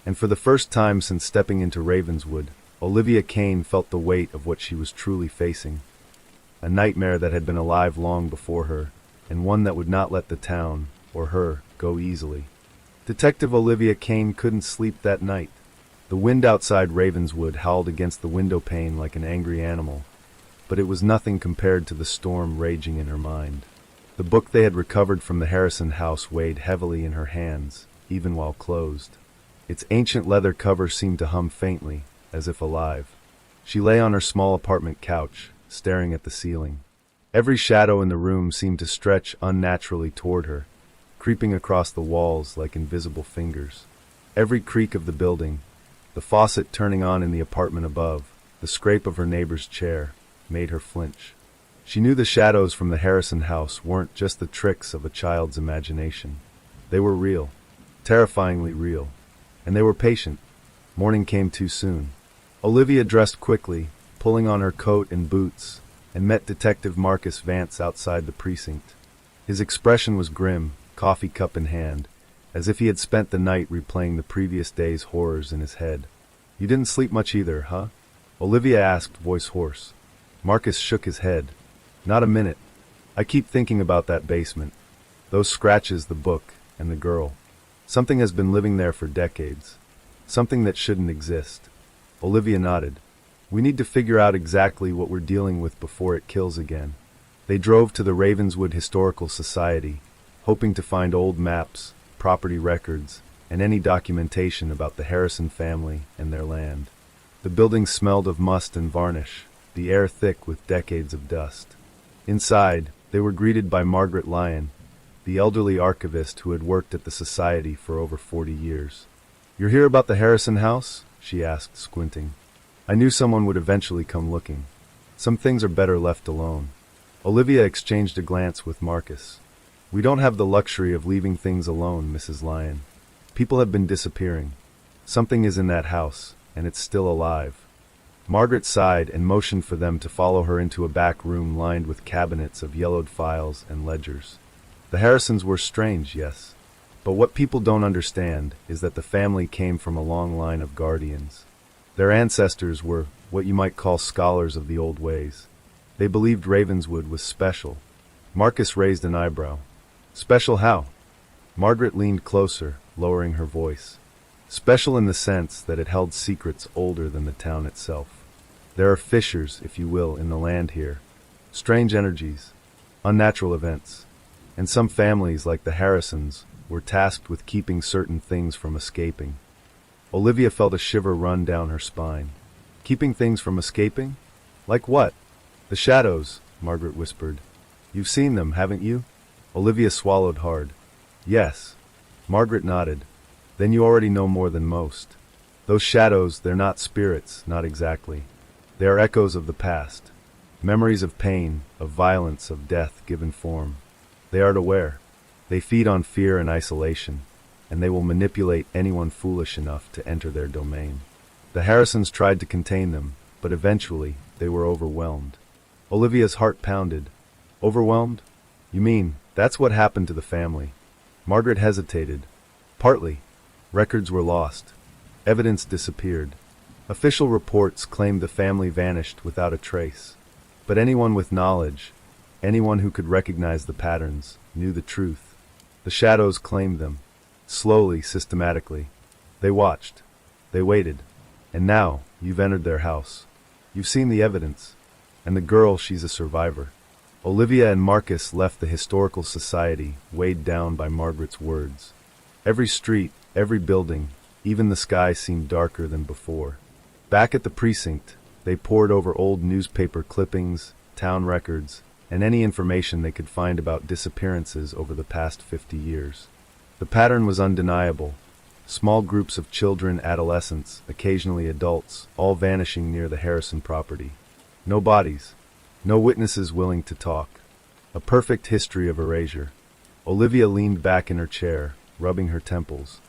And for the first time since stepping into Ravenswood, Olivia Kane felt the weight of what she was truly facing. A nightmare that had been alive long before her, and one that would not let the town, or her, go easily. Detective Olivia Kane couldn't sleep that night. The wind outside Ravenswood howled against the window pane like an angry animal, but it was nothing compared to the storm raging in her mind. The book they had recovered from the Harrison house weighed heavily in her hands, even while closed. Its ancient leather cover seemed to hum faintly, as if alive. She lay on her small apartment couch, staring at the ceiling. Every shadow in the room seemed to stretch unnaturally toward her, creeping across the walls like invisible fingers. Every creak of the building, the faucet turning on in the apartment above, the scrape of her neighbor's chair, made her flinch. She knew the shadows from the Harrison house weren't just the tricks of a child's imagination. They were real, terrifyingly real, and they were patient. Morning came too soon. Olivia dressed quickly, pulling on her coat and boots, and met Detective Marcus Vance outside the precinct. His expression was grim, coffee cup in hand, as if he had spent the night replaying the previous day's horrors in his head. "You didn't sleep much either, huh?" Olivia asked, voice hoarse. Marcus shook his head. "Not a minute. I keep thinking about that basement. Those scratches, the book, and the girl. Something has been living there for decades. Something that shouldn't exist." Olivia nodded. "We need to figure out exactly what we're dealing with before it kills again." They drove to the Ravenswood Historical Society, hoping to find old maps, property records, and any documentation about the Harrison family and their land. The building smelled of must and varnish, the air thick with decades of dust. Inside, they were greeted by Margaret Lyon, the elderly archivist who had worked at the society for over 40 years. "You're here about the Harrison house?" she asked, squinting. "I knew someone would eventually come looking. Some things are better left alone." Olivia exchanged a glance with Marcus. "We don't have the luxury of leaving things alone, Mrs. Lyon. People have been disappearing. Something is in that house, and it's still alive." Margaret sighed and motioned for them to follow her into a back room lined with cabinets of yellowed files and ledgers. The Harrisons were strange, yes, but what people don't understand is that the family came from a long line of guardians. Their ancestors were what you might call scholars of the old ways. They believed Ravenswood was special. Marcus raised an eyebrow. "Special how?" Margaret leaned closer, lowering her voice. "Special in the sense that it held secrets older than the town itself. There are fissures, if you will, in the land here. Strange energies, unnatural events. And some families, like the Harrisons, were tasked with keeping certain things from escaping." Olivia felt a shiver run down her spine. "Keeping things from escaping? Like what?" "The shadows," Margaret whispered. "You've seen them, haven't you?" Olivia swallowed hard. "Yes." Margaret nodded. "Then you already know more than most. Those shadows, they're not spirits, not exactly. They are echoes of the past. Memories of pain, of violence, of death given form. They are aware. They feed on fear and isolation, and they will manipulate anyone foolish enough to enter their domain. The Harrisons tried to contain them, but eventually they were overwhelmed." Olivia's heart pounded. "Overwhelmed? You mean, that's what happened to the family?" Margaret hesitated. "Partly. Records were lost. Evidence disappeared. Official reports claimed the family vanished without a trace. But anyone with knowledge, anyone who could recognize the patterns, knew the truth. The shadows claimed them. Slowly, systematically. They watched. They waited. And now, you've entered their house. You've seen the evidence. And the girl, she's a survivor." Olivia and Marcus left the Historical Society, weighed down by Margaret's words. Every street, every building, even the sky seemed darker than before. Back at the precinct, they pored over old newspaper clippings, town records, and any information they could find about disappearances over the past 50 years. The pattern was undeniable. Small groups of children, adolescents, occasionally adults, all vanishing near the Harrison property. No bodies. No witnesses willing to talk. A perfect history of erasure. Olivia leaned back in her chair, rubbing her temples.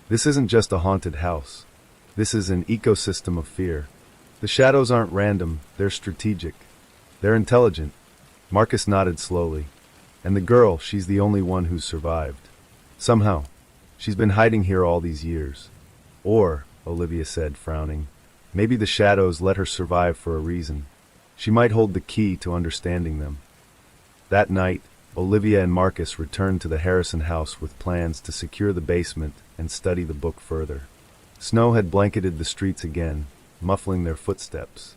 This isn't just a haunted house. This is an ecosystem of fear. The shadows aren't random, they're strategic. They're intelligent. Marcus nodded slowly. And the girl, she's the only one who's survived. Somehow. She's been hiding here all these years. Or, Olivia said, frowning, maybe the shadows let her survive for a reason. She might hold the key to understanding them. That night, Olivia and Marcus returned to the Harrison house with plans to secure the basement and study the book further. Snow had blanketed the streets again, muffling their footsteps.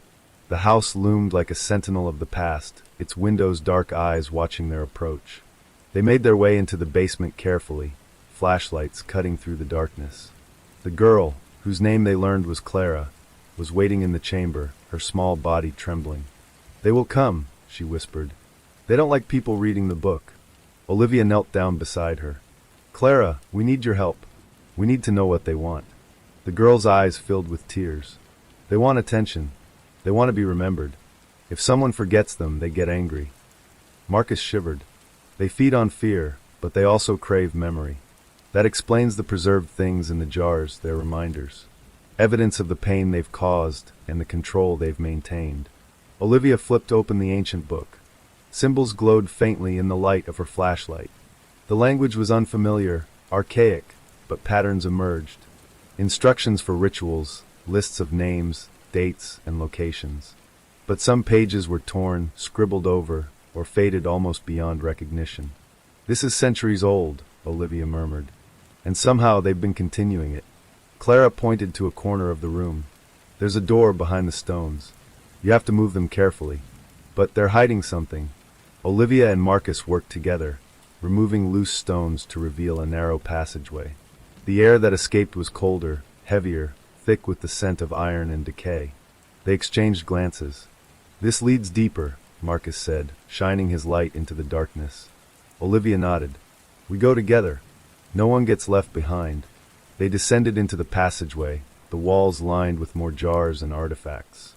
The house loomed like a sentinel of the past, its windows dark eyes watching their approach. They made their way into the basement carefully, flashlights cutting through the darkness. The girl, whose name they learned was Clara, was waiting in the chamber, her small body trembling. "They will come," she whispered. "They don't like people reading the book." Olivia knelt down beside her. "Clara, we need your help. We need to know what they want." The girl's eyes filled with tears. "They want attention. They want to be remembered. If someone forgets them, they get angry." Marcus shivered. "They feed on fear, but they also crave memory. That explains the preserved things in the jars, their reminders. Evidence of the pain they've caused and the control they've maintained." Olivia flipped open the ancient book. Symbols glowed faintly in the light of her flashlight. The language was unfamiliar, archaic, but patterns emerged. Instructions for rituals, lists of names, dates, and locations. But some pages were torn, scribbled over, or faded almost beyond recognition. "This is centuries old," Olivia murmured. "And somehow they've been continuing it." Clara pointed to a corner of the room. "There's a door behind the stones. You have to move them carefully. But they're hiding something." Olivia and Marcus worked together, removing loose stones to reveal a narrow passageway. The air that escaped was colder, heavier, thick with the scent of iron and decay. They exchanged glances. "This leads deeper," Marcus said, shining his light into the darkness. Olivia nodded. "We go together. No one gets left behind." They descended into the passageway, the walls lined with more jars and artifacts.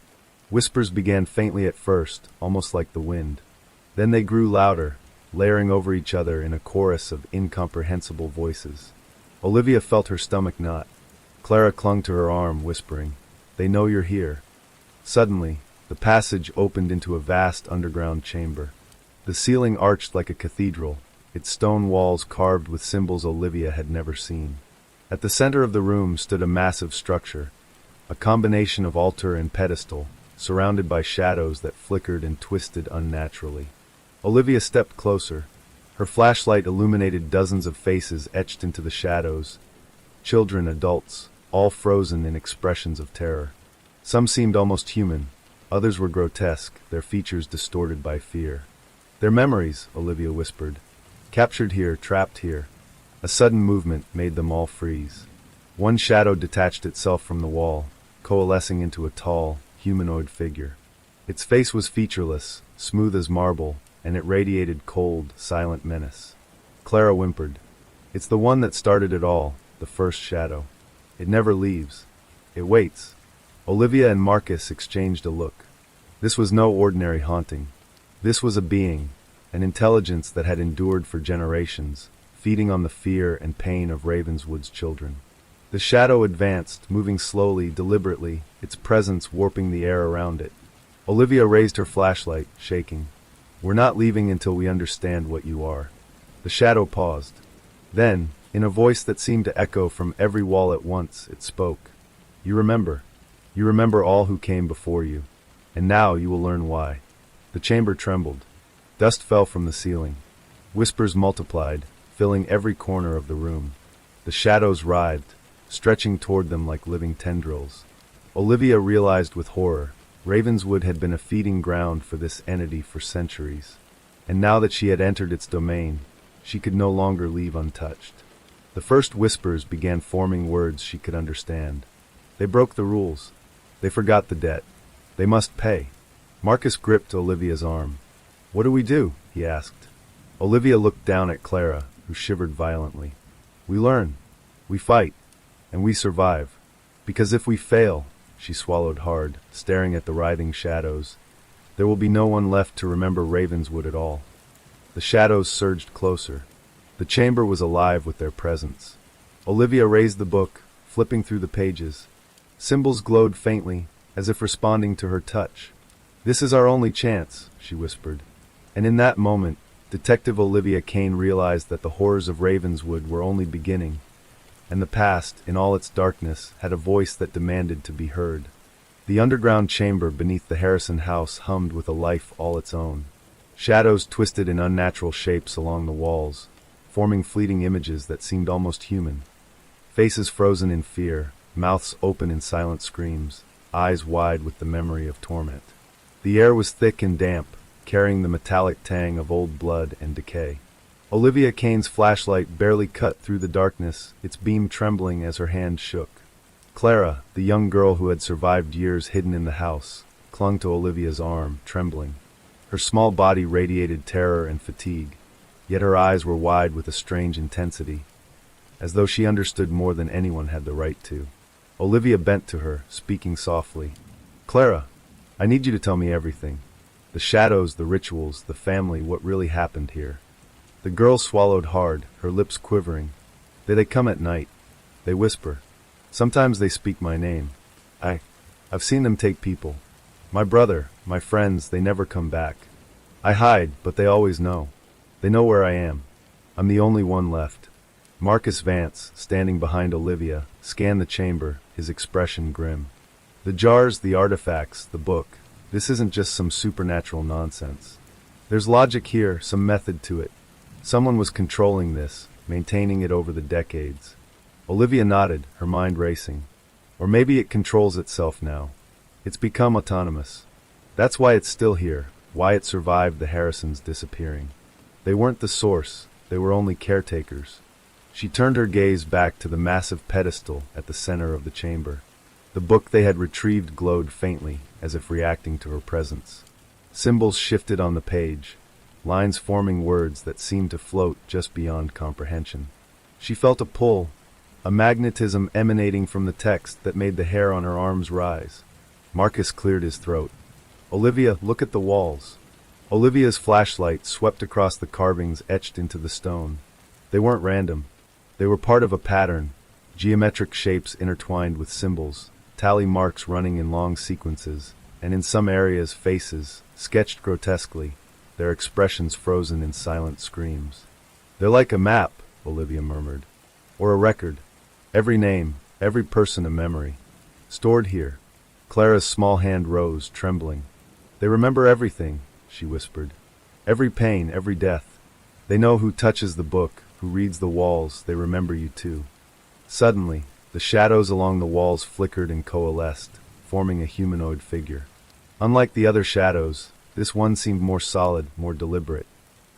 Whispers began faintly at first, almost like the wind. Then they grew louder, layering over each other in a chorus of incomprehensible voices. Olivia felt her stomach knot. Clara clung to her arm, whispering, "They know you're here." Suddenly, the passage opened into a vast underground chamber. The ceiling arched like a cathedral, its stone walls carved with symbols Olivia had never seen. At the center of the room stood a massive structure, a combination of altar and pedestal, surrounded by shadows that flickered and twisted unnaturally. Olivia stepped closer. Her flashlight illuminated dozens of faces etched into the shadows, children, adults, all frozen in expressions of terror. Some seemed almost human, others were grotesque, their features distorted by fear. "Their memories," Olivia whispered. "Captured here, trapped here." A sudden movement made them all freeze. One shadow detached itself from the wall, coalescing into a tall, humanoid figure. Its face was featureless, smooth as marble, and it radiated cold, silent menace. Clara whimpered. "It's the one that started it all, the first shadow. It never leaves. It waits." Olivia and Marcus exchanged a look. This was no ordinary haunting. This was a being, an intelligence that had endured for generations, feeding on the fear and pain of Ravenswood's children. The shadow advanced, moving slowly, deliberately, its presence warping the air around it. Olivia raised her flashlight, shaking. "We're not leaving until we understand what you are." The shadow paused. Then, in a voice that seemed to echo from every wall at once, it spoke. "You remember. You remember all who came before you. And now you will learn why." The chamber trembled. Dust fell from the ceiling. Whispers multiplied, filling every corner of the room. The shadows writhed, stretching toward them like living tendrils. Olivia realized with horror, Ravenswood had been a feeding ground for this entity for centuries. And now that she had entered its domain, she could no longer leave untouched. The first whispers began forming words she could understand. They broke the rules. They forgot the debt. They must pay. Marcus gripped Olivia's arm. "What do we do?" he asked. Olivia looked down at Clara, who shivered violently. "We learn. We fight. And we survive. Because if we fail," she swallowed hard, staring at the writhing shadows, "there will be no one left to remember Ravenswood at all." The shadows surged closer. The chamber was alive with their presence. Olivia raised the book, flipping through the pages. Symbols glowed faintly, as if responding to her touch. "This is our only chance," she whispered. And in that moment, Detective Olivia Kane realized that the horrors of Ravenswood were only beginning, and the past, in all its darkness, had a voice that demanded to be heard. The underground chamber beneath the Harrison house hummed with a life all its own. Shadows twisted in unnatural shapes along the walls, forming fleeting images that seemed almost human. Faces frozen in fear, mouths open in silent screams, eyes wide with the memory of torment. The air was thick and damp, carrying the metallic tang of old blood and decay. Olivia Kane's flashlight barely cut through the darkness, its beam trembling as her hand shook. Clara, the young girl who had survived years hidden in the house, clung to Olivia's arm, trembling. Her small body radiated terror and fatigue, yet her eyes were wide with a strange intensity, as though she understood more than anyone had the right to. Olivia bent to her, speaking softly. "Clara, I need you to tell me everything. The shadows, the rituals, the family, what really happened here." The girl swallowed hard, her lips quivering. "They come at night. They whisper. Sometimes they speak my name. I've seen them take people. My brother, my friends, they never come back. I hide, but they always know. They know where I am. I'm the only one left." Marcus Vance, standing behind Olivia, scanned the chamber, his expression grim. "The jars, the artifacts, the book. This isn't just some supernatural nonsense. There's logic here, some method to it. Someone was controlling this, maintaining it over the decades." Olivia nodded, her mind racing. "Or maybe it controls itself now. It's become autonomous. That's why it's still here, why it survived the Harrisons disappearing. They weren't the source, they were only caretakers." She turned her gaze back to the massive pedestal at the center of the chamber. The book they had retrieved glowed faintly, as if reacting to her presence. Symbols shifted on the page, lines forming words that seemed to float just beyond comprehension. She felt a pull, a magnetism emanating from the text that made the hair on her arms rise. Marcus cleared his throat. "Olivia, look at the walls." Olivia's flashlight swept across the carvings etched into the stone. They weren't random. They were part of a pattern, geometric shapes intertwined with symbols, tally marks running in long sequences, and in some areas faces, sketched grotesquely, their expressions frozen in silent screams. "They're like a map," Olivia murmured. "Or a record. Every name, every person a memory. Stored here." Clara's small hand rose, trembling. "They remember everything," she whispered. "Every pain, every death. They know who touches the book, who reads the walls, they remember you too." Suddenly, the shadows along the walls flickered and coalesced, forming a humanoid figure. Unlike the other shadows, this one seemed more solid, more deliberate.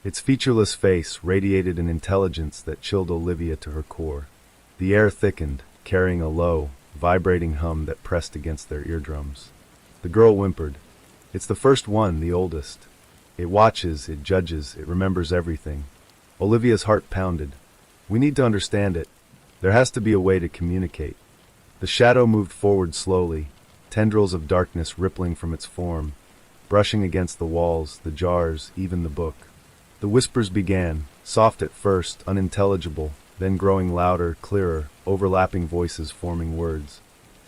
Its featureless face radiated an intelligence that chilled Olivia to her core. The air thickened, carrying a low, vibrating hum that pressed against their eardrums. The girl whimpered. "It's the first one, the oldest. It watches, it judges, it remembers everything." Olivia's heart pounded. "We need to understand it. There has to be a way to communicate." The shadow moved forward slowly, tendrils of darkness rippling from its form, brushing against the walls, the jars, even the book. The whispers began, soft at first, unintelligible, then growing louder, clearer, overlapping voices forming words.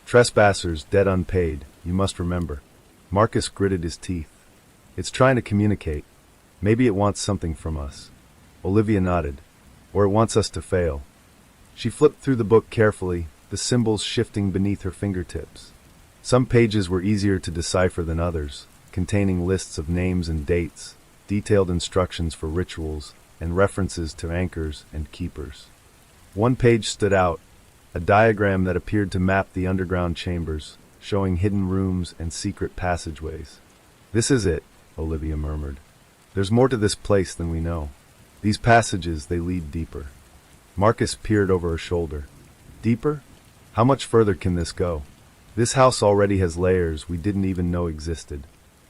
"Trespassers, debt unpaid, you must remember." Marcus gritted his teeth. "It's trying to communicate. Maybe it wants something from us." Olivia nodded. "Or it wants us to fail." She flipped through the book carefully, the symbols shifting beneath her fingertips. Some pages were easier to decipher than others, containing lists of names and dates, detailed instructions for rituals, and references to anchors and keepers. One page stood out, a diagram that appeared to map the underground chambers, showing hidden rooms and secret passageways. "This is it," Olivia murmured. "There's more to this place than we know. These passages, they lead deeper." Marcus peered over her shoulder. "Deeper? How much further can this go? This house already has layers we didn't even know existed."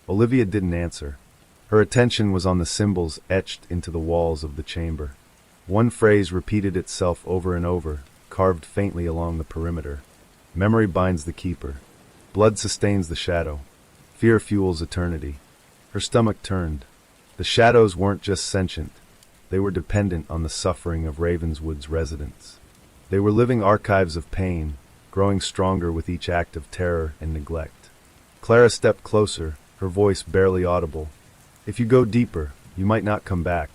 Olivia didn't answer. Her attention was on the symbols etched into the walls of the chamber. One phrase repeated itself over and over, carved faintly along the perimeter. "Memory binds the keeper. Blood sustains the shadow. Fear fuels eternity." Her stomach turned. The shadows weren't just sentient. they were dependent on the suffering of Ravenswood's residents. They were living archives of pain, growing stronger with each act of terror and neglect. Clara stepped closer, her voice barely audible. "If you go deeper, you might not come back.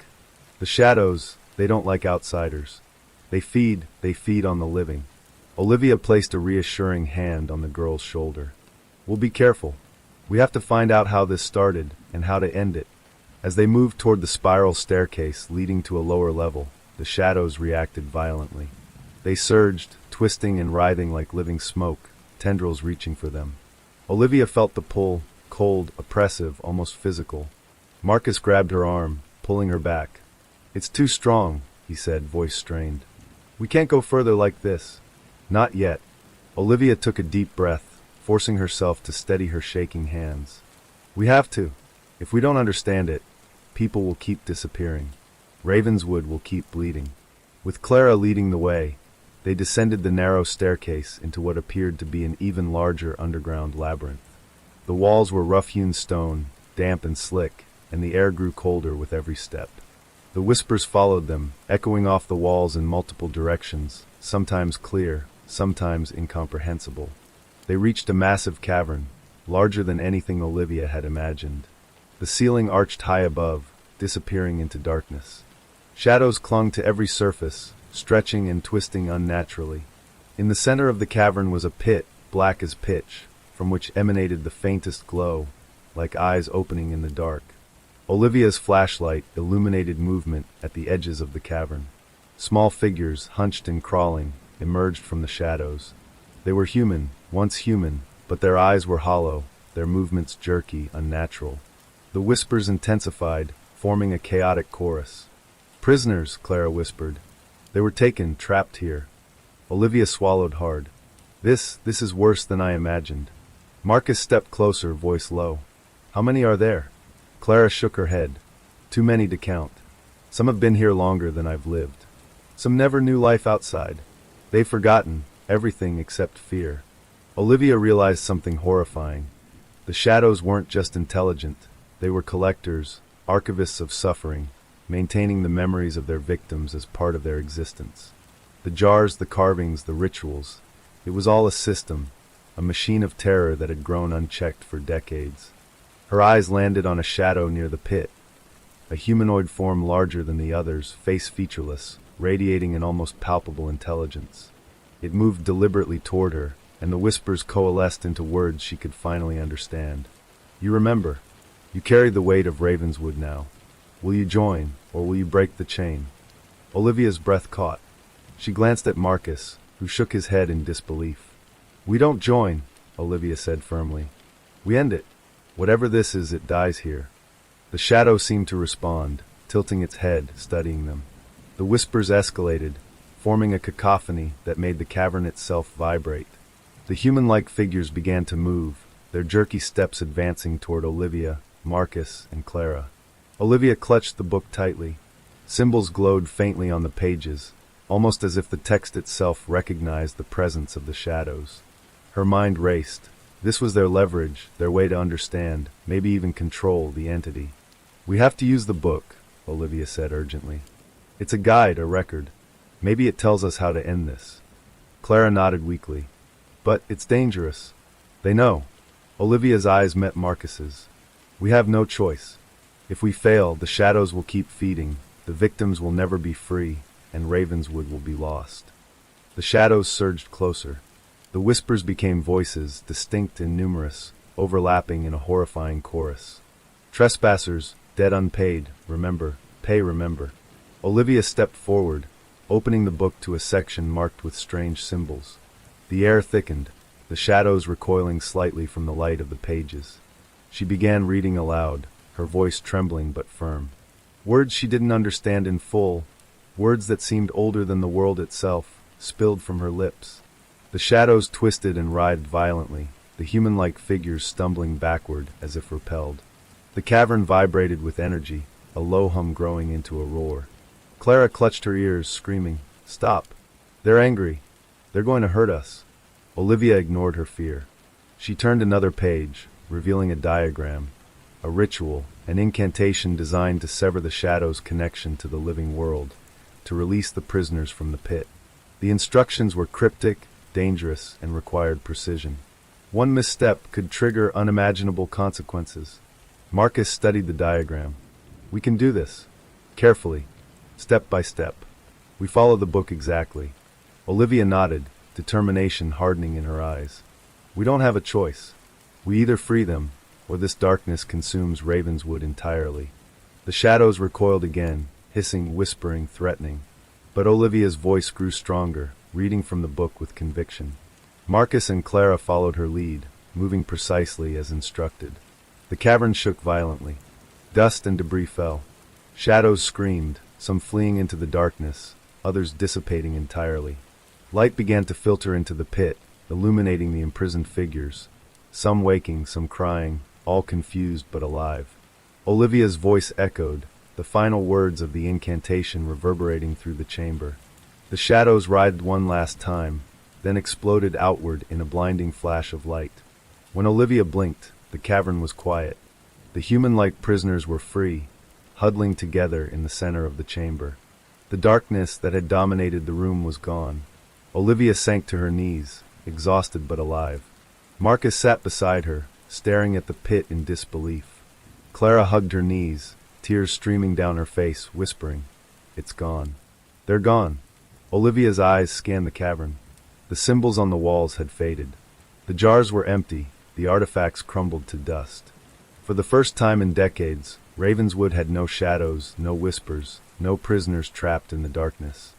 The shadows, they don't like outsiders. They feed on the living." Olivia placed a reassuring hand on the girl's shoulder. "We'll be careful. We have to find out how this started and how to end it." As they moved toward the spiral staircase leading to a lower level, the shadows reacted violently. They surged, twisting and writhing like living smoke, tendrils reaching for them. Olivia felt the pull, cold, oppressive, almost physical. Marcus grabbed her arm, pulling her back. "It's too strong," he said, voice strained. "We can't go further like this." "Not yet." Olivia took a deep breath, forcing herself to steady her shaking hands. "We have to. If we don't understand it, people will keep disappearing. Ravenswood will keep bleeding." With Clara leading the way, they descended the narrow staircase into what appeared to be an even larger underground labyrinth. The walls were rough-hewn stone, damp and slick, and the air grew colder with every step. The whispers followed them, echoing off the walls in multiple directions, sometimes clear, sometimes incomprehensible. They reached a massive cavern, larger than anything Olivia had imagined. The ceiling arched high above, disappearing into darkness. Shadows clung to every surface, stretching and twisting unnaturally. In the center of the cavern was a pit, black as pitch, from which emanated the faintest glow, like eyes opening in the dark. Olivia's flashlight illuminated movement at the edges of the cavern. Small figures, hunched and crawling, emerged from the shadows. They were human, once human, but their eyes were hollow, their movements jerky, unnatural. The whispers intensified, forming a chaotic chorus. "Prisoners," Clara whispered. "They were taken, trapped here." Olivia swallowed hard. This is worse than I imagined." Marcus stepped closer, voice low. "How many are there?" Clara shook her head. "Too many to count. Some have been here longer than I've lived. Some never knew life outside. They've forgotten everything except fear." Olivia realized something horrifying. The shadows weren't just intelligent. They were collectors, archivists of suffering, maintaining the memories of their victims as part of their existence. The jars, the carvings, the rituals. It was all a system, a machine of terror that had grown unchecked for decades. Her eyes landed on a shadow near the pit, a humanoid form larger than the others, face featureless, radiating an almost palpable intelligence. It moved deliberately toward her, and the whispers coalesced into words she could finally understand. "You remember. You carry the weight of Ravenswood now. Will you join, or will you break the chain?" Olivia's breath caught. She glanced at Marcus, who shook his head in disbelief. "We don't join," Olivia said firmly. "We end it. Whatever this is, it dies here." The shadow seemed to respond, tilting its head, studying them. The whispers escalated, forming a cacophony that made the cavern itself vibrate. The human-like figures began to move, their jerky steps advancing toward Olivia, Marcus, and Clara. Olivia clutched the book tightly. Symbols glowed faintly on the pages, almost as if the text itself recognized the presence of the shadows. Her mind raced. This was their leverage, their way to understand, maybe even control, the entity. "We have to use the book," Olivia said urgently. "It's a guide, a record. Maybe it tells us how to end this." Clara nodded weakly. "But it's dangerous." "They know." Olivia's eyes met Marcus's. "We have no choice. If we fail, the shadows will keep feeding, the victims will never be free, and Ravenswood will be lost." The shadows surged closer. The whispers became voices, distinct and numerous, overlapping in a horrifying chorus. "Trespassers, dead unpaid, remember, pay remember." Olivia stepped forward, opening the book to a section marked with strange symbols. The air thickened, the shadows recoiling slightly from the light of the pages. She began reading aloud, her voice trembling but firm. Words she didn't understand in full, words that seemed older than the world itself, spilled from her lips. The shadows twisted and writhed violently, the human-like figures stumbling backward as if repelled. The cavern vibrated with energy, a low hum growing into a roar. Clara clutched her ears, screaming, "Stop! They're angry. They're going to hurt us." Olivia ignored her fear. She turned another page, revealing a diagram, a ritual, an incantation designed to sever the shadow's connection to the living world, to release the prisoners from the pit. The instructions were cryptic, dangerous, and required precision. One misstep could trigger unimaginable consequences. Marcus studied the diagram. "We can do this. Carefully. Step by step. We follow the book exactly." Olivia nodded, determination hardening in her eyes. "We don't have a choice. We either free them, or this darkness consumes Ravenswood entirely." The shadows recoiled again, hissing, whispering, threatening. But Olivia's voice grew stronger, reading from the book with conviction. Marcus and Clara followed her lead, moving precisely as instructed. The cavern shook violently. Dust and debris fell. Shadows screamed, some fleeing into the darkness, others dissipating entirely. Light began to filter into the pit, illuminating the imprisoned figures, some waking, some crying, all confused but alive. Olivia's voice echoed, the final words of the incantation reverberating through the chamber. The shadows writhed one last time, then exploded outward in a blinding flash of light. When Olivia blinked, the cavern was quiet. The human-like prisoners were free, huddling together in the center of the chamber. The darkness that had dominated the room was gone. Olivia sank to her knees, exhausted but alive. Marcus sat beside her, staring at the pit in disbelief. Clara hugged her knees, tears streaming down her face, whispering, "It's gone. They're gone." Olivia's eyes scanned the cavern. The symbols on the walls had faded. The jars were empty, the artifacts crumbled to dust. For the first time in decades, Ravenswood had no shadows, no whispers, no prisoners trapped in the darkness.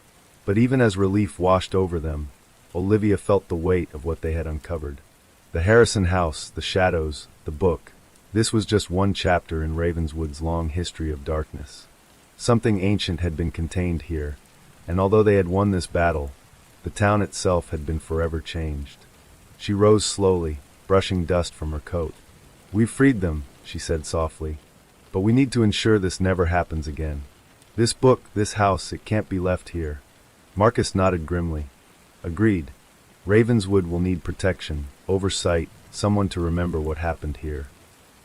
But even as relief washed over them, Olivia felt the weight of what they had uncovered. The Harrison house, the shadows, the book. This was just one chapter in Ravenswood's long history of darkness. Something ancient had been contained here, and although they had won this battle, the town itself had been forever changed. She rose slowly, brushing dust from her coat. "We've freed them," she said softly, "but we need to ensure this never happens again. This book, this house, it can't be left here." Marcus nodded grimly. "Agreed. Ravenswood will need protection, oversight, someone to remember what happened here."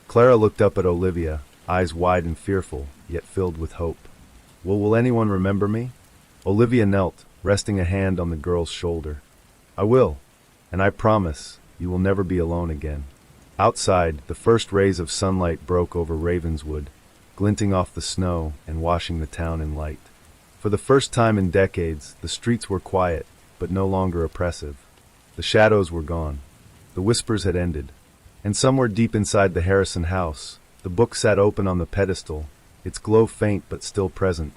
Clara looked up at Olivia, eyes wide and fearful, yet filled with hope. Will anyone remember me?" Olivia knelt, resting a hand on the girl's shoulder. "I will, and I promise you will never be alone again." Outside, the first rays of sunlight broke over Ravenswood, glinting off the snow and washing the town in light. For the first time in decades, the streets were quiet, but no longer oppressive. The shadows were gone. The whispers had ended. And somewhere deep inside the Harrison house, the book sat open on the pedestal, its glow faint but still present.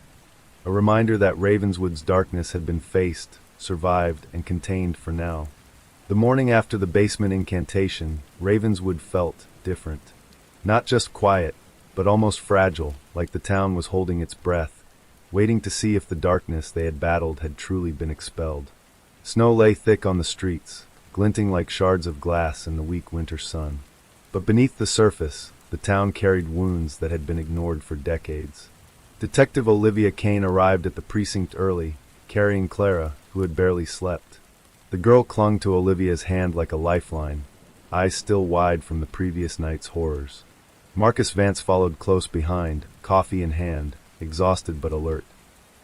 A reminder that Ravenswood's darkness had been faced, survived, and contained for now. The morning after the basement incantation, Ravenswood felt different. Not just quiet, but almost fragile, like the town was holding its breath, waiting to see if the darkness they had battled had truly been expelled. Snow lay thick on the streets, glinting like shards of glass in the weak winter sun. But beneath the surface, the town carried wounds that had been ignored for decades. Detective Olivia Kane arrived at the precinct early, carrying Clara, who had barely slept. The girl clung to Olivia's hand like a lifeline, eyes still wide from the previous night's horrors. Marcus Vance followed close behind, coffee in hand, exhausted but alert.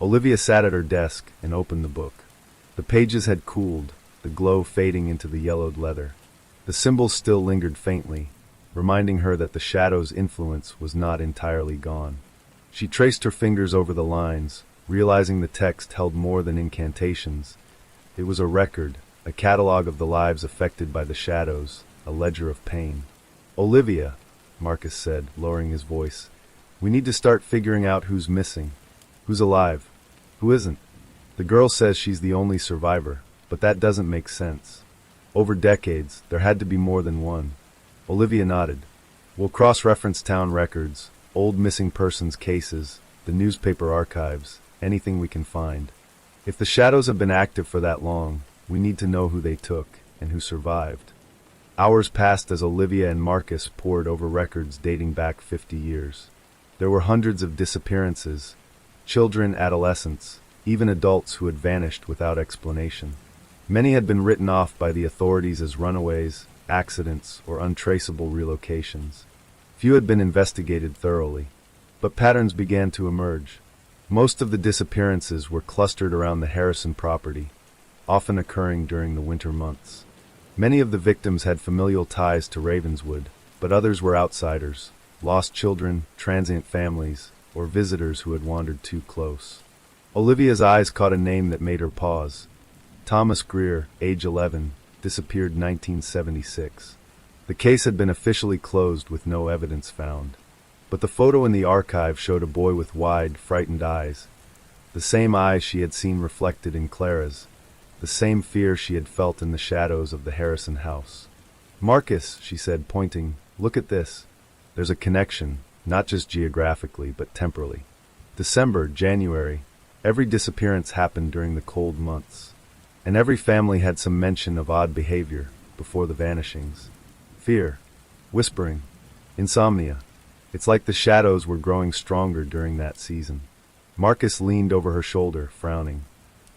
Olivia sat at her desk and opened the book. The pages had cooled, the glow fading into the yellowed leather. The symbols still lingered faintly, reminding her that the shadow's influence was not entirely gone. She traced her fingers over the lines, realizing the text held more than incantations. It was a record, a catalog of the lives affected by the shadows, a ledger of pain. "Olivia," Marcus said, lowering his voice, "we need to start figuring out who's missing, who's alive, who isn't. The girl says she's the only survivor, but that doesn't make sense. Over decades, there had to be more than one." Olivia nodded. "We'll cross-reference town records, old missing persons cases, the newspaper archives, anything we can find. If the shadows have been active for that long, we need to know who they took and who survived." Hours passed as Olivia and Marcus pored over records dating back 50 years. There were hundreds of disappearances, children, adolescents, even adults who had vanished without explanation. Many had been written off by the authorities as runaways, accidents, or untraceable relocations. Few had been investigated thoroughly, but patterns began to emerge. Most of the disappearances were clustered around the Harrison property, often occurring during the winter months. Many of the victims had familial ties to Ravenswood, but others were outsiders, lost children, transient families, or visitors who had wandered too close. Olivia's eyes caught a name that made her pause. Thomas Greer, age 11, disappeared 1976. The case had been officially closed with no evidence found. But the photo in the archive showed a boy with wide, frightened eyes. The same eyes she had seen reflected in Clara's. The same fear she had felt in the shadows of the Harrison house. "Marcus," she said, pointing, "look at this. There's a connection, not just geographically, but temporally. December, January, every disappearance happened during the cold months. And every family had some mention of odd behavior before the vanishings. Fear, whispering, insomnia. It's like the shadows were growing stronger during that season." Marcus leaned over her shoulder, frowning.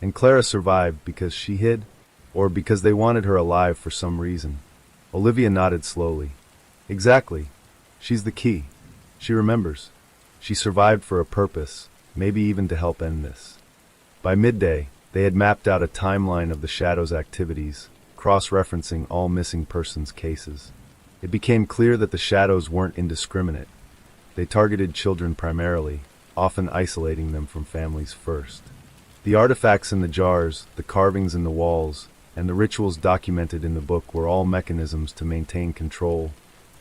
"And Clara survived because she hid? Or because they wanted her alive for some reason?" Olivia nodded slowly. "Exactly. She's the key. She remembers. She survived for a purpose, maybe even to help end this." By midday, they had mapped out a timeline of the Shadow's activities, cross-referencing all missing persons cases. It became clear that the Shadows weren't indiscriminate. They targeted children primarily, often isolating them from families first. The artifacts in the jars, the carvings in the walls, and the rituals documented in the book were all mechanisms to maintain control,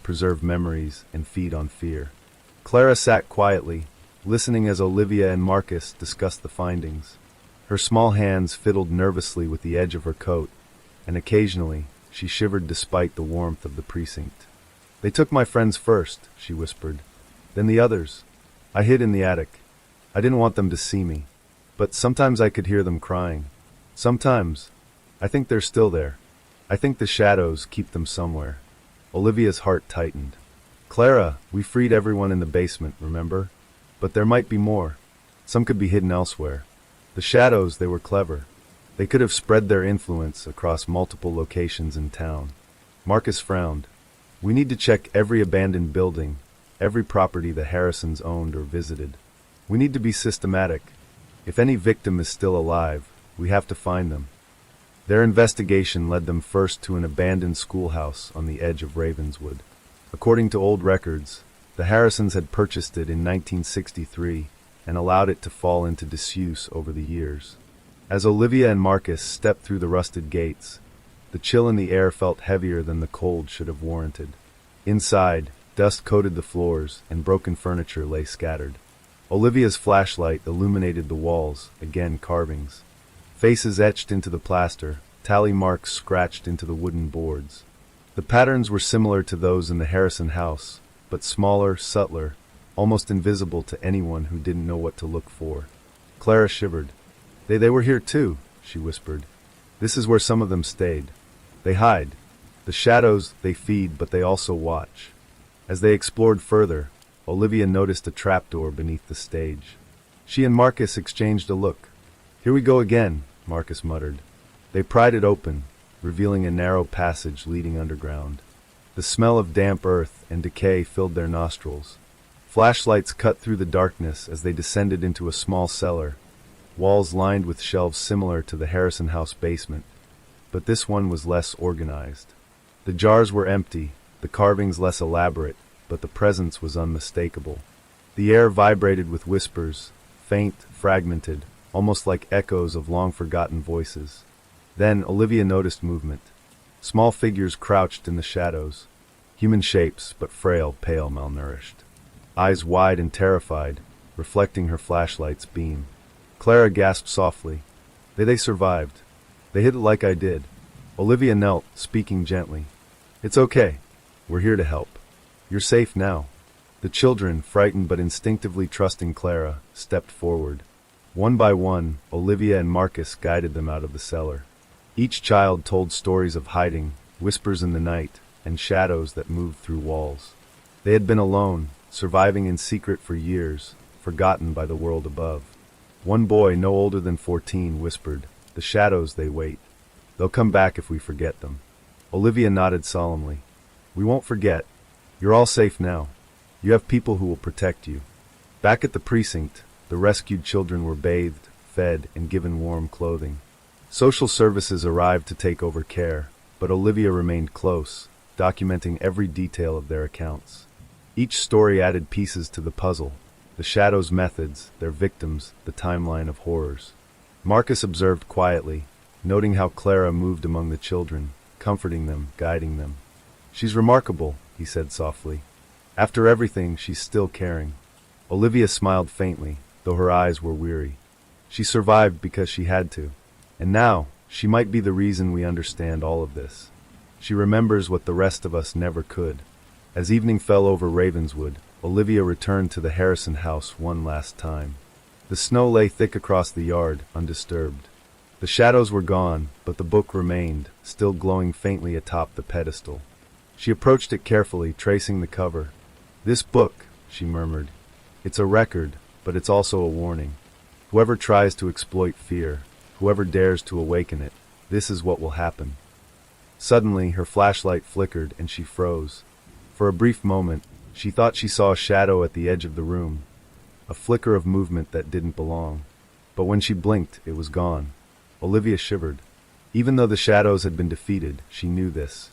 preserve memories, and feed on fear. Clara sat quietly, listening as Olivia and Marcus discussed the findings. Her small hands fiddled nervously with the edge of her coat, and occasionally she shivered despite the warmth of the precinct. "They took my friends first," she whispered. "Then the others. I hid in the attic. I didn't want them to see me. But sometimes I could hear them crying. Sometimes. I think they're still there. I think the shadows keep them somewhere." Olivia's heart tightened. "Clara, we freed everyone in the basement, remember? But there might be more. Some could be hidden elsewhere. The shadows, they were clever. They could have spread their influence across multiple locations in town." Marcus frowned. "We need to check every abandoned building, every property the Harrisons owned or visited. We need to be systematic. If any victim is still alive, we have to find them." Their investigation led them first to an abandoned schoolhouse on the edge of Ravenswood. According to old records, the Harrisons had purchased it in 1963 and allowed it to fall into disuse over the years. As Olivia and Marcus stepped through the rusted gates, the chill in the air felt heavier than the cold should have warranted. Inside, dust coated the floors and broken furniture lay scattered. Olivia's flashlight illuminated the walls, again carvings. Faces etched into the plaster, tally marks scratched into the wooden boards. The patterns were similar to those in the Harrison house, but smaller, subtler, almost invisible to anyone who didn't know what to look for. Clara shivered. They were here too," she whispered. "This is where some of them stayed. They hide. The shadows, they feed, but they also watch." As they explored further, Olivia noticed a trapdoor beneath the stage. She and Marcus exchanged a look. "Here we go again," Marcus muttered. They pried it open, revealing a narrow passage leading underground. The smell of damp earth and decay filled their nostrils. Flashlights cut through the darkness as they descended into a small cellar, walls lined with shelves similar to the Harrison house basement, but this one was less organized. The jars were empty, the carvings less elaborate, but the presence was unmistakable. The air vibrated with whispers, faint, fragmented, almost like echoes of long-forgotten voices. Then Olivia noticed movement. Small figures crouched in the shadows, human shapes, but frail, pale, malnourished. Eyes wide and terrified, reflecting her flashlight's beam. Clara gasped softly. They survived. They hid it like I did." Olivia knelt, speaking gently. "It's okay. We're here to help. You're safe now." The children, frightened but instinctively trusting Clara, stepped forward. One by one, Olivia and Marcus guided them out of the cellar. Each child told stories of hiding, whispers in the night, and shadows that moved through walls. They had been alone, surviving in secret for years, forgotten by the world above. One boy, no older than 14, whispered, "The shadows, they wait. They'll come back if we forget them." Olivia nodded solemnly. "We won't forget. You're all safe now." You have people who will protect you. Back at the precinct, the rescued children were bathed, fed, and given warm clothing. Social services arrived to take over care, but Olivia remained close, documenting every detail of their accounts. Each story added pieces to the puzzle: the shadows' methods, their victims, the timeline of horrors. Marcus observed quietly, noting how Clara moved among the children, comforting them, guiding them. "She's remarkable," he said softly. "After everything, she's still caring." Olivia smiled faintly, though her eyes were weary. She survived because she had to. And now, she might be the reason we understand all of this. She remembers what the rest of us never could. As evening fell over Ravenswood, Olivia returned to the Harrison house one last time. The snow lay thick across the yard, undisturbed. The shadows were gone, but the book remained, still glowing faintly atop the pedestal. She approached it carefully, tracing the cover. "This book," she murmured. "It's a record, but it's also a warning. Whoever tries to exploit fear, whoever dares to awaken it, this is what will happen." Suddenly, her flashlight flickered and she froze. For a brief moment, she thought she saw a shadow at the edge of the room, a flicker of movement that didn't belong. But when she blinked, it was gone. Olivia shivered. Even though the shadows had been defeated, she knew this.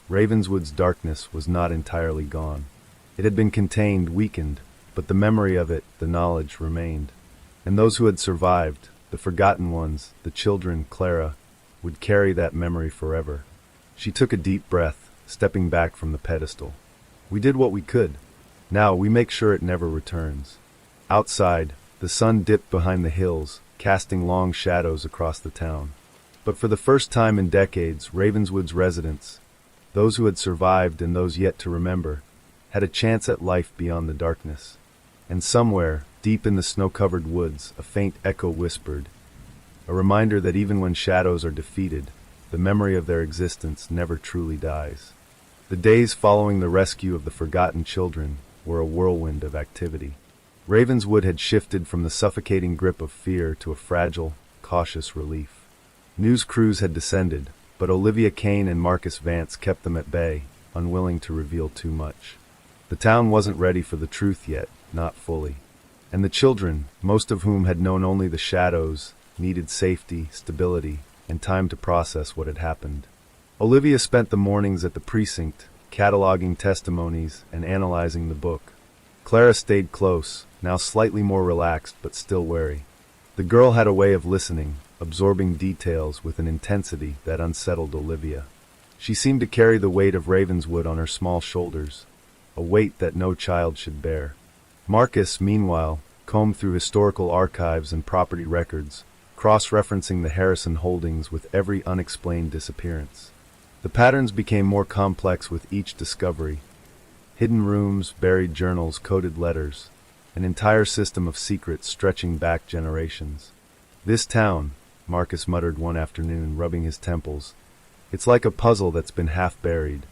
Ravenswood's darkness was not entirely gone. It had been contained, weakened, but the memory of it, the knowledge, remained. And those who had survived, the forgotten ones, the children, Clara, would carry that memory forever. She took a deep breath, stepping back from the pedestal. "We did what we could. Now we make sure it never returns." Outside, the sun dipped behind the hills, casting long shadows across the town. But for the first time in decades, Ravenswood's residents, those who had survived and those yet to remember, had a chance at life beyond the darkness. And somewhere, deep in the snow-covered woods, a faint echo whispered, a reminder that even when shadows are defeated, the memory of their existence never truly dies. The days following the rescue of the forgotten children were a whirlwind of activity. Ravenswood had shifted from the suffocating grip of fear to a fragile, cautious relief. News crews had descended, but Olivia Kane and Marcus Vance kept them at bay, unwilling to reveal too much. The town wasn't ready for the truth yet, not fully. And the children, most of whom had known only the shadows, needed safety, stability, and time to process what had happened. Olivia spent the mornings at the precinct, cataloging testimonies and analyzing the book. Clara stayed close, now slightly more relaxed but still wary. The girl had a way of listening, absorbing details with an intensity that unsettled Olivia. She seemed to carry the weight of Ravenswood on her small shoulders, a weight that no child should bear. Marcus, meanwhile, combed through historical archives and property records, cross-referencing the Harrison holdings with every unexplained disappearance. The patterns became more complex with each discovery. Hidden rooms, buried journals, coded letters, an entire system of secrets stretching back generations. "This town," Marcus muttered one afternoon, rubbing his temples, "it's like a puzzle that's been half buried.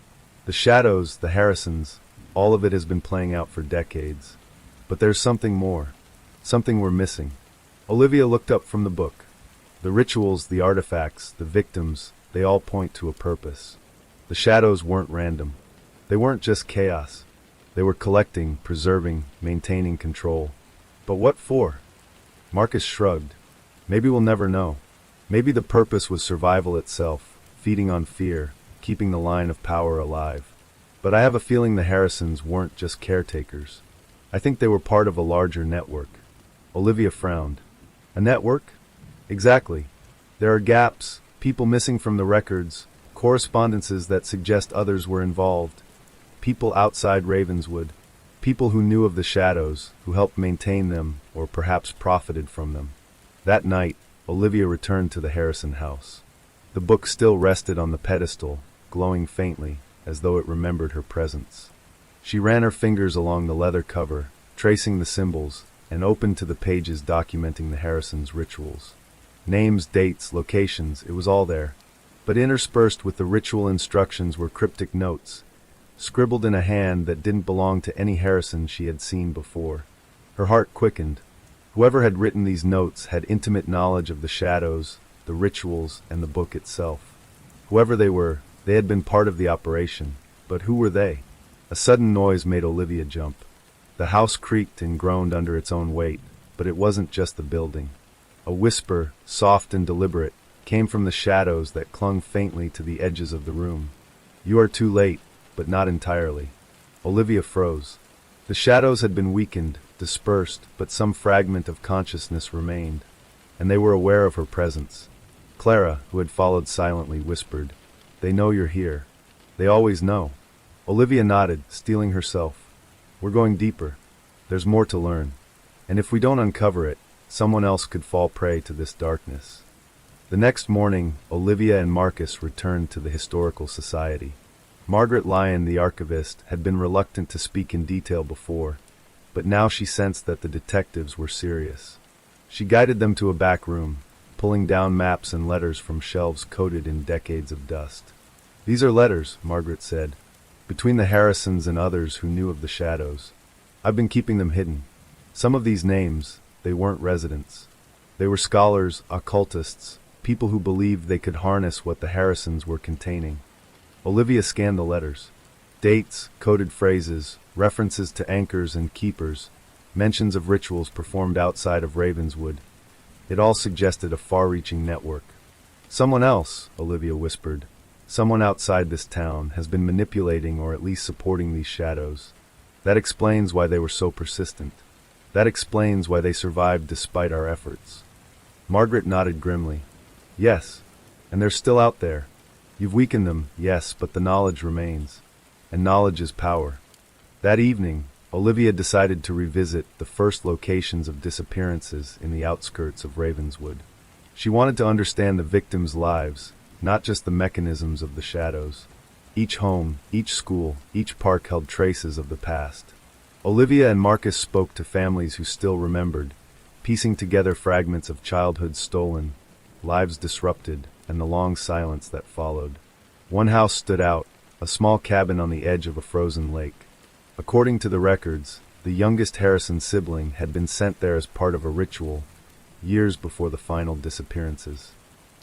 The shadows, the Harrisons, all of it has been playing out for decades. But there's something more, something we're missing." Olivia looked up from the book. The rituals, the artifacts, the victims, they all point to a purpose. The shadows weren't random. They weren't just chaos. They were collecting, preserving, maintaining control. But what for? Marcus shrugged. "Maybe we'll never know. Maybe the purpose was survival itself, feeding on fear, keeping the line of power alive. But I have a feeling the Harrisons weren't just caretakers. I think they were part of a larger network." Olivia frowned. "A network?" "Exactly. There are gaps, people missing from the records, correspondences that suggest others were involved. People outside Ravenswood, people who knew of the shadows, who helped maintain them, or perhaps profited from them." That night, Olivia returned to the Harrison house. The book still rested on the pedestal, glowing faintly, as though it remembered her presence. She ran her fingers along the leather cover, tracing the symbols, and opened to the pages documenting the Harrisons' rituals. Names, dates, locations, it was all there. But interspersed with the ritual instructions were cryptic notes, scribbled in a hand that didn't belong to any Harrison she had seen before. Her heart quickened. Whoever had written these notes had intimate knowledge of the shadows, the rituals, and the book itself. Whoever they were, they had been part of the operation. But who were they? A sudden noise made Olivia jump. The house creaked and groaned under its own weight, but it wasn't just the building. A whisper, soft and deliberate, came from the shadows that clung faintly to the edges of the room. "You are too late, but not entirely." Olivia froze. The shadows had been weakened, dispersed, but some fragment of consciousness remained, and they were aware of her presence. Clara, who had followed silently, whispered, "They know you're here. They always know." Olivia nodded, steeling herself. "We're going deeper. There's more to learn. And if we don't uncover it, someone else could fall prey to this darkness." The next morning, Olivia and Marcus returned to the Historical Society. Margaret Lyon, the archivist, had been reluctant to speak in detail before, but now she sensed that the detectives were serious. She guided them to a back room, pulling down maps and letters from shelves coated in decades of dust. "These are letters," Margaret said, "between the Harrisons and others who knew of the shadows. I've been keeping them hidden. Some of these names, they weren't residents. They were scholars, occultists, people who believed they could harness what the Harrisons were containing." Olivia scanned the letters. Dates, coded phrases, references to anchors and keepers, mentions of rituals performed outside of Ravenswood. It all suggested a far-reaching network. "Someone else," Olivia whispered, "someone outside this town has been manipulating or at least supporting these shadows. That explains why they were so persistent. That explains why they survived despite our efforts." Margaret nodded grimly. "Yes, and they're still out there. You've weakened them, yes, but the knowledge remains. And knowledge is power." That evening, Olivia decided to revisit the first locations of disappearances in the outskirts of Ravenswood. She wanted to understand the victims' lives, not just the mechanisms of the shadows. Each home, each school, each park held traces of the past. Olivia and Marcus spoke to families who still remembered, piecing together fragments of childhood stolen, lives disrupted, and the long silence that followed. One house stood out, a small cabin on the edge of a frozen lake. According to the records, the youngest Harrison sibling had been sent there as part of a ritual, years before the final disappearances.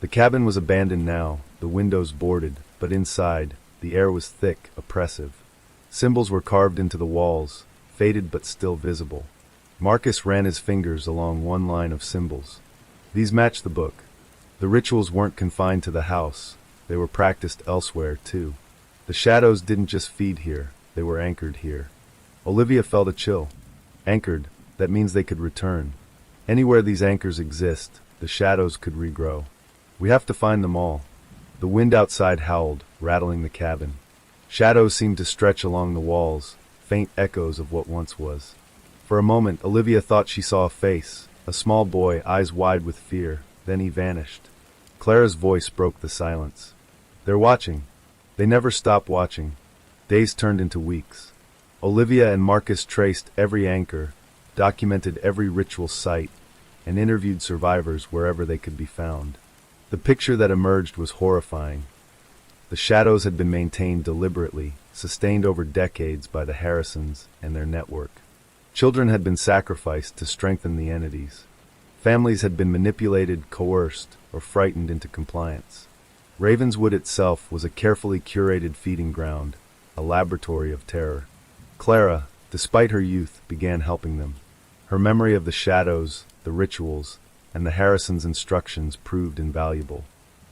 The cabin was abandoned now, the windows boarded, but inside, the air was thick, oppressive. Symbols were carved into the walls, faded but still visible. Marcus ran his fingers along one line of symbols. These matched the book. The rituals weren't confined to the house. They were practiced elsewhere, too. The shadows didn't just feed here. They were anchored here. Olivia felt a chill. Anchored, that means they could return. Anywhere these anchors exist, the shadows could regrow. We have to find them all. The wind outside howled, rattling the cabin. Shadows seemed to stretch along the walls, faint echoes of what once was. For a moment, Olivia thought she saw a face, a small boy, eyes wide with fear. Then he vanished. Clara's voice broke the silence. "They're watching. They never stop watching." Days turned into weeks. Olivia and Marcus traced every anchor, documented every ritual site, and interviewed survivors wherever they could be found. The picture that emerged was horrifying. The shadows had been maintained deliberately, sustained over decades by the Harrisons and their network. Children had been sacrificed to strengthen the entities. Families had been manipulated, coerced, or frightened into compliance. Ravenswood itself was a carefully curated feeding ground, a laboratory of terror. Clara, despite her youth, began helping them. Her memory of the shadows, the rituals, and the Harrisons' instructions proved invaluable.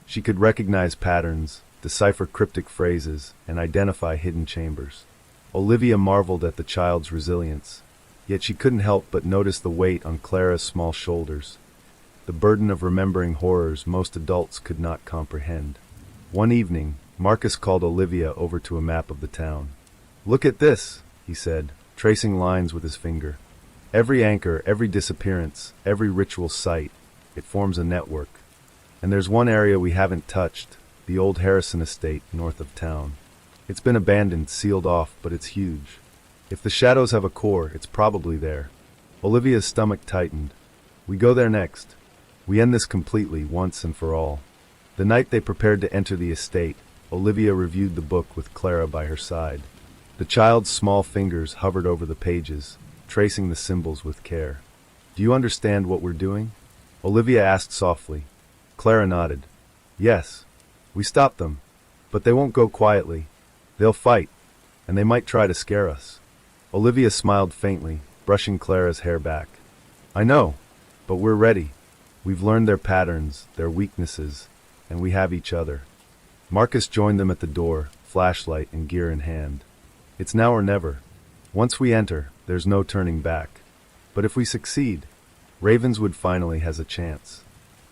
She could recognize patterns, decipher cryptic phrases, and identify hidden chambers. Olivia marveled at the child's resilience, yet she couldn't help but notice the weight on Clara's small shoulders, the burden of remembering horrors most adults could not comprehend. One evening, Marcus called Olivia over to a map of the town. "Look at this," he said, tracing lines with his finger. "Every anchor, every disappearance, every ritual site, it forms a network. And there's one area we haven't touched, the old Harrison estate north of town. It's been abandoned, sealed off, but it's huge. If the shadows have a core, it's probably there." Olivia's stomach tightened. "We go there next. We end this completely, once and for all." The night they prepared to enter the estate, Olivia reviewed the book with Clara by her side. The child's small fingers hovered over the pages, tracing the symbols with care. "Do you understand what we're doing?" Olivia asked softly. Clara nodded. "Yes. We stopped them. But they won't go quietly. They'll fight, and they might try to scare us." Olivia smiled faintly, brushing Clara's hair back. I know, but we're ready. We've learned their patterns, their weaknesses, and we have each other. Marcus joined them at the door, flashlight and gear in hand. It's now or never. Once we enter, there's no turning back. But if we succeed, Ravenswood finally has a chance.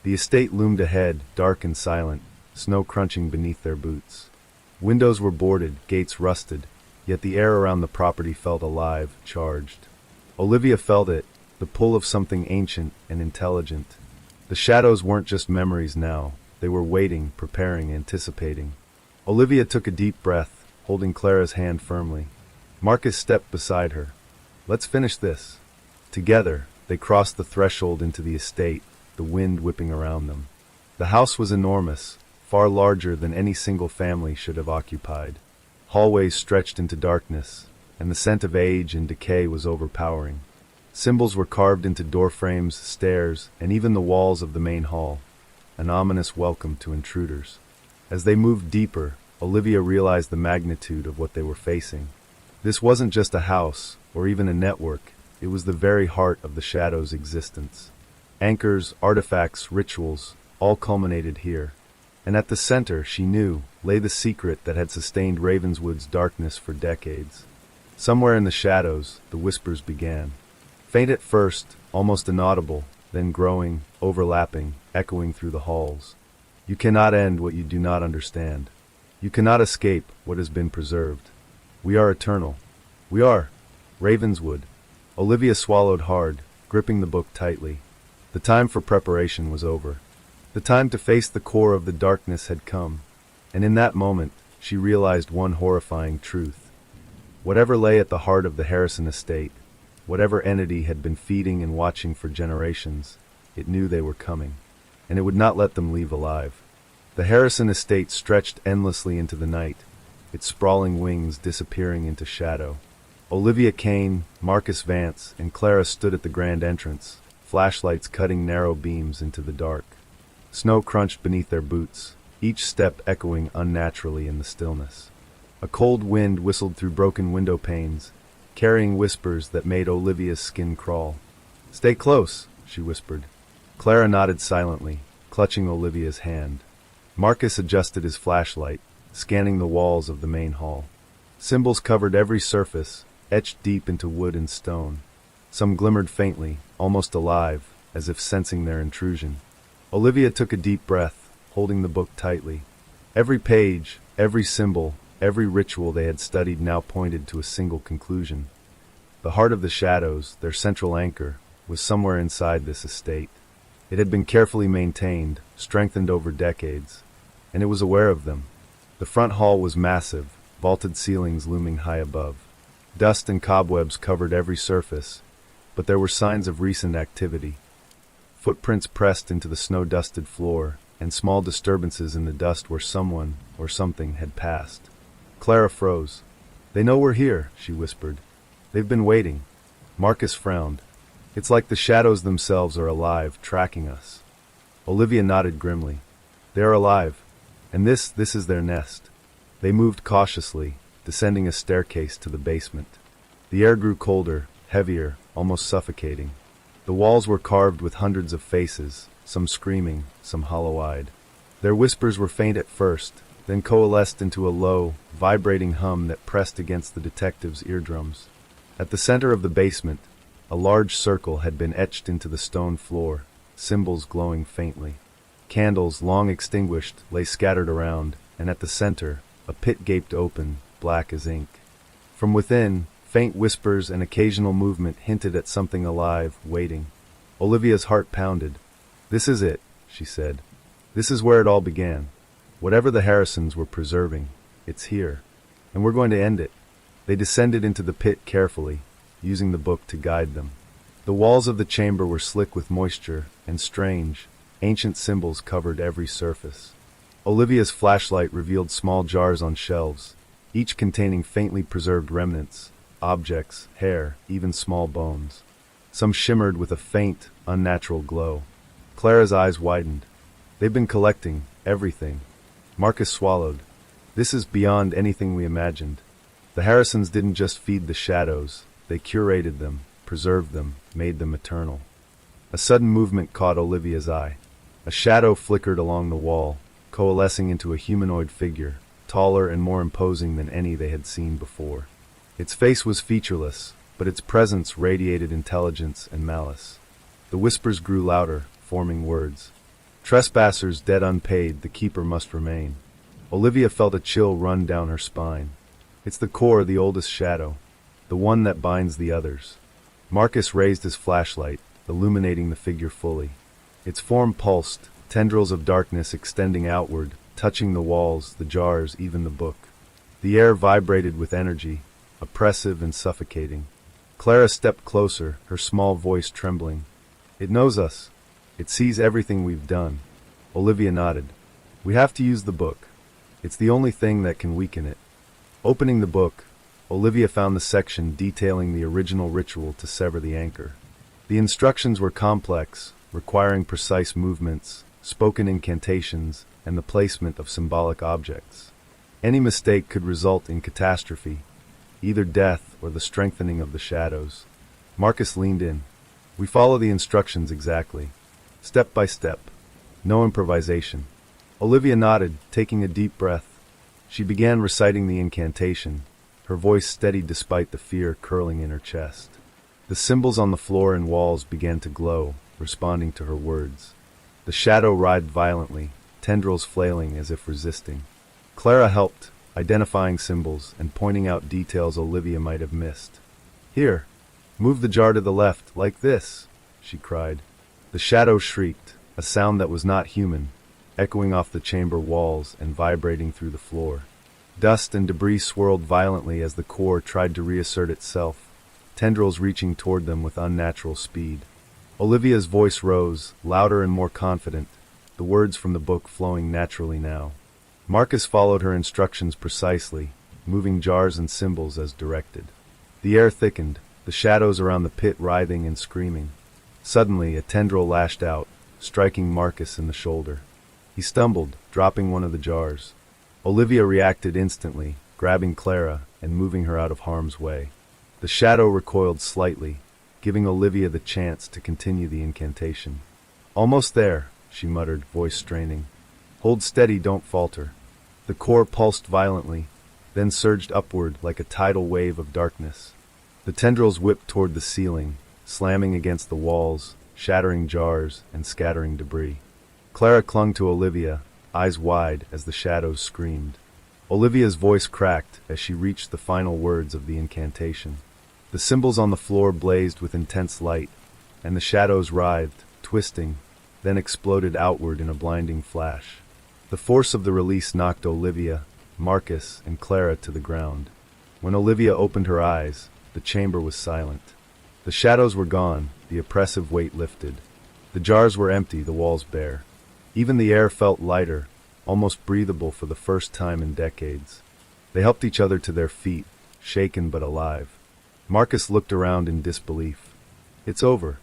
The estate loomed ahead, dark and silent, snow crunching beneath their boots. Windows were boarded, gates rusted, yet the air around the property felt alive, charged. Olivia felt it, the pull of something ancient and intelligent. The shadows weren't just memories now. They were waiting, preparing, anticipating. Olivia took a deep breath, holding Clara's hand firmly. Marcus stepped beside her. Let's finish this. Together, they crossed the threshold into the estate, the wind whipping around them. The house was enormous, far larger than any single family should have occupied. Hallways stretched into darkness, and the scent of age and decay was overpowering. Symbols were carved into doorframes, stairs, and even the walls of the main hall, an ominous welcome to intruders. As they moved deeper, Olivia realized the magnitude of what they were facing. This wasn't just a house, or even a network, it was the very heart of the Shadow's existence. Anchors, artifacts, rituals, all culminated here. And at the center, she knew, lay the secret that had sustained Ravenswood's darkness for decades. Somewhere in the shadows, the whispers began. Faint at first, almost inaudible, then growing, overlapping, echoing through the halls. You cannot end what you do not understand. You cannot escape what has been preserved. We are eternal. We are. Ravenswood. Olivia swallowed hard, gripping the book tightly. The time for preparation was over. The time to face the core of the darkness had come. And in that moment, she realized one horrifying truth. Whatever lay at the heart of the Harrison estate, whatever entity had been feeding and watching for generations, it knew they were coming, and it would not let them leave alive. The Harrison estate stretched endlessly into the night, its sprawling wings disappearing into shadow. Olivia Kane, Marcus Vance, and Clara stood at the grand entrance, flashlights cutting narrow beams into the dark. Snow crunched beneath their boots, each step echoing unnaturally in the stillness. A cold wind whistled through broken window panes, carrying whispers that made Olivia's skin crawl. "Stay close," she whispered. Clara nodded silently, clutching Olivia's hand. Marcus adjusted his flashlight, scanning the walls of the main hall. Symbols covered every surface, etched deep into wood and stone. Some glimmered faintly, almost alive, as if sensing their intrusion. Olivia took a deep breath, holding the book tightly. Every page, every symbol, every ritual they had studied now pointed to a single conclusion. The heart of the shadows, their central anchor, was somewhere inside this estate. It had been carefully maintained, strengthened over decades, and it was aware of them. The front hall was massive, vaulted ceilings looming high above. Dust and cobwebs covered every surface, but there were signs of recent activity. Footprints pressed into the snow-dusted floor, and small disturbances in the dust where someone or something had passed. Clara froze. "They know we're here," she whispered. "They've been waiting." Marcus frowned. "It's like the shadows themselves are alive, tracking us." Olivia nodded grimly. "They are alive, and this is their nest." They moved cautiously, descending a staircase to the basement. The air grew colder, heavier, almost suffocating. The walls were carved with hundreds of faces, some screaming, some hollow-eyed. Their whispers were faint at first, then coalesced into a low, vibrating hum that pressed against the detective's eardrums. At the center of the basement, a large circle had been etched into the stone floor, symbols glowing faintly. Candles, long extinguished, lay scattered around, and at the center, a pit gaped open, black as ink. From within, faint whispers and occasional movement hinted at something alive, waiting. Olivia's heart pounded. "This is it," she said. "This is where it all began. Whatever the Harrisons were preserving, it's here. And we're going to end it." They descended into the pit carefully, using the book to guide them. The walls of the chamber were slick with moisture, and strange, ancient symbols covered every surface. Olivia's flashlight revealed small jars on shelves, each containing faintly preserved remnants, objects, hair, even small bones. Some shimmered with a faint, unnatural glow. Clara's eyes widened. "They've been collecting everything." Marcus swallowed. "This is beyond anything we imagined. The Harrisons didn't just feed the shadows, They curated them, preserved them, made them eternal. A sudden movement caught Olivia's eye. A shadow flickered along the wall, coalescing into a humanoid figure, taller and more imposing than any they had seen before. Its face was featureless, but its presence radiated intelligence and malice. The whispers grew louder, forming words. Trespassers dead unpaid, the keeper must remain. Olivia felt a chill run down her spine. It's the core, the oldest shadow, the one that binds the others. Marcus raised his flashlight, illuminating the figure fully. Its form pulsed, tendrils of darkness extending outward, touching the walls, the jars, even the book. The air vibrated with energy, oppressive and suffocating. Clara stepped closer, her small voice trembling. It knows us. It sees everything we've done. Olivia nodded. We have to use the book. It's the only thing that can weaken it. Opening the book, Olivia found the section detailing the original ritual to sever the anchor. The instructions were complex, requiring precise movements, spoken incantations, and the placement of symbolic objects. Any mistake could result in catastrophe, either death or the strengthening of the shadows. Marcus leaned in. We follow the instructions exactly, step by step. No improvisation. Olivia nodded, taking a deep breath. She began reciting the incantation, her voice steady despite the fear curling in her chest. The symbols on the floor and walls began to glow, responding to her words. The shadow writhed violently, tendrils flailing as if resisting. Clara helped, identifying symbols and pointing out details Olivia might have missed. Here, move the jar to the left, like this, she cried. The shadow shrieked, a sound that was not human, echoing off the chamber walls and vibrating through the floor. Dust and debris swirled violently as the core tried to reassert itself, tendrils reaching toward them with unnatural speed. Olivia's voice rose, louder and more confident, the words from the book flowing naturally now. Marcus followed her instructions precisely, moving jars and symbols as directed. The air thickened, the shadows around the pit writhing and screaming. Suddenly, a tendril lashed out, striking Marcus in the shoulder. He stumbled, dropping one of the jars. Olivia reacted instantly, grabbing Clara and moving her out of harm's way. The shadow recoiled slightly, giving Olivia the chance to continue the incantation. Almost there, she muttered, voice straining. Hold steady, don't falter. The core pulsed violently, then surged upward like a tidal wave of darkness. The tendrils whipped toward the ceiling, slamming against the walls, shattering jars and scattering debris. Clara clung to Olivia, eyes wide as the shadows screamed. Olivia's voice cracked as she reached the final words of the incantation. The symbols on the floor blazed with intense light, and the shadows writhed, twisting, then exploded outward in a blinding flash. The force of the release knocked Olivia, Marcus, and Clara to the ground. When Olivia opened her eyes, the chamber was silent. The shadows were gone, the oppressive weight lifted. The jars were empty, the walls bare. Even the air felt lighter, almost breathable for the first time in decades. They helped each other to their feet, shaken but alive. Marcus looked around in disbelief. It's over.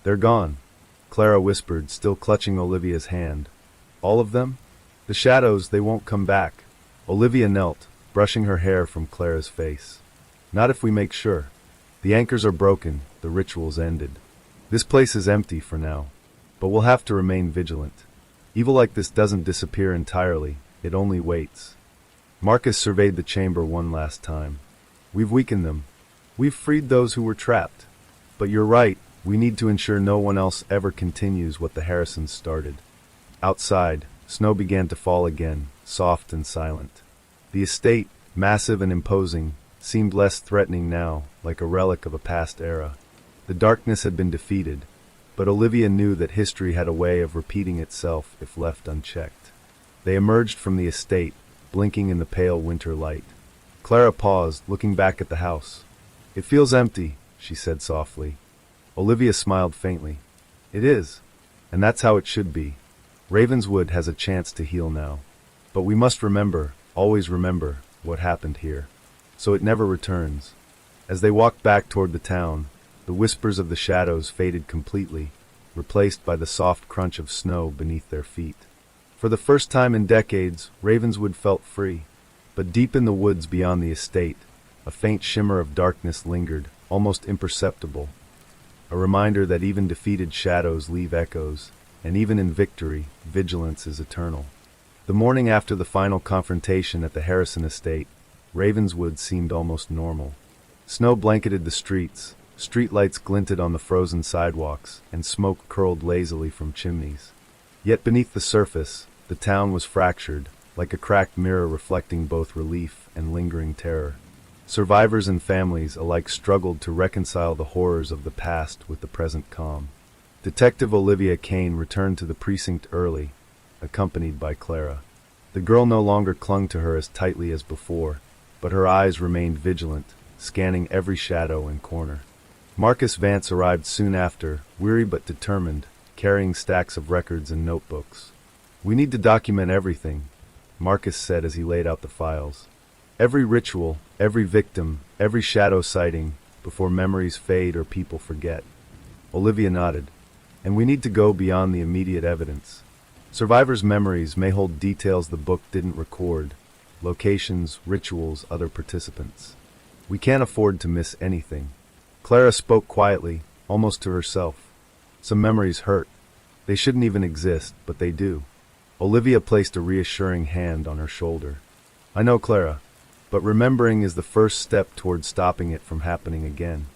They're gone, Clara whispered, still clutching Olivia's hand. All of them? The shadows, they won't come back. Olivia knelt, brushing her hair from Clara's face. Not if we make sure. The anchors are broken, the ritual's ended. This place is empty for now, but we'll have to remain vigilant. Evil like this doesn't disappear entirely, it only waits. Marcus surveyed the chamber one last time. We've weakened them. We've freed those who were trapped. But you're right, we need to ensure no one else ever continues what the Harrisons started. Outside, snow began to fall again, soft and silent. The estate, massive and imposing, seemed less threatening now, like a relic of a past era. The darkness had been defeated, but Olivia knew that history had a way of repeating itself if left unchecked. They emerged from the estate, blinking in the pale winter light. Clara paused, looking back at the house. It feels empty, she said softly. Olivia smiled faintly. It is, and that's how it should be. Ravenswood has a chance to heal now. But we must remember, always remember, what happened here, so it never returns. As they walked back toward the town, the whispers of the shadows faded completely, replaced by the soft crunch of snow beneath their feet. For the first time in decades, Ravenswood felt free. But deep in the woods beyond the estate, a faint shimmer of darkness lingered, almost imperceptible, a reminder that even defeated shadows leave echoes, and even in victory, vigilance is eternal. The morning after the final confrontation at the Harrison estate, Ravenswood seemed almost normal. Snow blanketed the streets, streetlights glinted on the frozen sidewalks, and smoke curled lazily from chimneys. Yet beneath the surface, the town was fractured, like a cracked mirror reflecting both relief and lingering terror. Survivors and families alike struggled to reconcile the horrors of the past with the present calm. Detective Olivia Kane returned to the precinct early, accompanied by Clara. The girl no longer clung to her as tightly as before, but her eyes remained vigilant, scanning every shadow and corner. Marcus Vance arrived soon after, weary but determined, carrying stacks of records and notebooks. "We need to document everything," Marcus said as he laid out the files. "Every ritual, every victim, every shadow sighting, before memories fade or people forget." Olivia nodded. "And we need to go beyond the immediate evidence. Survivors' memories may hold details the book didn't record, locations, rituals, other participants. We can't afford to miss anything." Clara spoke quietly, almost to herself. "Some memories hurt. They shouldn't even exist, but they do." Olivia placed a reassuring hand on her shoulder. "I know, Clara, but remembering is the first step toward stopping it from happening again."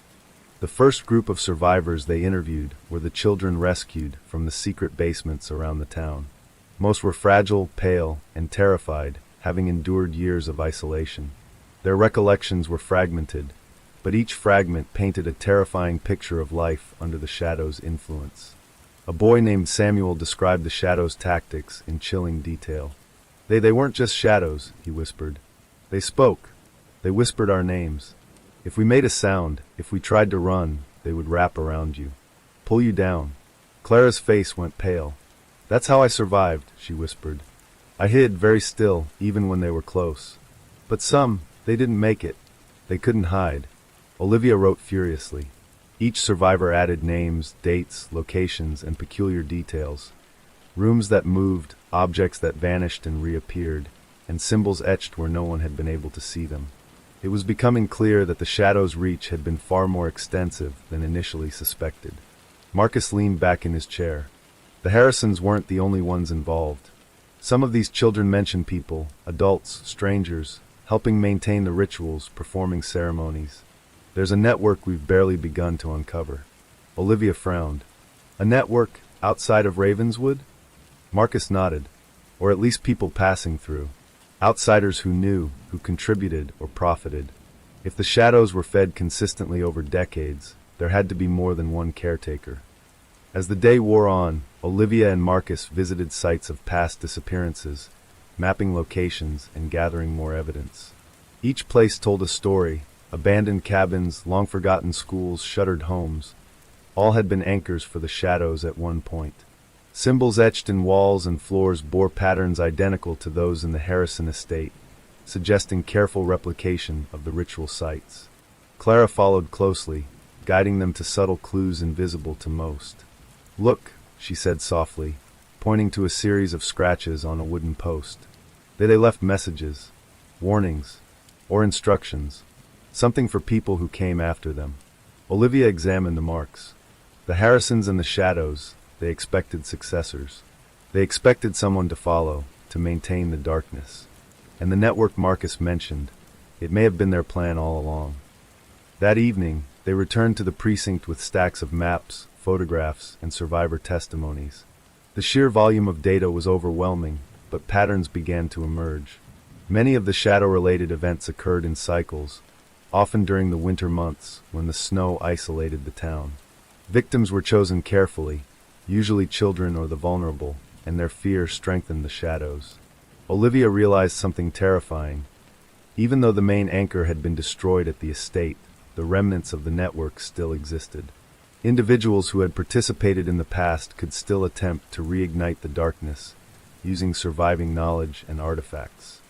The first group of survivors they interviewed were the children rescued from the secret basements around the town. Most were fragile, pale, and terrified, having endured years of isolation. Their recollections were fragmented, but each fragment painted a terrifying picture of life under the shadow's influence. A boy named Samuel described the shadow's tactics in chilling detail. They weren't just shadows," he whispered. "They spoke. They whispered our names. If we made a sound, if we tried to run, they would wrap around you, pull you down." Clara's face went pale. "That's how I survived," she whispered. "I hid very still, even when they were close. But some, they didn't make it. They couldn't hide." Olivia wrote furiously. Each survivor added names, dates, locations, and peculiar details. Rooms that moved, objects that vanished and reappeared, and symbols etched where no one had been able to see them. It was becoming clear that the shadow's reach had been far more extensive than initially suspected. Marcus leaned back in his chair. The Harrisons weren't the only ones involved. Some of these children mentioned people, adults, strangers, helping maintain the rituals, performing ceremonies. "There's a network we've barely begun to uncover." Olivia frowned. "A network outside of Ravenswood?" Marcus nodded. "Or at least people passing through. Outsiders who knew, who contributed or profited. If the shadows were fed consistently over decades, there had to be more than one caretaker." As the day wore on, Olivia and Marcus visited sites of past disappearances, mapping locations and gathering more evidence. Each place told a story: abandoned cabins, long-forgotten schools, shuttered homes. All had been anchors for the shadows at one point. Symbols etched in walls and floors bore patterns identical to those in the Harrison estate, suggesting careful replication of the ritual sites. Clara followed closely, guiding them to subtle clues invisible to most. "Look," she said softly, pointing to a series of scratches on a wooden post. They left messages, warnings, or instructions, something for people who came after them. Olivia examined the marks. The Harrisons and the shadows, they expected successors. They expected someone to follow, to maintain the darkness. And the network Marcus mentioned, it may have been their plan all along. That evening, they returned to the precinct with stacks of maps, photographs, and survivor testimonies. The sheer volume of data was overwhelming, but patterns began to emerge. Many of the shadow-related events occurred in cycles, often during the winter months when the snow isolated the town. Victims were chosen carefully, usually children or the vulnerable, and their fear strengthened the shadows. Olivia realized something terrifying. Even though the main anchor had been destroyed at the estate, the remnants of the network still existed. Individuals who had participated in the past could still attempt to reignite the darkness, using surviving knowledge and artifacts.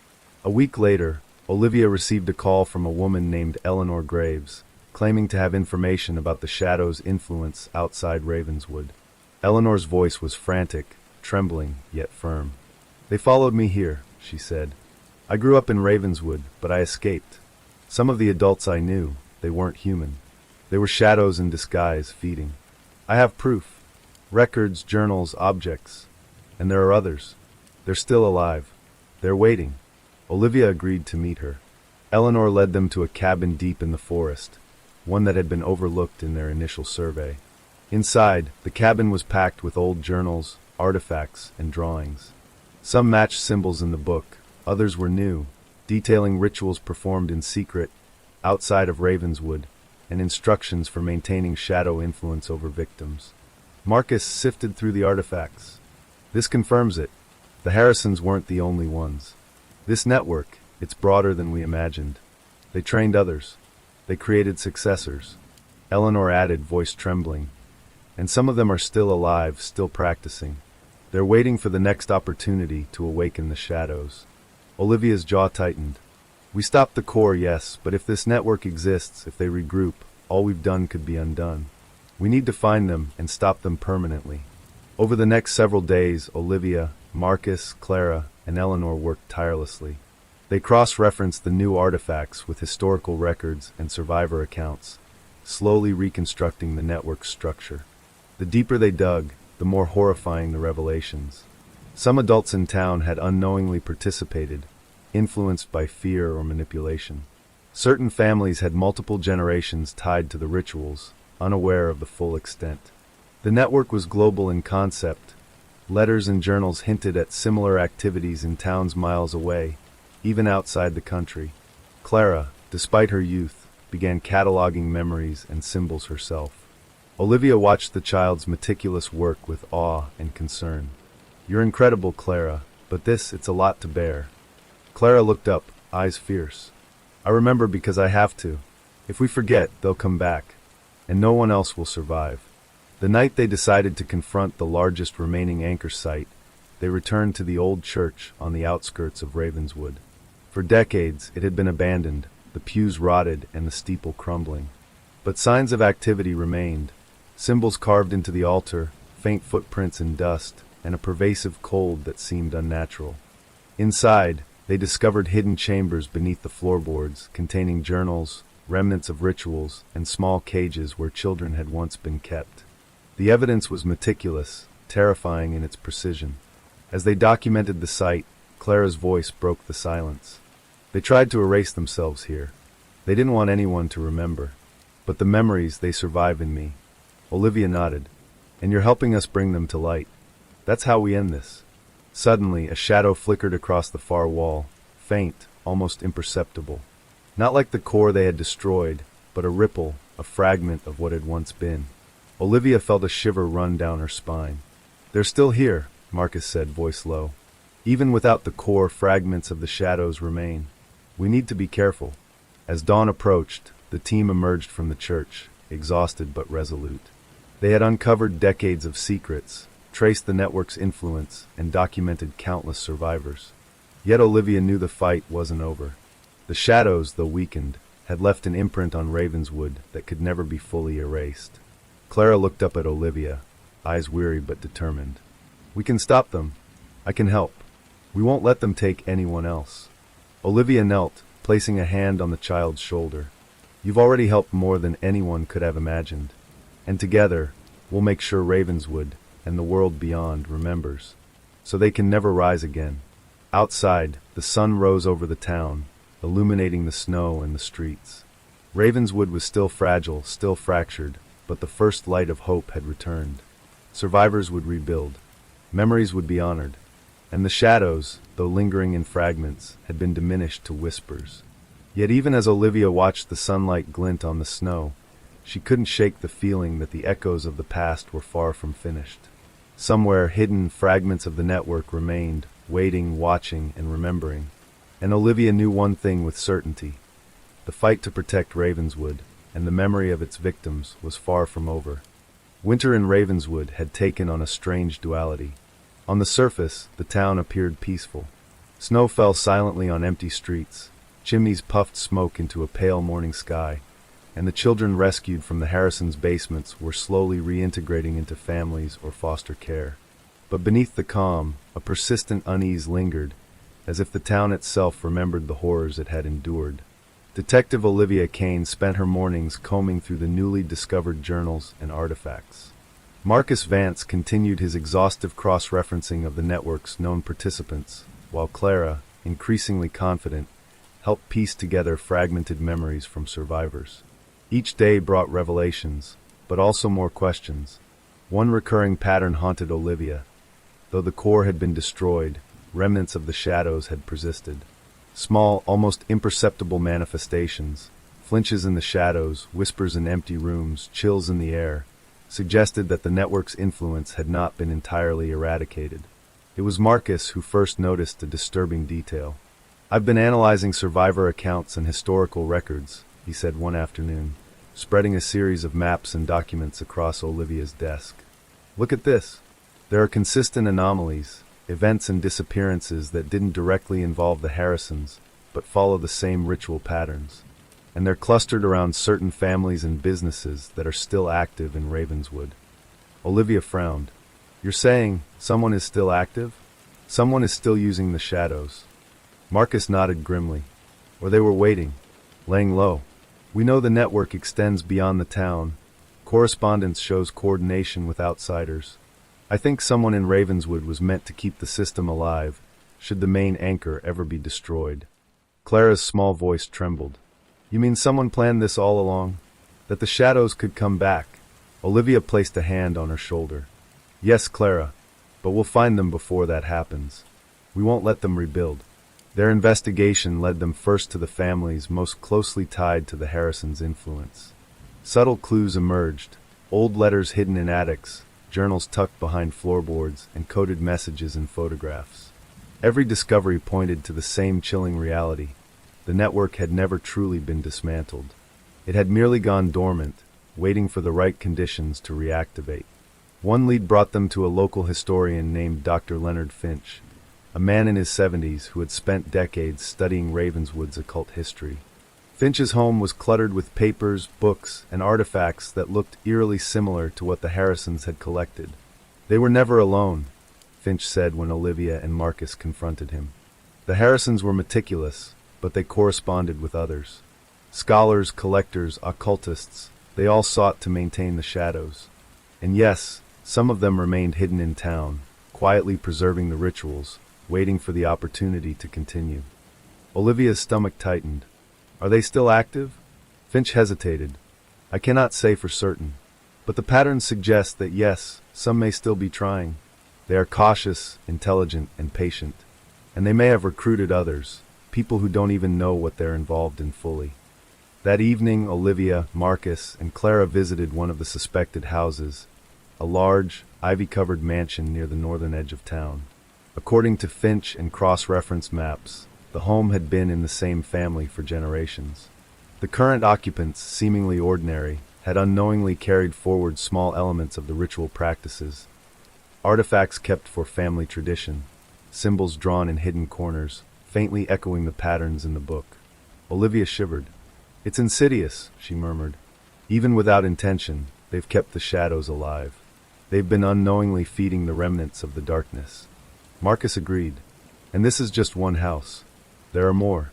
A week later, Olivia received a call from a woman named Eleanor Graves, claiming to have information about the shadow's influence outside Ravenswood. Eleanor's voice was frantic, trembling, yet firm. "They followed me here," she said. "I grew up in Ravenswood, but I escaped. Some of the adults I knew, they weren't human. They were shadows in disguise, feeding. I have proof. Records, journals, objects. And there are others. They're still alive. They're waiting. Olivia agreed to meet her. Eleanor led them to a cabin deep in the forest, one that had been overlooked in their initial survey. Inside, the cabin was packed with old journals, artifacts, and drawings. Some matched symbols in the book, others were new, detailing rituals performed in secret, outside of Ravenswood, and instructions for maintaining shadow influence over victims. Marcus sifted through the artifacts. This confirms it. The Harrisons weren't the only ones. This network, it's broader than we imagined. They trained others. They created successors. Eleanor added, voice trembling. And some of them are still alive, still practicing. They're waiting for the next opportunity to awaken the shadows. Olivia's jaw tightened. We stopped the core, yes, but if this network exists, if they regroup, all we've done could be undone. We need to find them and stop them permanently. Over the next several days, Olivia, Marcus, Clara, and Eleanor worked tirelessly. They cross-referenced the new artifacts with historical records and survivor accounts, slowly reconstructing the network's structure. The deeper they dug, the more horrifying the revelations. Some adults in town had unknowingly participated, influenced by fear or manipulation. Certain families had multiple generations tied to the rituals, unaware of the full extent. The network was global in concept. Letters and journals hinted at similar activities in towns miles away, even outside the country. Clara, despite her youth, began cataloging memories and symbols herself. Olivia watched the child's meticulous work with awe and concern. You're incredible, Clara, but it's a lot to bear. Clara looked up, eyes fierce. I remember because I have to. If we forget, they'll come back, and no one else will survive. The night they decided to confront the largest remaining anchor site, they returned to the old church on the outskirts of Ravenswood. For decades, it had been abandoned, the pews rotted and the steeple crumbling. But signs of activity remained, symbols carved into the altar, faint footprints in dust, and a pervasive cold that seemed unnatural. Inside, they discovered hidden chambers beneath the floorboards, containing journals, remnants of rituals, and small cages where children had once been kept. The evidence was meticulous, terrifying in its precision. As they documented the site, Clara's voice broke the silence. They tried to erase themselves here. They didn't want anyone to remember. But the memories, they survive in me. Olivia nodded. And you're helping us bring them to light. That's how we end this. Suddenly, a shadow flickered across the far wall, faint, almost imperceptible. Not like the core they had destroyed, but a ripple, a fragment of what had once been. Olivia felt a shiver run down her spine. They're still here, Marcus said, voice low. Even without the core, fragments of the shadows remain. We need to be careful. As dawn approached, the team emerged from the church, exhausted but resolute. They had uncovered decades of secrets, traced the network's influence, and documented countless survivors. Yet Olivia knew the fight wasn't over. The shadows, though weakened, had left an imprint on Ravenswood that could never be fully erased. Clara looked up at Olivia, eyes weary but determined. We can stop them. I can help. We won't let them take anyone else. Olivia knelt, placing a hand on the child's shoulder. You've already helped more than anyone could have imagined. And together, we'll make sure Ravenswood and the world beyond remembers, so they can never rise again. Outside, the sun rose over the town, illuminating the snow and the streets. Ravenswood was still fragile, still fractured, but the first light of hope had returned. Survivors would rebuild. Memories would be honored. And the shadows, though lingering in fragments, had been diminished to whispers. Yet even as Olivia watched the sunlight glint on the snow, she couldn't shake the feeling that the echoes of the past were far from finished. Somewhere, hidden fragments of the network remained, waiting, watching, and remembering. And Olivia knew one thing with certainty. The fight to protect Ravenswood, and the memory of its victims, was far from over. Winter in Ravenswood had taken on a strange duality. On the surface, the town appeared peaceful. Snow fell silently on empty streets, chimneys puffed smoke into a pale morning sky, and the children rescued from the Harrisons' basements were slowly reintegrating into families or foster care. But beneath the calm, a persistent unease lingered, as if the town itself remembered the horrors it had endured. Detective Olivia Kane spent her mornings combing through the newly discovered journals and artifacts. Marcus Vance continued his exhaustive cross-referencing of the network's known participants, while Clara, increasingly confident, helped piece together fragmented memories from survivors. Each day brought revelations, but also more questions. One recurring pattern haunted Olivia. Though the core had been destroyed, remnants of the shadows had persisted. Small, almost imperceptible manifestations, flinches in the shadows, whispers in empty rooms, chills in the air, suggested that the network's influence had not been entirely eradicated. It was Marcus who first noticed a disturbing detail. "I've been analyzing survivor accounts and historical records," he said one afternoon, spreading a series of maps and documents across Olivia's desk. "Look at this. There are consistent anomalies, events and disappearances that didn't directly involve the Harrisons, but follow the same ritual patterns. And they're clustered around certain families and businesses that are still active in Ravenswood." Olivia frowned. "You're saying someone is still active? Someone is still using the shadows?" Marcus nodded grimly. "Or they were waiting, laying low. We know the network extends beyond the town. Correspondence shows coordination with outsiders. I think someone in Ravenswood was meant to keep the system alive, should the main anchor ever be destroyed." Clara's small voice trembled. "You mean someone planned this all along? That the shadows could come back?" Olivia placed a hand on her shoulder. "Yes, Clara, but we'll find them before that happens. We won't let them rebuild." Their investigation led them first to the families most closely tied to the Harrisons' influence. Subtle clues emerged, old letters hidden in attics, journals tucked behind floorboards, and coded messages and photographs. Every discovery pointed to the same chilling reality. The network had never truly been dismantled. It had merely gone dormant, waiting for the right conditions to reactivate. One lead brought them to a local historian named Dr. Leonard Finch, a man in his 70s who had spent decades studying Ravenswood's occult history. Finch's home was cluttered with papers, books, and artifacts that looked eerily similar to what the Harrisons had collected. "They were never alone," Finch said when Olivia and Marcus confronted him. "The Harrisons were meticulous, but they corresponded with others. Scholars, collectors, occultists, they all sought to maintain the shadows. And yes, some of them remained hidden in town, quietly preserving the rituals, waiting for the opportunity to continue." Olivia's stomach tightened. "Are they still active?" Finch hesitated. "I cannot say for certain, but the patterns suggest that yes, some may still be trying. They are cautious, intelligent, and patient, and they may have recruited others, people who don't even know what they're involved in fully." That evening, Olivia, Marcus, and Clara visited one of the suspected houses, a large, ivy-covered mansion near the northern edge of town. According to Finch and cross-reference maps, the home had been in the same family for generations. The current occupants, seemingly ordinary, had unknowingly carried forward small elements of the ritual practices, artifacts kept for family tradition, symbols drawn in hidden corners, faintly echoing the patterns in the book. Olivia shivered. "It's insidious," she murmured. "Even without intention, they've kept the shadows alive. They've been unknowingly feeding the remnants of the darkness." Marcus agreed. "And this is just one house. There are more.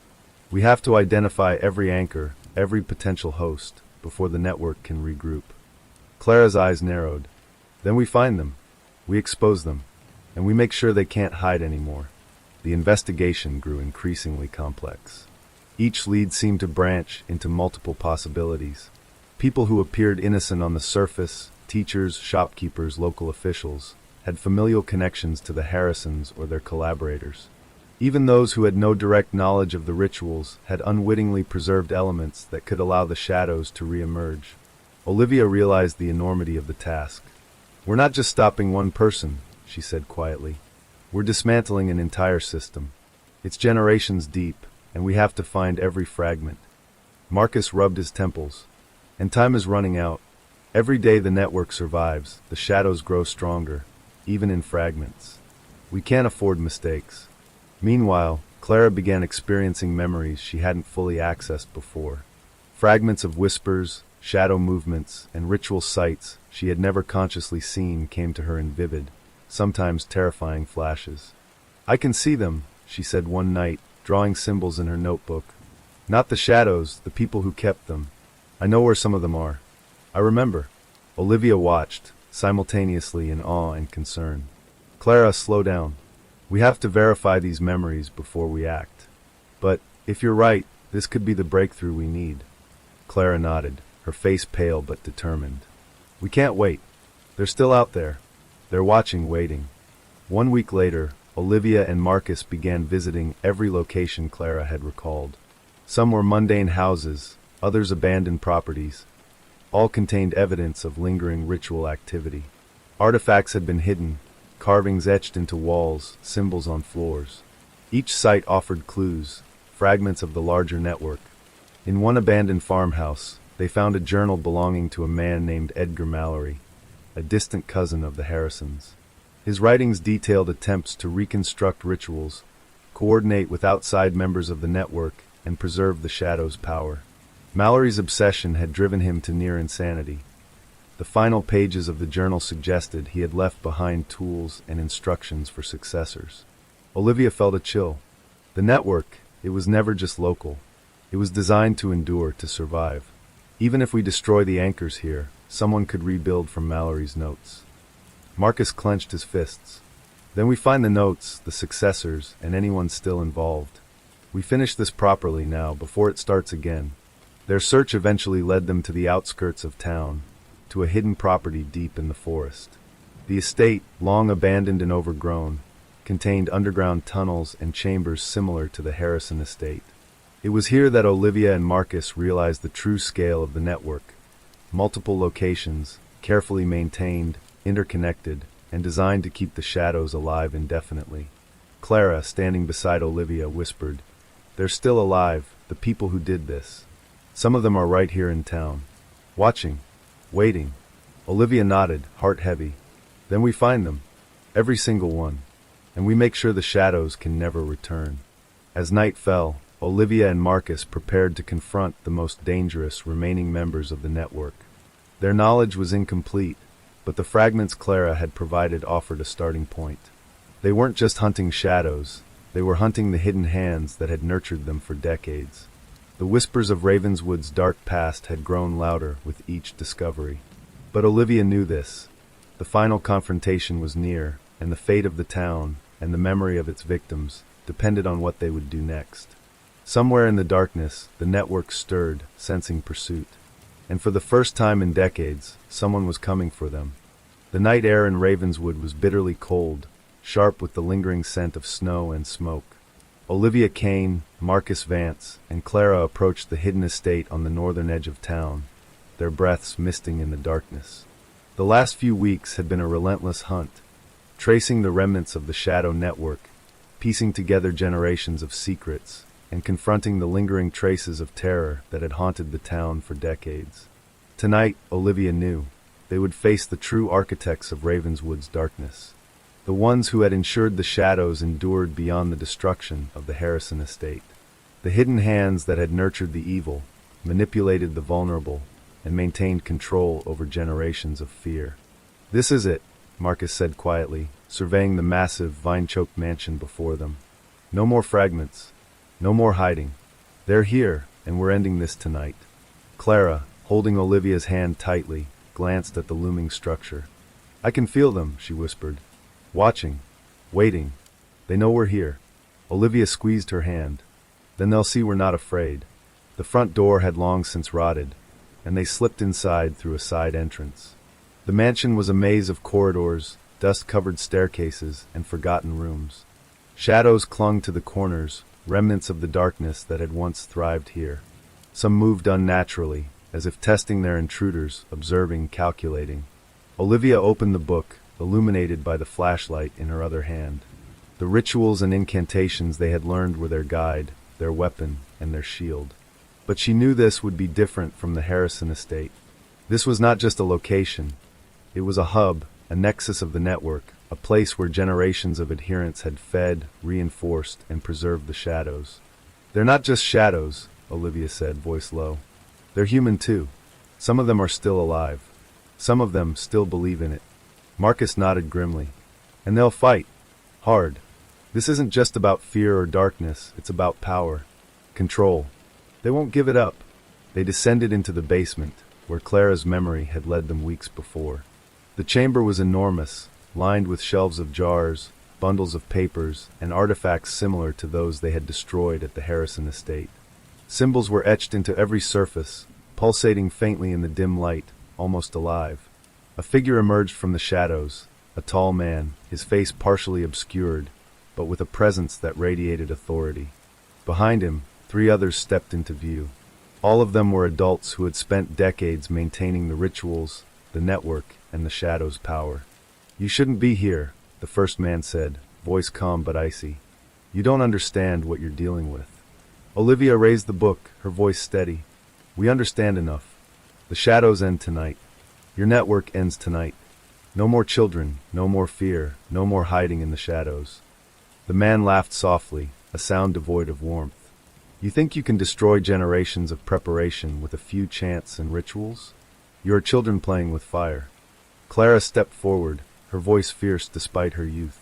We have to identify every anchor, every potential host, before the network can regroup." Clara's eyes narrowed. "Then we find them. We expose them. And we make sure they can't hide anymore." The investigation grew increasingly complex. Each lead seemed to branch into multiple possibilities. People who appeared innocent on the surface, teachers, shopkeepers, local officials, had familial connections to the Harrisons or their collaborators. Even those who had no direct knowledge of the rituals had unwittingly preserved elements that could allow the shadows to re-emerge. Olivia realized the enormity of the task. "We're not just stopping one person," she said quietly. "We're dismantling an entire system. It's generations deep, and we have to find every fragment." Marcus rubbed his temples. "And time is running out. Every day the network survives, the shadows grow stronger, even in fragments. We can't afford mistakes." Meanwhile, Clara began experiencing memories she hadn't fully accessed before. Fragments of whispers, shadow movements, and ritual sites she had never consciously seen came to her in vivid, sometimes terrifying flashes. "I can see them," she said one night, drawing symbols in her notebook. Not the shadows, the people who kept them. I know where some of them are. I remember. Olivia watched, simultaneously in awe and concern. Clara, slow down. We have to verify these memories before we act. But, if you're right, this could be the breakthrough we need. Clara nodded, her face pale but determined. We can't wait. They're still out there. They're watching, waiting. 1 week later, Olivia and Marcus began visiting every location Clara had recalled. Some were mundane houses, others abandoned properties. All contained evidence of lingering ritual activity. Artifacts had been hidden, carvings etched into walls, symbols on floors. Each site offered clues, fragments of the larger network. In one abandoned farmhouse, they found a journal belonging to a man named Edgar Mallory, a distant cousin of the Harrisons. His writings detailed attempts to reconstruct rituals, coordinate with outside members of the network, and preserve the Shadow's power. Mallory's obsession had driven him to near insanity. The final pages of the journal suggested he had left behind tools and instructions for successors. Olivia felt a chill. The network, it was never just local. It was designed to endure, to survive. Even if we destroy the anchors here, someone could rebuild from Mallory's notes. Marcus clenched his fists. Then we find the notes, the successors, and anyone still involved. We finish this properly now, before it starts again. Their search eventually led them to the outskirts of town, to a hidden property deep in the forest. The estate, long abandoned and overgrown, contained underground tunnels and chambers similar to the Harrison estate. It was here that Olivia and Marcus realized the true scale of the network. Multiple locations, carefully maintained, interconnected, and designed to keep the shadows alive indefinitely. Clara, standing beside Olivia, whispered, "They're still alive, the people who did this. Some of them are right here in town. Watching. Waiting." Olivia nodded, heart heavy. "Then we find them. Every single one. And we make sure the shadows can never return." As night fell, Olivia and Marcus prepared to confront the most dangerous remaining members of the network. Their knowledge was incomplete, but the fragments Clara had provided offered a starting point. They weren't just hunting shadows, they were hunting the hidden hands that had nurtured them for decades. The whispers of Ravenswood's dark past had grown louder with each discovery. But Olivia knew this. The final confrontation was near, and the fate of the town, and the memory of its victims, depended on what they would do next. Somewhere in the darkness, the network stirred, sensing pursuit. And for the first time in decades, someone was coming for them. The night air in Ravenswood was bitterly cold, sharp with the lingering scent of snow and smoke. Olivia Kane, Marcus Vance, and Clara approached the hidden estate on the northern edge of town, their breaths misting in the darkness. The last few weeks had been a relentless hunt, tracing the remnants of the Shadow network, piecing together generations of secrets, and confronting the lingering traces of terror that had haunted the town for decades. Tonight, Olivia knew, they would face the true architects of Ravenswood's darkness, the ones who had ensured the shadows endured beyond the destruction of the Harrison estate, the hidden hands that had nurtured the evil, manipulated the vulnerable, and maintained control over generations of fear. "This is it," Marcus said quietly, surveying the massive, vine-choked mansion before them. "No more fragments. No more hiding. They're here, and we're ending this tonight." Clara, holding Olivia's hand tightly, glanced at the looming structure. "I can feel them," she whispered. "Watching. Waiting. They know we're here." Olivia squeezed her hand. "Then they'll see we're not afraid." The front door had long since rotted, and they slipped inside through a side entrance. The mansion was a maze of corridors, dust-covered staircases, and forgotten rooms. Shadows clung to the corners, remnants of the darkness that had once thrived here. Some moved unnaturally, as if testing their intruders, observing, calculating. Olivia opened the book, illuminated by the flashlight in her other hand. The rituals and incantations they had learned were their guide, their weapon, and their shield. But she knew this would be different from the Harrison estate. This was not just a location. It was a hub, a nexus of the network, a place where generations of adherents had fed, reinforced, and preserved the shadows. "They're not just shadows," Olivia said, voice low. "They're human too. Some of them are still alive. Some of them still believe in it." Marcus nodded grimly. "And they'll fight. Hard. This isn't just about fear or darkness, it's about power. Control. They won't give it up. They descended into the basement, where Clara's memory had led them weeks before. The chamber was enormous, lined with shelves of jars, bundles of papers, and artifacts similar to those they had destroyed at the Harrison estate. Symbols were etched into every surface, pulsating faintly in the dim light, almost alive. A figure emerged from the shadows, a tall man, his face partially obscured, but with a presence that radiated authority. Behind him, 3 others stepped into view. All of them were adults who had spent decades maintaining the rituals, the network, and the shadow's power. "You shouldn't be here," the first man said, voice calm but icy. "You don't understand what you're dealing with." Olivia raised the book, her voice steady. "We understand enough. The shadows end tonight. Your network ends tonight. No more children, no more fear, no more hiding in the shadows." The man laughed softly, a sound devoid of warmth. "You think you can destroy generations of preparation with a few chants and rituals? You are children playing with fire." Clara stepped forward, her voice fierce despite her youth.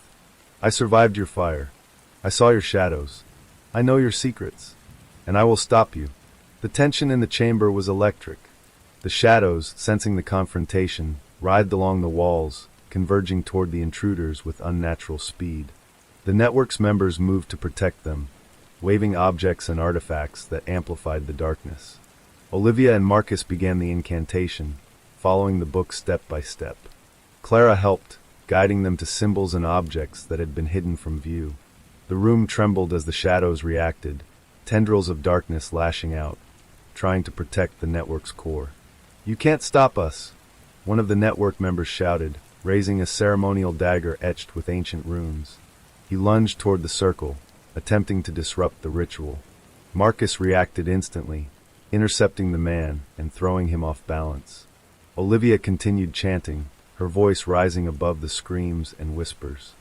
"I survived your fire. I saw your shadows. I know your secrets. And I will stop you." The tension in the chamber was electric. The shadows, sensing the confrontation, writhed along the walls, converging toward the intruders with unnatural speed. The network's members moved to protect them, waving objects and artifacts that amplified the darkness. Olivia and Marcus began the incantation, following the book step by step. Clara helped, guiding them to symbols and objects that had been hidden from view. The room trembled as the shadows reacted, tendrils of darkness lashing out, trying to protect the network's core. "You can't stop us," one of the network members shouted, raising a ceremonial dagger etched with ancient runes. He lunged toward the circle, attempting to disrupt the ritual. Marcus reacted instantly, intercepting the man and throwing him off balance. Olivia continued chanting, her voice rising above the screams and whispers.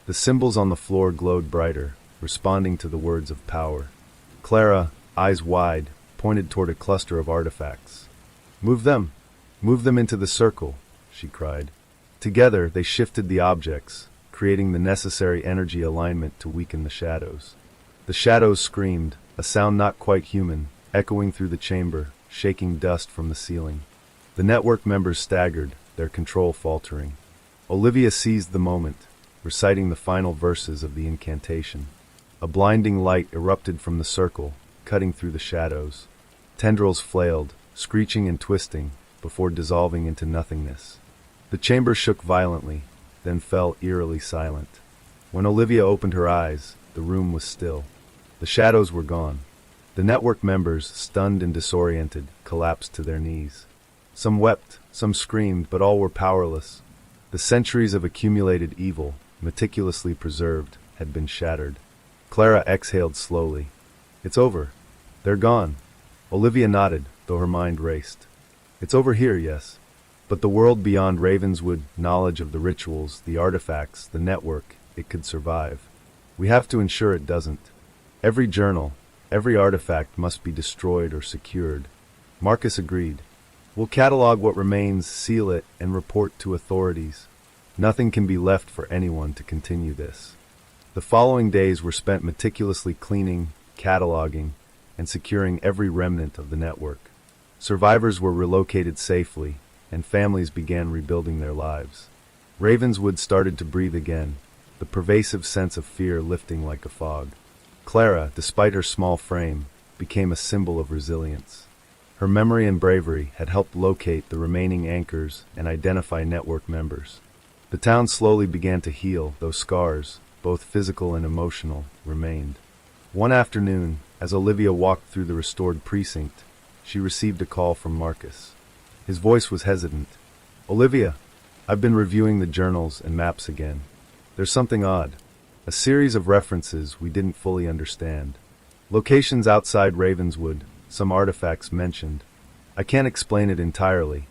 The symbols on the floor glowed brighter, responding to the words of power. Clara, eyes wide, pointed toward a cluster of artifacts. "Move them! Move them into the circle!" she cried. Together, they shifted the objects, creating the necessary energy alignment to weaken the shadows. The shadows screamed, a sound not quite human, echoing through the chamber, shaking dust from the ceiling. The network members staggered, their control faltering. Olivia seized the moment, reciting the final verses of the incantation. A blinding light erupted from the circle, cutting through the shadows. Tendrils flailed, screeching and twisting, before dissolving into nothingness. The chamber shook violently, then fell eerily silent. When Olivia opened her eyes, the room was still. The shadows were gone. The network members, stunned and disoriented, collapsed to their knees. Some wept, some screamed, but all were powerless. The centuries of accumulated evil, meticulously preserved, had been shattered. Clara exhaled slowly. "It's over. They're gone." Olivia nodded, though her mind raced. "It's over here, yes. But the world beyond Ravenswood, knowledge of the rituals, the artifacts, the network, it could survive. We have to ensure it doesn't. Every journal, every artifact must be destroyed or secured." Marcus agreed. "We'll catalog what remains, seal it, and report to authorities. Nothing can be left for anyone to continue this." The following days were spent meticulously cleaning, cataloging, and securing every remnant of the network. Survivors were relocated safely, and families began rebuilding their lives. Ravenswood started to breathe again, the pervasive sense of fear lifting like a fog. Clara, despite her small frame, became a symbol of resilience. Her memory and bravery had helped locate the remaining anchors and identify network members. The town slowly began to heal, though scars, both physical and emotional, remained. One afternoon, as Olivia walked through the restored precinct, she received a call from Marcus. His voice was hesitant. "Olivia, I've been reviewing the journals and maps again. There's something odd. A series of references we didn't fully understand. Locations outside Ravenswood, some artifacts mentioned. I can't explain it entirely,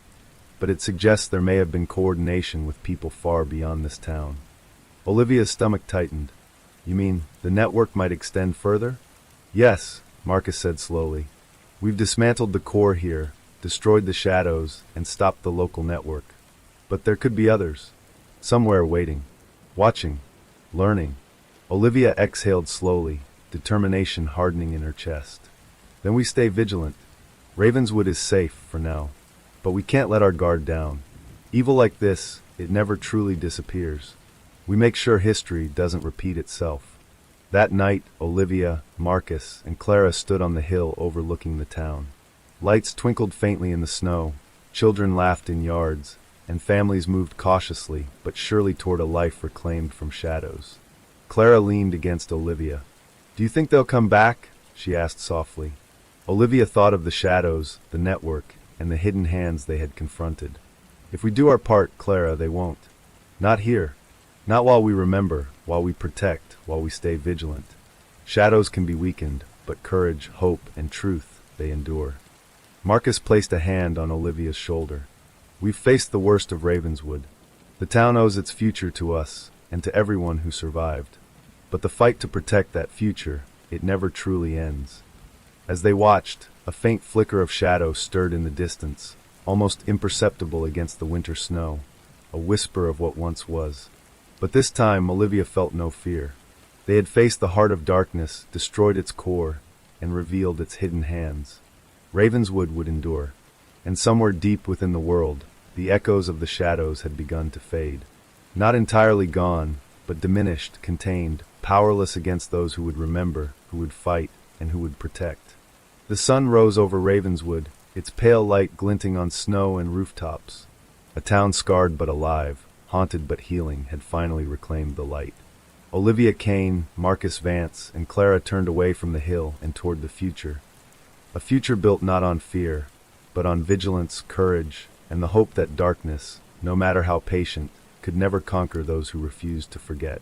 but it suggests there may have been coordination with people far beyond this town." Olivia's stomach tightened. "You mean, the network might extend further?" "Yes," Marcus said slowly. "We've dismantled the core here, destroyed the shadows, and stopped the local network. But there could be others. Somewhere waiting. Watching. Learning." Olivia exhaled slowly, determination hardening in her chest. Then we stay vigilant. Ravenswood is safe for now, but we can't let our guard down. Evil like this, it never truly disappears. We make sure history doesn't repeat itself. That night, Olivia, Marcus, and Clara stood on the hill overlooking the town. Lights twinkled faintly in the snow, children laughed in yards, and families moved cautiously but surely toward a life reclaimed from shadows. Clara leaned against Olivia. "Do you think they'll come back?" she asked softly. Olivia thought of the shadows, the network, and the hidden hands they had confronted. "If we do our part, Clara, they won't. Not here. Not while we remember, while we protect, while we stay vigilant. Shadows can be weakened, but courage, hope, and truth, they endure." Marcus placed a hand on Olivia's shoulder. "We've faced the worst of Ravenswood. The town owes its future to us, and to everyone who survived. But the fight to protect that future, it never truly ends." As they watched, a faint flicker of shadow stirred in the distance, almost imperceptible against the winter snow, a whisper of what once was. But this time Olivia felt no fear. They had faced the heart of darkness, destroyed its core, and revealed its hidden hands. Ravenswood would endure, and somewhere deep within the world, the echoes of the shadows had begun to fade. Not entirely gone, but diminished, contained, powerless against those who would remember, who would fight, and who would protect. The sun rose over Ravenswood, its pale light glinting on snow and rooftops. A town scarred but alive, haunted but healing, had finally reclaimed the light. Olivia Kane, Marcus Vance, and Clara turned away from the hill and toward the future. A future built not on fear, but on vigilance, courage, and the hope that darkness, no matter how patient, could never conquer those who refused to forget.